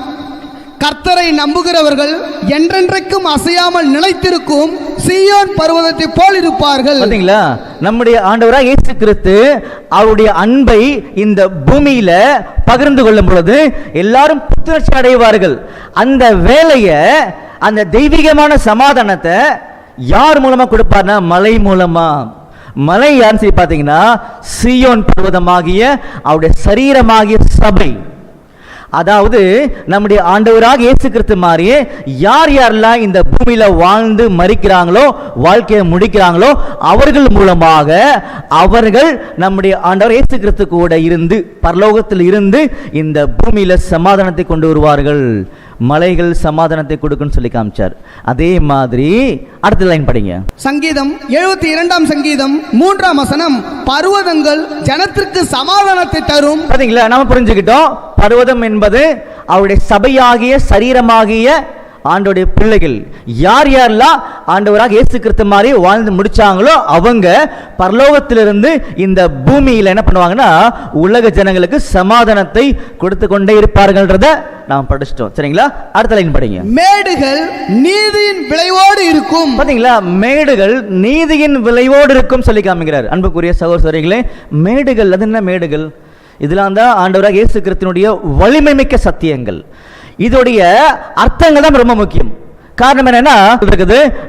கர்த்தரை நம்புகிறவர்கள் என்றென்றைக்கும் அசையாமல் நிலைத்திருக்கும் சீயோன் பர்வதத்தை போல் இருப்பார்கள். பாத்தீங்களா, நம்முடைய ஆண்டவராக இயேசு கிறிஸ்து அவருடைய அன்பை இந்த பூமியில பகிர்ந்து கொள்ளும் பொழுது எல்லாரும் புத்துணர்ச்சி அடைவார்கள். அந்த வேலையை, அந்த தெய்வீகமான சமாதானத்தை யார் மூலமா கொடுப்பார்னா மலை மூலமா. மலை யாருன்னு சொல்லி பார்த்தீங்கன்னா சீயோன் பர்வதமாகிய அவருடைய சரீரமாகிய சபை. அதாவது நம்முடைய ஆண்டவராக இயேசு கிறிஸ்து மாதிரியே யார் யாரெல்லாம் இந்த பூமியில வாழ்ந்து மரிக்கிறாங்களோ, வாழ்க்கையை முடிக்கிறாங்களோ, அவர்கள் மூலமாக அவர்கள் நம்முடைய ஆண்டவர் இயேசு கிறிஸ்து கூட இருந்து பரலோகத்தில் இருந்து இந்த பூமியில சமாதானத்தை கொண்டு வருவார்கள். மலைகள் சமாதானத்தை கொடுக்குன்னு சொல்லி காமிச்சார். அதே மாதிரி அடுத்த லைன் படிங்க. சங்கீதம் 72ஆம் சங்கீதம் 3ஆம் வசனம். பர்வதங்கள் ஜனத்திற்கு சமாதானத்தை தரும். பாத்தீங்களா, நாம புரிஞ்சுக்கிட்டோம். பர்வதம் என்பது அவருடைய சபையாகிய சரீரமாகிய ஆண்டோடைய பிள்ளைகள். யார் யாரெல்லாம் ஆண்டவராக இயேசு கிறிஸ்து மாதிரி வாழ்ந்து முடிச்சாங்களோ அவங்க பரலோகத்திலிருந்து இந்த பூமியில் என்ன பண்ணுவாங்கன்னா உலக ஜனங்களுக்கு சமாதானத்தை கொடுத்து கொண்டே இருப்பார்கள்ன்றத நாம் படிச்சிட்டோம். சரிங்களா? அடுத்த லைன் படிங்க. மேடுகள் நீதியின் விளைவோடு இருக்கும். பாத்தீங்களா, மேடுகள் நீதியின் விளைவோடு இருக்கும் சொல்லி காமிக்கிறார். அன்புக்குரிய சகோதரர்களே, மேடுகள் அது என்ன? மேடுகள் இதெல்லாம் தான் ஆண்டவராக இயேசு கிறிஸ்துவினுடைய வலிமை மிக்க சத்தியங்கள். இதோடைய அர்த்தங்கள் தான் ரொம்ப முக்கியம். காரணம் என்னன்னா,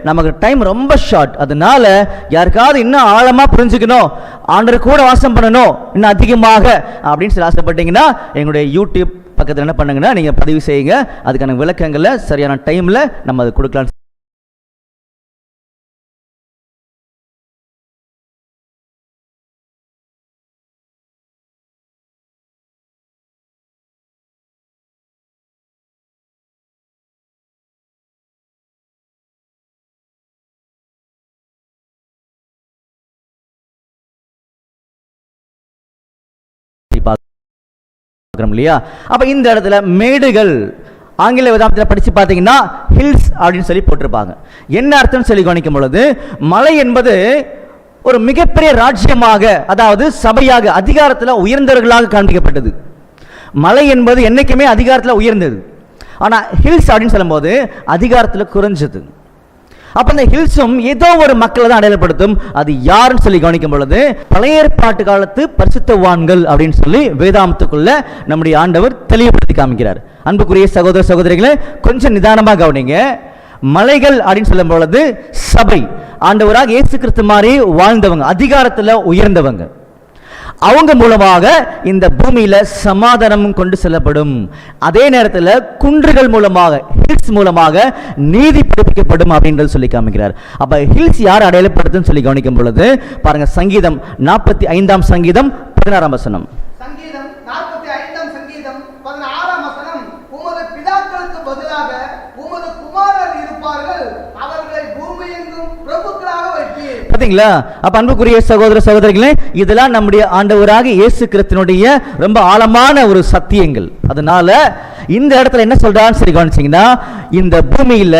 நமக்கு டைம் ரொம்ப ஷார்ட். அதனால யாருக்காவது இன்னும் ஆழமா புரிஞ்சுக்கணும், ஆண்டவர் கூட வாசம் பண்ணணும் இன்னும் அதிகமாக அப்படின்னு சொல்லி ஆசைப்பட்டீங்கன்னா எங்களுடைய யூடியூப் பக்கத்தில் என்ன பண்ணுங்கன்னா நீங்க பதிவு செய்யுங்க. அதுக்கான விளக்கங்களை சரியான டைம்ல நம்ம அதை கொடுக்கலாம். இல்லையா? அப்ப இந்த இடத்துல மேடுகள் ஆங்கில வேதாந்தத்தில் படிச்சு பார்த்தீங்கன்னா ஹில்ஸ் அப்படின்னு சொல்லி போட்டிருப்பாங்க. என்ன அர்த்தம் சொல்லி கவனிக்கும் பொழுது, மலை என்பது ஒரு மிகப்பெரிய ராஜ்யமாக, அதாவது சபையாக, அதிகாரத்தில் உயர்ந்தவர்களாக காண்பிக்கப்பட்டது. மலை என்பது என்னைக்குமே அதிகாரத்தில் உயர்ந்தது. ஆனா ஹில்ஸ் அப்படின்னு சொல்லும் போது அதிகாரத்தில் குறைஞ்சது. அப்ப இந்த ஹில்ஸும் ஏதோ ஒரு மக்களை தான் அடையாளப்படுத்தும். அது யாருன்னு சொல்லி கவனிக்கும் பொழுது பழைய ஏற்பாட்டு காலத்து பரிசுத்தவான்கள் அப்படின்னு சொல்லி வேதாந்தத்துக்குள்ள நம்முடைய ஆண்டவர் தெளிவுபடுத்தி காமிக்கிறார். அன்புக்குரிய சகோதர சகோதரிகளை கொஞ்சம் நிதானமாக கவனிங்க. மலைகள் அப்படின்னு சொல்லும் பொழுது சபை, ஆண்டவராக இயேசு கிறிஸ்து மாதிரி வாழ்ந்தவங்க, அதிகாரத்தில் உயர்ந்தவங்க, அவங்க மூலமாக இந்த பூமியில சமாதானம் கொண்டு செல்லப்படும். அதே நேரத்தில் குன்றுகள் மூலமாக, ஹில்ஸ் மூலமாக நீதி பிறப்பிக்கப்படும் அப்படின்றது சொல்லி காமிக்கிறார். அப்ப ஹில்ஸ் யார் அடையாளப்படுத்துன்னு சொல்லி கவனிக்கும் பொழுது பாருங்க, சங்கீதம் 45ஆம் சங்கீதம் 16ஆம் வசனம். சங்கீதம் 45ஆம் சங்கீதம் 16ஆம் வசனம். உமது பிதாக்களுக்கு பதிலாக உமது குமாரர் இருப்பார்கள், அவர்களை பூமியெங்கும் பிரபுக்களாக வைப்பீர். பாத்தீங்களா? அப்ப அன்புக்குரிய சகோதர சகோதரிகளே, இதெல்லாம் நம்முடைய ஆண்டவராக இயேசு கிறிஸ்துவினுடைய ரொம்ப ஆழமான ஒரு சத்தியங்கள். அதனால இந்த இடத்துல என்ன சொல்றான்னு சரி கவனிச்சீங்கன்னா, இந்த பூமியில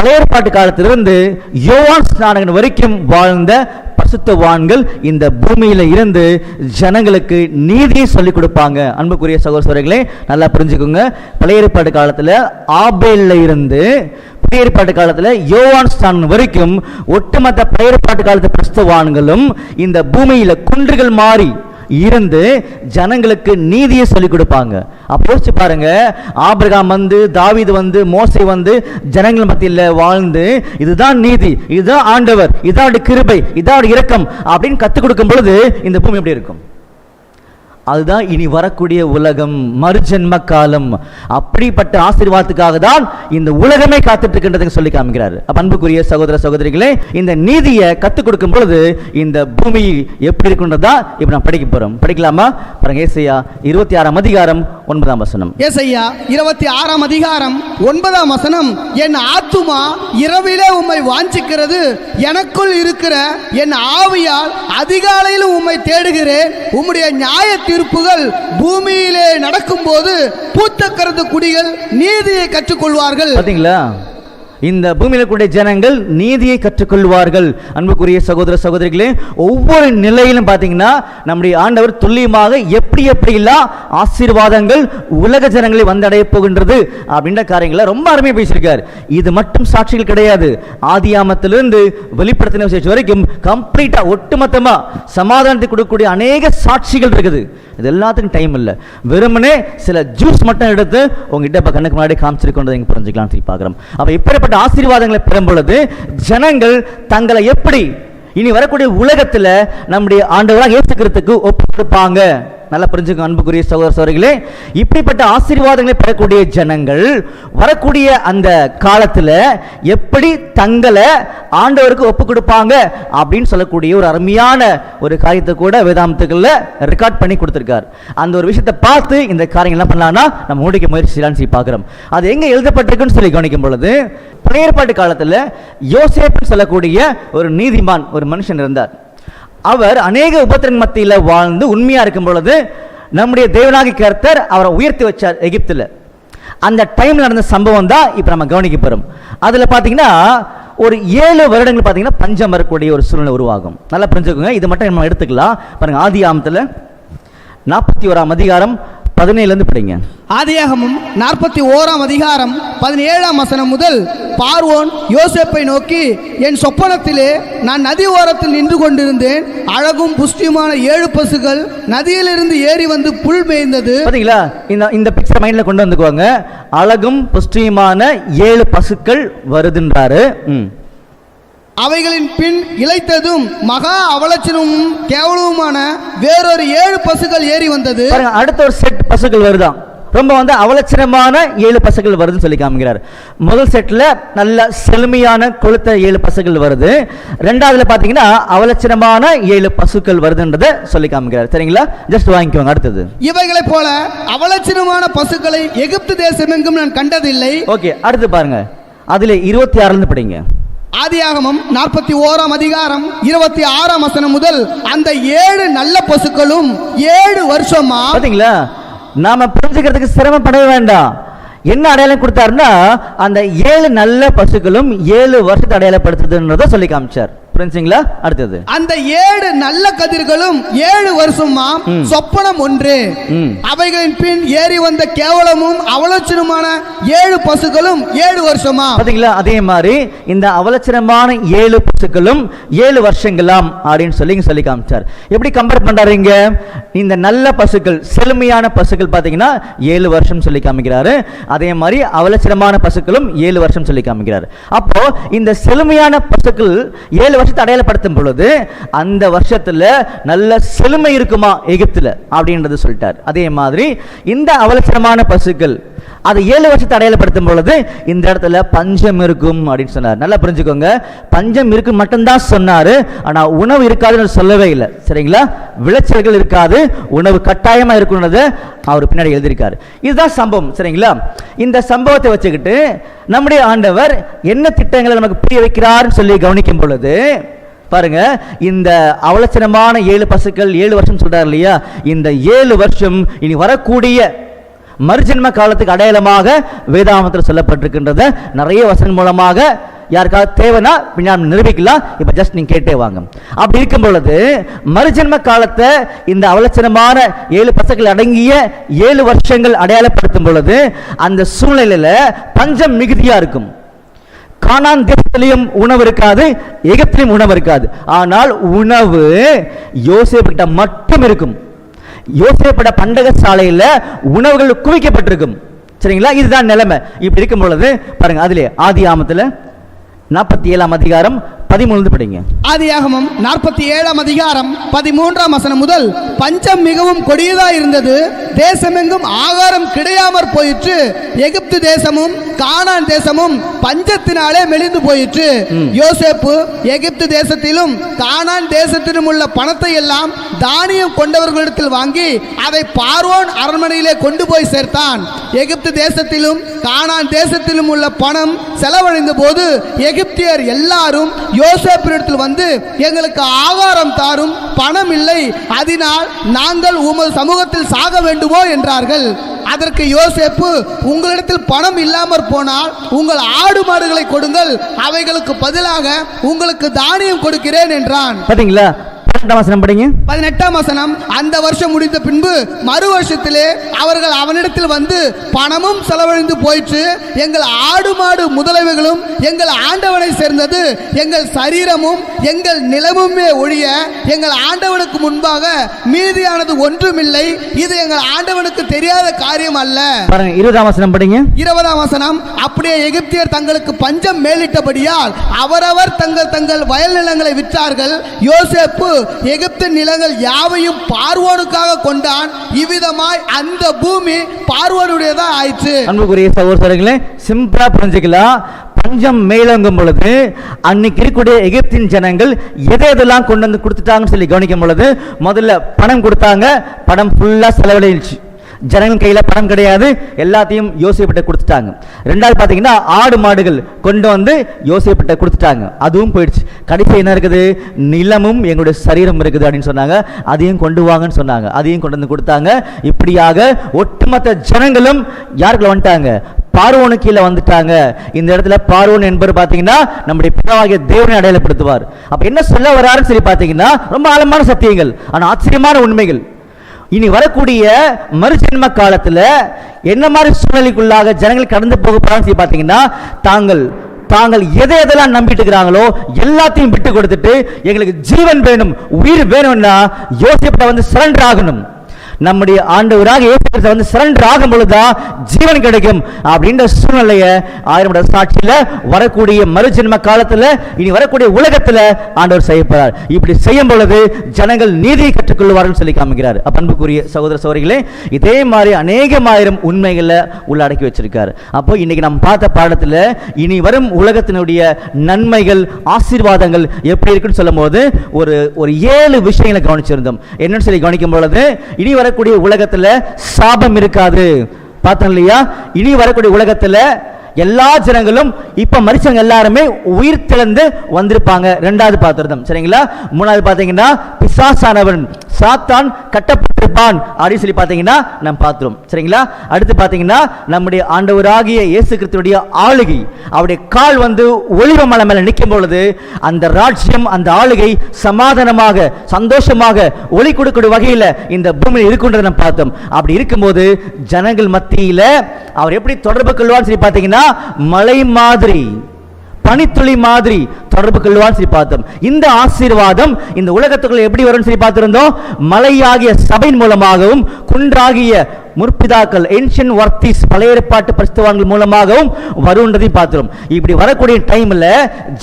பழைய ஏற்பாட்டு காலத்திலிருந்து யோவான் ஸ்நானகன் வரைக்கும் வாழ்ந்த பரிசுத்தவான்கள் இந்த பூமியில இருந்து ஜனங்களுக்கு நீதியை சொல்லிக் கொடுப்பாங்க. அன்புக்குரிய சகோதரர்களே, நல்லா புரிஞ்சுக்கோங்க. பழைய ஏற்பாட்டு காலத்துல ஆபேல்ல இருந்து புதிய ஏற்பாட்டு காலத்துல யோவான் ஸ்நானகன் வரைக்கும் ஒட்டுமொத்த பழைய ஏற்பாட்டு காலத்து பரிசுத்தவான்களும் இந்த பூமியில குன்றுகள் மாறி இருந்து ஜனங்களுக்கு நீதியை சொல்லிக் கொடுப்பாங்க. அப்போ யோசிச்சு பாருங்க, ஆபிரகாம் வந்து, தாவீது வந்து, மோசே வந்து ஜனங்கள் மத்தியில் வாழ்ந்து இதுதான் நீதி, இதுதான் ஆண்டவர், இதான் கிருபை, இதான் இரக்கம் அப்படின்னு கற்றுக் கொடுக்கும் பொழுது இந்த பூமி எப்படி இருக்கும்? அதுதான் இனி வரக்கூடிய உலகம், மறுஜென்ம காலம். அப்படிப்பட்ட ஆசீர்வாதத்துக்காக தான் இந்த உலகமே காத்துட்டு இருக்கின்றதுன்னு சொல்லி காமிக்கிறார். அன்புக்குரிய சகோதர சகோதரிகளே, இந்த நீதியை கற்றுக் கொடுக்கும் பொழுது இந்த பூமி எப்படி இருக்குன்றதா இப்ப நான் படிக்க போறோம். படிக்கலாமா? பாருங்க, ஏசாயா 26ஆம் அதிகாரம் 9ஆம் வசனம். ஏசாயா 26ஆம் அதிகாரம் 9ஆம் வசனம். என் ஆத்துமா இரவிலே உம்மை வாஞ்சிக்கிறது, எனக்குள் இருக்கிற என் ஆவியால் அதிகாலையிலும் உம்மை தேடுகிறேன். உம்முடைய நியாய தீர்ப்புகள் பூமியிலே நடக்கும் போது பூத்தக்கரது குடிகள் நீதியை கற்றுக்கொள்வார்கள். பாத்தீங்களா? இந்த பூமியில் கூடிய ஜனங்கள் நீதியை கற்றுக்கொள்வார்கள். அன்புக்குரிய சகோதர சகோதரிகளே, ஒவ்வொரு நிலையிலும் பார்த்தீங்கன்னா நம்முடைய ஆண்டவர் துல்லியமாக எப்படியெல்லாம் ஆசீர்வாதங்கள் உலக ஜனங்களை வந்தடைய போகின்றது அப்படின்ற காரியங்களை ரொம்ப அருமையாக பேசியிருக்கார். இது மட்டும் சாட்சிகள் கிடையாது. ஆதியாமத்திலிருந்து வெளிப்படுத்தின விசேஷம் வரைக்கும் கம்ப்ளீட்டா ஒட்டுமொத்தமா சமாதானத்தை கொடுக்கக்கூடிய அநேக சாட்சிகள் இருக்குது. இது எல்லாத்துக்கும் டைம் இல்லை. வெறுமனே சில ஜூஸ் மட்டும் எடுத்து உங்ககிட்ட இப்போ கண்ணுக்கு முன்னாடி காமிச்சிருக்கோன்றதை நீங்கள் புரிஞ்சுக்கலாம்னு சொல்லி பார்க்குறோம். அப்போ இப்படிப்பட்ட ஆசீர்வாதங்களை பெறும் பொழுது ஜனங்கள் தங்களை எப்படி இனி வரக்கூடிய உலகத்தில் நம்முடைய ஆண்டவராக இயேசு கிறிஸ்துவுக்கு ஒப்புக்கொடுப்பாங்க. நல்லா புரிஞ்சுக்க அன்புக்குரிய சகோதர சகோதரிகளே, இப்படிப்பட்ட ஆசீர்வாதங்களை பெறக்கூடிய ஜனங்கள் வரக்கூடிய அந்த காலத்தில் எப்படி தங்களை ஆண்டவருக்கு ஒப்பு கொடுப்பாங்க அப்படின்னு சொல்லக்கூடிய ஒரு அருமையான ஒரு காரியத்தை கூட வேதாந்தத்துக்குள்ள ரெக்கார்ட் பண்ணி கொடுத்துருக்கார். அந்த ஒரு விஷயத்தை பார்த்து இந்த காரியங்கள் என்ன பண்ணலாம்னா நம்ம முடிக்க முயற்சி செய்யலாம்னு சொல்லி பார்க்குறோம். அது எங்கே எழுதப்பட்டிருக்குன்னு சொல்லி கவனிக்கும் பொழுது பழைய ஏற்பாட்டு காலத்தில் யோசேப்பு சொல்லக்கூடிய ஒரு நீதிமான் ஒரு மனுஷன் இருந்தார். அவர் அநேக உபத்திரன் மத்தியில் வாழ்ந்து உண்மையா இருக்கும் பொழுது நம்முடைய தேவனாகிய கர்த்தர் அவரை உயர்த்தி வச்சார் எகிப்தில். அந்த டைம்ல நடந்த சம்பவம் தான் இப்ப நம்ம கவனிக்க போறோம். அதுல பாத்தீங்கன்னா ஒரு 7 வருடங்கள் பாத்தீங்கன்னா பஞ்சம் வரக்கூடிய ஒரு சூழ்நிலை உருவாகும். நல்லா புரிஞ்சுக்கோங்க. இது மட்டும் நம்ம எடுத்துக்கலாம். பாருங்க, ஆதியாகமத்துல 41ஆம் அதிகாரம் 17 படிங்க. ஆதியாகமம் 41ஆம் அதிகாரம் 17ஆம் வசனம் முதல். பார்வோன் யோசேப்பை நோக்கி, என் சொப்பனத்திலே நான் நதி ஓரத்தில் நின்று கொண்டிருந்தேன். அழகும் புஷ்டியுமான 7 பசுகள் நதியிலிருந்து ஏறி வந்து புல் மேய்ந்தது. பாத்தீங்களா? இந்த பிக்சர் மைண்ட்ல கொண்டு வந்துக்குவாங்க. அழகும் புஷ்டியுமான 7 பசுக்கள் வருதுன்றாரு. அவைகளின் பின் இளைத்ததும் மகா அவலட்சணமும் கேவலமுமான வேறொரு 7 பசுகள் ஏறி வந்தது. அடுத்த ஒரு செட் பசுக்கள் வருதான். ரொம்ப அவலட்சணமான 7 பசுக்கள் வருதுன்னு சொல்லி காமிக்கிறார். முதல் செட்ல நல்ல செழுமையான கொளுத்த 7 பசுக்கள் வருது. ரெண்டாவதுல பாத்தீங்கன்னா அவலட்சணமான 7 பசுக்கள் வருதுன்றதை சொல்லி காமிக்கிறார். சரிங்களா? ஜஸ்ட் வாங்கிக்கோங்க. அடுத்தது, இவைகளை போல அவலட்சணமான பசுக்களை எகிப்து தேசம் எங்கும் நான் கண்டதில்லை. ஓகே, அடுத்து பாருங்க. அதுல 26 படிங்க. ஆதியாகமம் 41ஆம் அதிகாரம் 26ஆம் வசனம் முதல். அந்த 7 நல்ல பசுக்களும் 7 வருஷமா. பாத்தீங்களா? நாம புரிஞ்சுக்கிறதுக்கு சிரமப்படவே வேண்டாம். என்ன அடையாளம் கொடுத்தாருன்னா அந்த 7 நல்ல பசுக்களும் 7 வருஷத்தை அடையாளப்படுத்துதுன்றத சொல்லி காமிச்சார். புரிஞ்சுங்களா? அடுத்தது, அந்த 7 நல்ல கதிர்களும் 7 வருஷமா சொப்பனம் ஒன்று. அவைகளின் பின் ஏறி வந்த கேவலமும் அவலட்சணமான 7 பசுக்களும் 7 வருஷமா. பாத்தீங்களா? அதே மாதிரி இந்த அவலட்சணமான 7 பசுக்களும் 7 வருஷங்களாம் அப்படின்னு சொல்லி காமிச்சார். எப்படி கம்பேர் பண்றாருங்க? இந்த நல்ல பசுக்கள் செழுமையான பசுக்கள் பாத்தீங்கன்னா 7 வருஷம் சொல்லி காமிக்கிறாரு. அதே மாதிரி அவலட்சணமான பசுக்களும் 7 வருஷம் சொல்லி காமிக்கிறாரு. அப்போ இந்த செழுமையான பசுக்கள் 7 வருஷத்தை அடையாளப்படுத்தும் பொழுது அந்த வருஷத்துல நல்ல செழுமை இருக்குமா எகிப்துல அப்படின்றது சொல்லிட்டார். அதே மாதிரி இந்த அவலட்சணமான பசுக்கள் அது 7 வருஷத்தை அடையாளப்படுத்தும் பொழுது இந்த இடத்துல பஞ்சம் இருக்கும் அப்படின்னு சொன்னார். நல்லா புரிஞ்சுக்கோங்க. பஞ்சம் இருக்கு மட்டும்தான் சொன்னாரு. ஆனா உணவு இருக்காதுன்னு சொல்லவே இல்லை. சரிங்களா? விளைச்சல்கள் இருக்காது, உணவு கட்டாயமா இருக்குன்றத அவர் பின்னாடி எழுதியிருக்காரு. இதுதான் சம்பவம். சரிங்களா? இந்த சம்பவத்தை வச்சுக்கிட்டு நம்முடைய ஆண்டவர் என்ன திட்டங்களை நமக்கு புரிய வைக்கிறார்னு சொல்லி கவனிக்கும் பொழுது பாருங்க, இந்த அவலட்சணமான 7 பசுக்கள் 7 வருஷம் சொல்றாரு இல்லையா? இந்த 7 வருஷம் இனி வரக்கூடிய மறுஜென்ம காலத்துக்கு அடையாளமாக வேதாகமத்தில் சொல்லப்பட்டிருக்கின்றத நிறைய வசனம் மூலமாக யாருக்காவது தேவைன்னா பின்னாடி நிரூபிக்கலாம். இப்போ ஜஸ்ட் நீங்கள் கேட்டே வாங்க. அப்படி இருக்கும் பொழுது மறுஜென்ம காலத்தை இந்த அவலட்சணமான 7 பசங்கள் அடங்கிய 7 வருஷங்கள் அடையாளப்படுத்தும் பொழுது அந்த சூழ்நிலையில் பஞ்சம் மிகுதியாக இருக்கும். கானான் தேசத்திலையும் உணவு இருக்காது, எகிப்திலும் உணவு இருக்காது. ஆனால் உணவு யோசேப்பிட்ட மட்டும் இருக்கும். யோசேப்பிட்ட பண்டக சாலையில் உணவுகள் குவிக்கப்பட்டிருக்கும். சரிங்களா? இதுதான் நிலைமை. இப்படி இருக்கும் பொழுது பாருங்க, அதிலே ஆதியாகமத்தில் 47ஆம் அதிகாரம் 13 படிங்க. ஆதியாகமம் 47ஆம் அதிகாரம் 13ஆம் வசனம் முதல், பஞ்சம் மிகவும் கொடியதாய் இருந்தது, தேசமெங்கும் ஆகாரம் கிடையாமற் போயிற்று, எகிப்து தேசமும் கானான் தேசமும் பஞ்சத்தினாலே மெலிந்து போயிற்று. யோசேப்பு எகிப்து தேசத்திலும் கானான் தேசத்திலும் உள்ள பணத்தை எல்லாம் தானியம் கொண்டவர்களிடத்தில் வாங்கி அதை பார்வோன் அரண்மனையிலே கொண்டு போய் சேர்த்தான். எகிப்து தேசத்திலும் கானான் தேசத்திலும் உள்ள பணம் செலவழிந்த போது எகிப்தியர் எல்லாரும் யோசேப்பினிடத்தில் வந்து, எங்களுக்கு ஆகாரம் தாரும், பணம் இல்லை, அதனால் நாங்கள் உமது சமூகத்தில் சாக வேண்டுமோ என்றார்கள். அதற்கு யோசேப்பு, உங்களிடத்தில் பணம் இல்லாமற் போனால் உங்கள் ஆடு மாடுகளை கொடுங்கள், அவைகளுக்கு பதிலாக உங்களுக்கு தானியம் கொடுக்கிறேன் என்றான். பாத்தீங்களா? 18ஆம் வசனம், அந்த வருஷம் முடிந்த பின்பு மறு வருஷத்திலே அவர்கள் அவனிடத்தில் வந்து, பணமும் செலவழிந்து போயிற்று, எங்கள் ஆடு மாடு முதலவைகளும் எங்கள் ஆண்டவனை சேர்ந்தது, எங்கள் சரீரமும் எங்கள் நிலமுமே ஒழிய எங்கள் ஆண்டவனுக்கு முன்பாக மீதியானது ஒன்றுமில்லை, இது எங்கள் ஆண்டவனுக்கு தெரியாத காரியம் அல்ல. 20ஆம் வசனம், அப்படியே எகிப்தியர் தங்களுக்கு பஞ்சம் மேலிட்டபடியால் அவரவர் தங்கள் தங்கள் வயல் நிலங்களை விற்றார்கள். யோசேப்பு எகிப்து நிலங்கள் யாவையும் பார்வோனுக்காக கொண்டான். இவ்விதமாய் அந்த பூமி பார்வோனுடையதா ஆயிற்று. அன்புக்குரிய சகோதரர்களே, சிம்பிளா புரிஞ்சுக்கலாம். பஞ்சம் மேலங்கும் பொழுது அன்னைக்கு இருக்கக்கூடிய எகிப்தின் ஜனங்கள் எதெல்லாம் கொண்டு வந்து கொடுத்துட்டாங்கன்னு சொல்லி கவனிக்கும் பொழுது, முதல்ல பணம் கொடுத்தாங்க, பணம் ஃபுல்லா செலவழிச்சு, ஜனங்கள் கையில் பணம் கிடையாது, எல்லாத்தையும் யோசேப்பிட்ட கொடுத்துட்டாங்க. ரெண்டாவது பார்த்தீங்கன்னா ஆடு மாடுகள் கொண்டு வந்து யோசேப்பிட்ட கொடுத்துட்டாங்க, அதுவும் போயிடுச்சு. கடைசி என்ன இருக்குது? நிலமும் எங்களுடைய சரீரம் இருக்குது அப்படின்னு சொன்னாங்க, அதையும் கொண்டு வாங்கன்னு சொன்னாங்க, அதையும் கொண்டு வந்து கொடுத்தாங்க. இப்படியாக ஒட்டுமொத்த ஜனங்களும் யாருக்குள்ள வந்துட்டாங்க? பார்வோனு கீழே வந்துட்டாங்க. இந்த இடத்துல பார்வோன் என்பவர் பார்த்தீங்கன்னா நம்முடைய பிதாவாகிய தேவனை அடையாளப்படுத்துவார். அப்ப என்ன சொல்ல வராருன்னு சொல்லி பார்த்தீங்கன்னா ரொம்ப ஆழமான சத்தியங்கள், ஆனால் ஆச்சரியமான உண்மைகள். இனி வரக்கூடிய மறுஜென்ம காலத்தில் என்ன மாதிரி சூழ்நிலைக்குள்ளாக ஜனங்கள் கடந்து போக போறாங்க பார்த்தீங்கன்னா, தாங்கள் எதெல்லாம் நம்பிட்டு இருக்கிறாங்களோ எல்லாத்தையும் விட்டு கொடுத்துட்டு எங்களுக்கு ஜீவன் வேணும், உயிர் வேணும்னா யோசிப்பட வந்து சரண்டர் ஆகணும். நம்முடைய ஆண்டவராக இயேசு கிறிஸ்து வந்து சரண்டர் ஆகும் பொழுதுதான் ஜீவன் கிடைக்கும். அப்படின்ற சூழ்நிலையை 1000 சாட்சியில் வரக்கூடிய மறுஜென்ம காலத்தில் இனி வரக்கூடிய உலகத்தில் ஆண்டவர் செய்யப்படுறார். இப்படி செய்யும் பொழுது ஜனங்கள் நீதியை கற்றுக்கொள்வார்கள் சொல்லி காமிக்கிறார். அன்புக்குரிய சகோதர சகோதரிகளே, இதே மாதிரி அநேகமாயிரம் உண்மைகளை உள்ளடக்கி வச்சிருக்காரு. அப்போ இன்னைக்கு நம்ம பார்த்த பாடத்தில் இனி வரும் உலகத்தினுடைய நன்மைகள் ஆசீர்வாதங்கள் எப்படி இருக்குன்னு சொல்லும் போது ஒரு 7 விஷயங்களை கவனிச்சிருந்தோம். என்னன்னு சொல்லி கவனிக்கும் பொழுது, இனி வரக்கூடிய உலகத்துல சாபம் இருக்காது. பார்த்தோம் இல்லையா? இனி வரக்கூடிய உலகத்துல எல்லா ஜனங்களும் இப்ப மரிச்சவங்க எல்லாருமே உயிர் தெழுந்து வந்திருப்பாங்க. ரெண்டாவது பார்த்திருந்தோம். சரிங்களா? மூணாவது பாத்தீங்கன்னா பிசாசானவன் சாத்தான் கட்டப்பட்டிருப்பான் அப்படின்னு சொல்லி பாத்தீங்கன்னா நம்ம பார்க்கிறோம். சரிங்களா? அடுத்து பாத்தீங்கன்னா நம்முடைய ஆண்டவராகிய இயேசு கிறிஸ்துவுடைய ஆளுகை, அவருடைய கால் வந்து ஒலிவ மலை மேல நிற்கும் பொழுது அந்த ராஜ்யம், அந்த ஆளுகை சமாதானமாக சந்தோஷமாக ஒளி கொடுக்கக்கூடிய வகையில் இந்த பூமியில் இருக்குன்றதை நம்ம பார்த்தோம். அப்படி இருக்கும்போது ஜனங்கள் மத்தியில அவர் எப்படி தொடர்பு கொள்வான்னு சொல்லி பார்த்தீங்கன்னா மலை மாதிரி, பனித்துளி மாதிரி தொடர்பு கொள்வான்னு சொல்லி பார்த்தோம். இந்த ஆசீர்வாதம் இந்த உலகத்துக்குள்ள எப்படி வரும்னு சொல்லி பார்த்திருந்தோம். மலையாகிய சபையின் மூலமாகவும் குன்றாகிய முற்பிதாக்கள் ஏன்ஷியன்ட் வர்த்திஸ் பழைய ஏற்பாட்டு பரிசுத்தவான்கள் மூலமாகவும் வருன்றதை பார்க்கிறோம். இப்படி வரக்கூடிய டைம்ல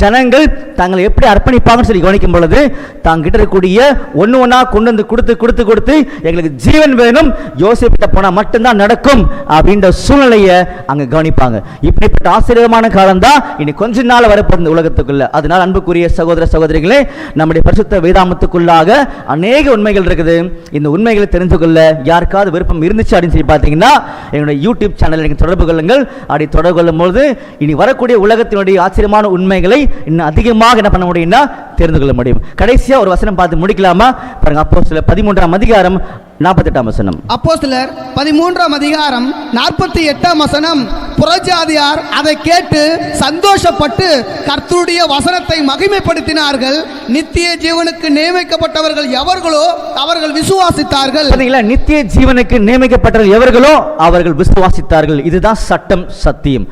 ஜனங்கள் தங்களை எப்படி அர்ப்பணிப்பாங்கன்னு சொல்லி கவனிக்கும் பொழுது தாங்கிட்ட இருக்கக்கூடிய ஒண்ணா கொண்டு வந்து கொடுத்து எங்களுக்கு ஜீவன் வேணும், யோசிப்பிட்ட போனா மட்டும்தான் நடக்கும் அப்படின்ற சூழ்நிலையை அங்க கவனிப்பாங்க. இப்படிப்பட்ட ஆச்சரியமான காலம் தான் இனி கொஞ்ச நாள் வரப்போகுது உலகத்துக்குள்ள. அதனால் அன்புக்குரிய சகோதர சகோதரிகளே, நம்முடைய பரிசுத்த வேதாமத்துக்குள்ளாக அநேக உண்மைகள் இருக்குது. இந்த உண்மைகளை தெரிந்து கொள்ள யாருக்காவது விருப்பம் இருந்துச்சு அப்படின்னு சொல்லி பார்த்தீங்கன்னா எங்களுடைய யூடியூப் சேனல் நீங்கள் தொடர்பு கொள்ளுங்கள். அப்படி தொடர்பு கொள்ளும் போது இனி வரக்கூடிய உலகத்தினுடைய ஆச்சரியமான உண்மைகளை இன்னும் அதிகமாக என்ன பண்ண முடியும்னா தெரிந்து கொள்ள முடியும். கடைசியாக ஒரு வசனம் பார்த்து முடிக்கலாமா? பாருங்க, அப்போஸ்தலர் 13ஆம் அதிகாரம் 48ஆம் வசனம். அப்போஸ்தலர் 13ஆம் அதிகாரம் 48ஆம் வசனம். புறஜாதியார் அதை கேட்டு சந்தோஷப்பட்டு கர்த்தருடைய வசனத்தை மகிமைப்படுத்தினார்கள். நித்திய ஜீவனுக்கு நியமிக்கப்பட்டவர்கள் எவர்களோ அவர்கள் விசுவாசித்தார்கள். பாத்தீங்களா? நித்திய ஜீவனுக்கு நியமிக்கப்பட்டவர்கள் எவர்களோ அவர்கள் விசுவாசித்தார்கள். இதுதான் சட்டம், சத்தியம்.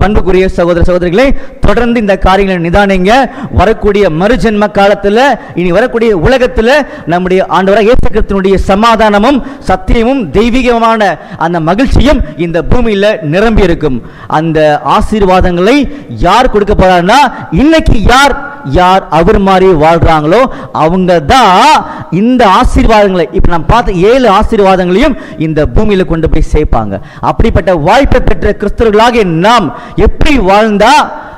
அன்புக்குரிய சகோதர சகோதரிகளே, தொடர்ந்து இந்த காரியங்களை நிதானிங்க. வரக்கூடிய மறுஜென்ம காலத்தில், இனி வரக்கூடிய உலகத்தில் நம்முடைய ஆண்டவராகிய இயேசு கிறிஸ்துவினுடைய சமாதானமும் சத்தியமும் தெய்வீகமான அந்த மகிழ்ச்சியும் இந்த பூமியில நிரம்பி இருக்கும். அந்த ஆசீர்வாதங்களை யார் கொடுக்க போறாங்கன்னா, இன்னைக்கு யார் அவர் மாதிரி வாழ்றாங்களோ அவங்க தான் இந்த ஆசீர்வாதங்களை, இப்ப நம்ம பார்த்த 7 ஆசீர்வாதங்களையும் இந்த பூமியில கொண்டு போய் சேர்ப்பாங்க. அப்படிப்பட்ட வாய்ப்பை பெற்ற கிறிஸ்தவர்களாகிய நாம் எப்படி வாழ்ந்தா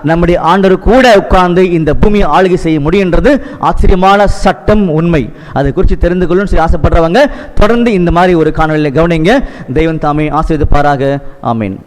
நம்முடைய ஆண்டவர் கூட உட்கார்ந்து இந்த பூமியை ஆளுகை செய்ய முடியுன்றது ஆச்சரியமான சட்டம், உண்மை. அதை குறித்து தெரிந்து கொள்ளணும்னு ஆசைப்படுறவங்க தொடர்ந்து இந்த மாதிரி ஒரு காணொலியை கவனிங்க. தெய்வம் தாமே ஆசீர்வதிப்பாராக. ஆமீன்.